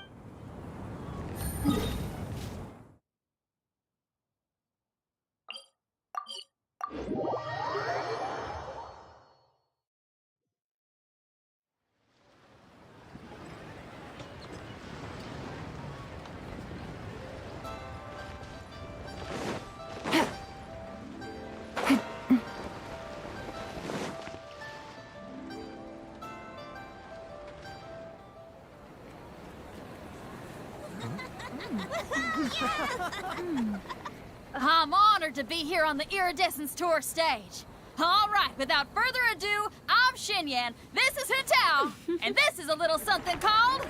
I'm honored to be here on the Iridescence Tour stage. All right, without further ado, I'm Xinyan, this is Hintao, and this is a little something called...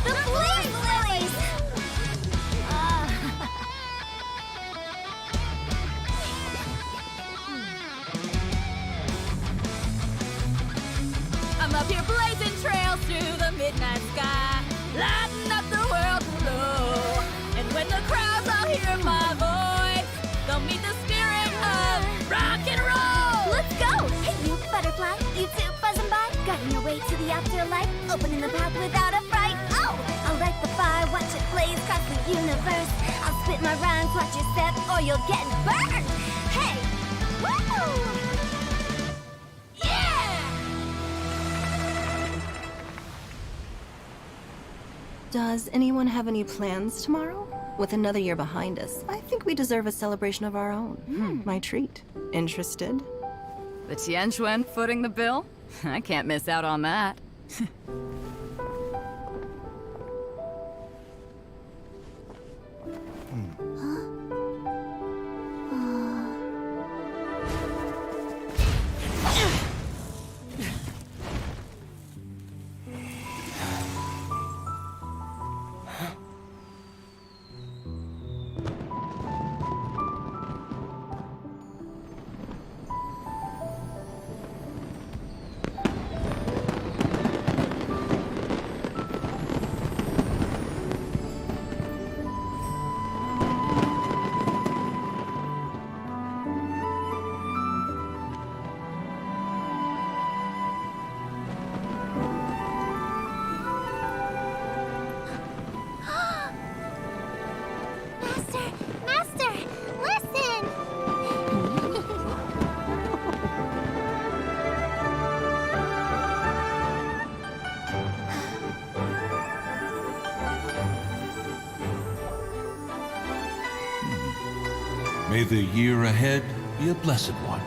The Blaze Lilies! I'm up here blazing trails through the midnight sky, lighting up the world below. And when the crowds all hear my voice, they'll meet the spirit of rock and roll. Let's go! Hey, you butterfly, you two buzzing by, guiding your way to the afterlife, opening the path without a fright. Oh, I'll light the fire, watch it blaze across the universe. I'll spit my rhymes, watch your step, or you'll get burned. Hey, woo! Does anyone have any plans tomorrow? With another year behind us, I think we deserve a celebration of our own. My treat. Interested? The Tianquan footing the bill? I can't miss out on that. May the year ahead be a blessed one.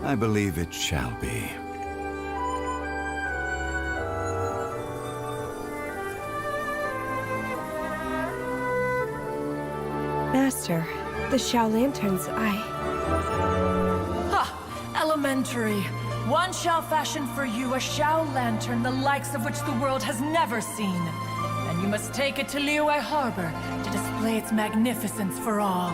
I believe it shall be. Master, the Xiao Lanterns, Ha! Elementary. One shall fashion for you a Xiao Lantern the likes of which the world has never seen. And you must take it to Liyue Harbor to display its magnificence for all.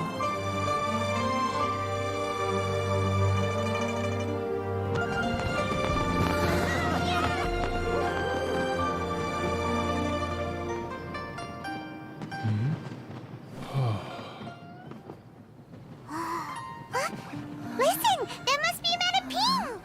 Listen! That must be Manaping!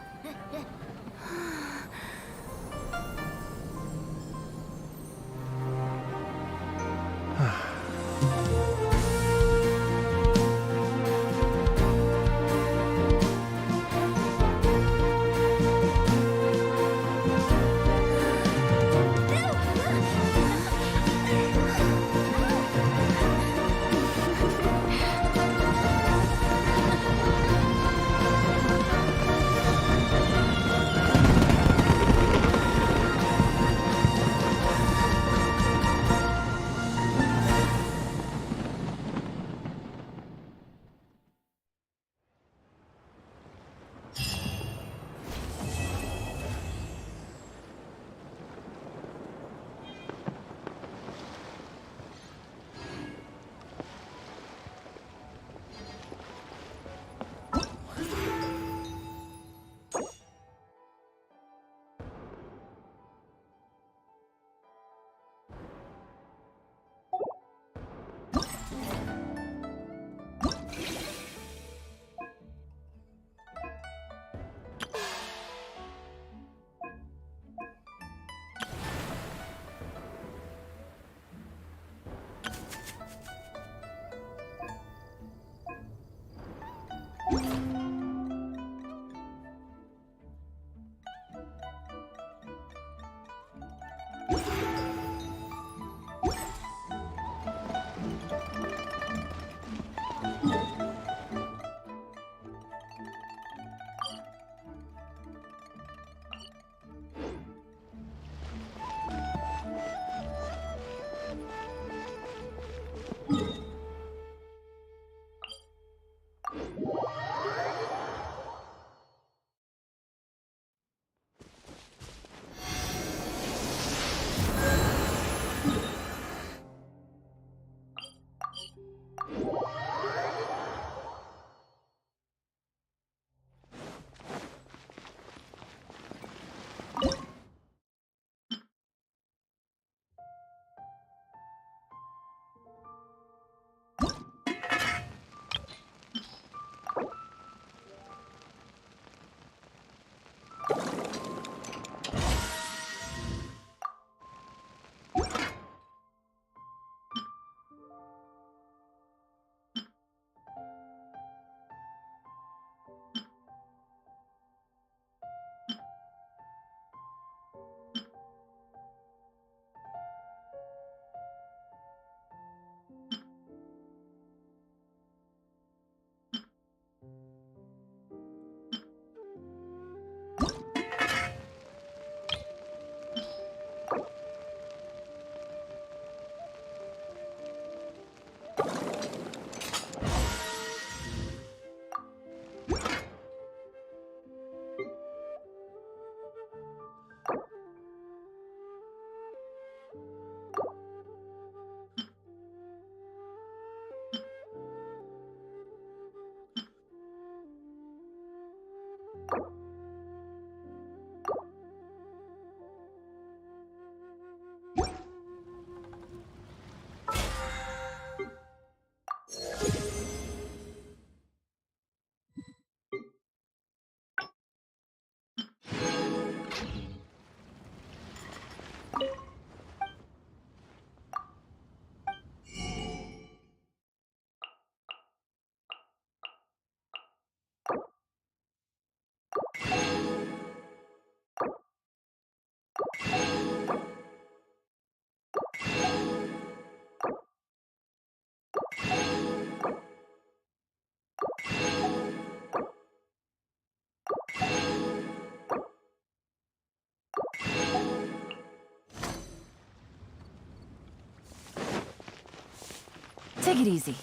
Take it easy.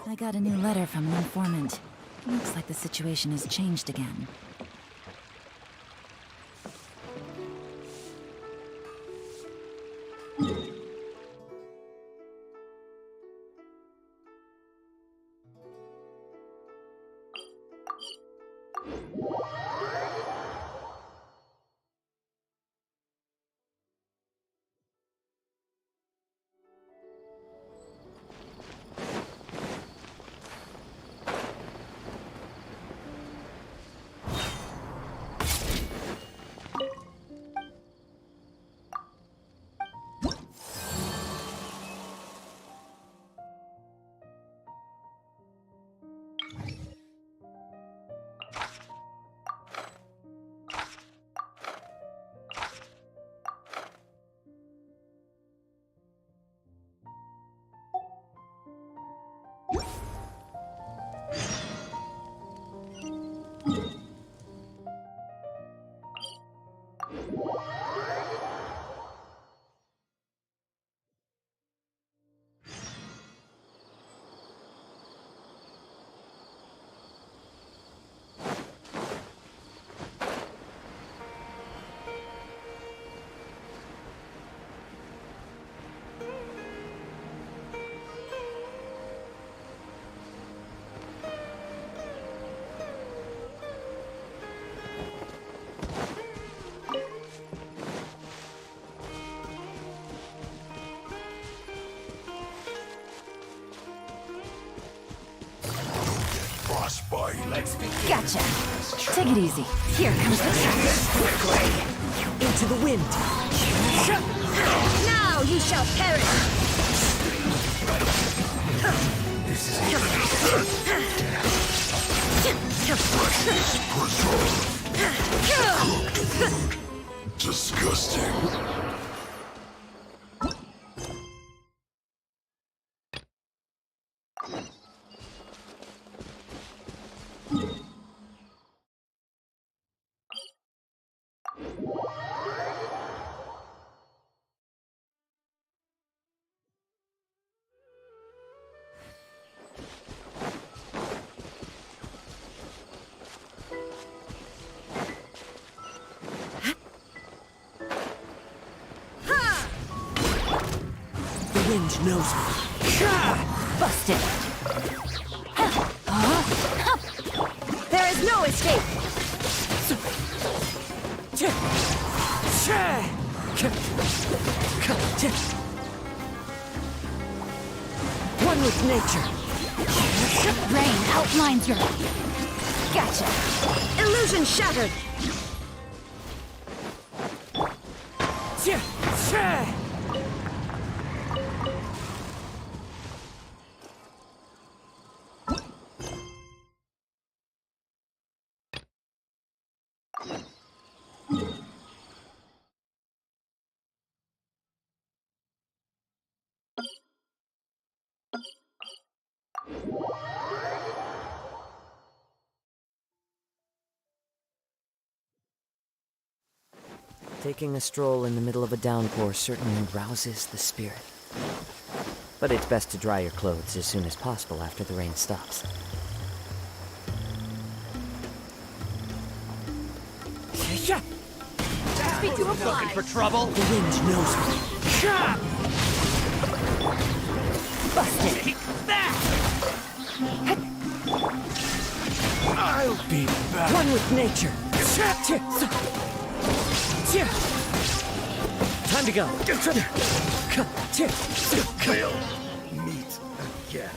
I got a new letter from an informant. Looks like the situation has changed again. Gotcha. Take it easy. Here comes the quickly into the wind. Now you shall perish. Disgusting. The wind knows me. Busted. There is no escape. One with nature. Rain outlines your... Gotcha. Illusion shattered. Taking a stroll in the middle of a downpour certainly rouses the spirit. But it's best to dry your clothes as soon as possible after the rain stops. Looking for trouble? The wind knows me. Busted. Take that! I'll be back. One with nature. Time to go. We'll meet again.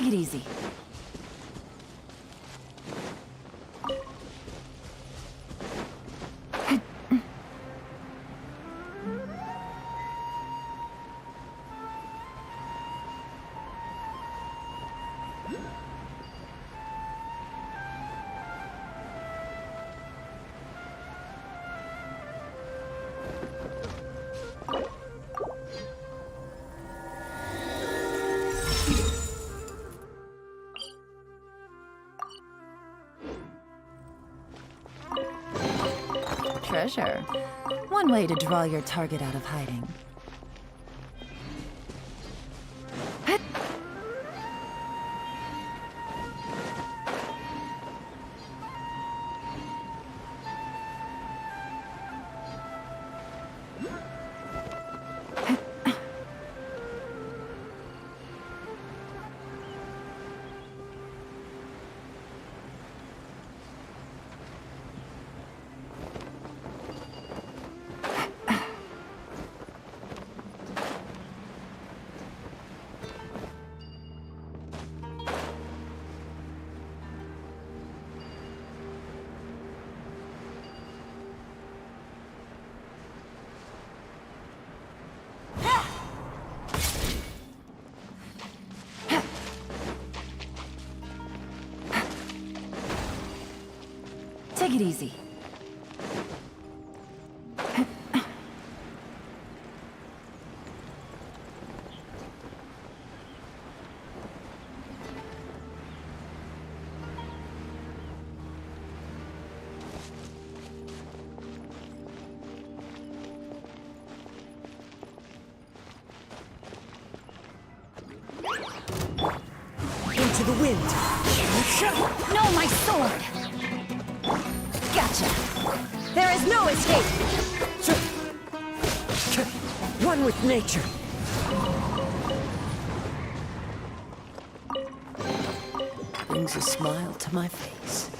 Take it easy. Treasure. One way to draw your target out of hiding. Take it easy. Into the wind! No, my sword! Gotcha! There is no escape! One with nature! Brings a smile to my face.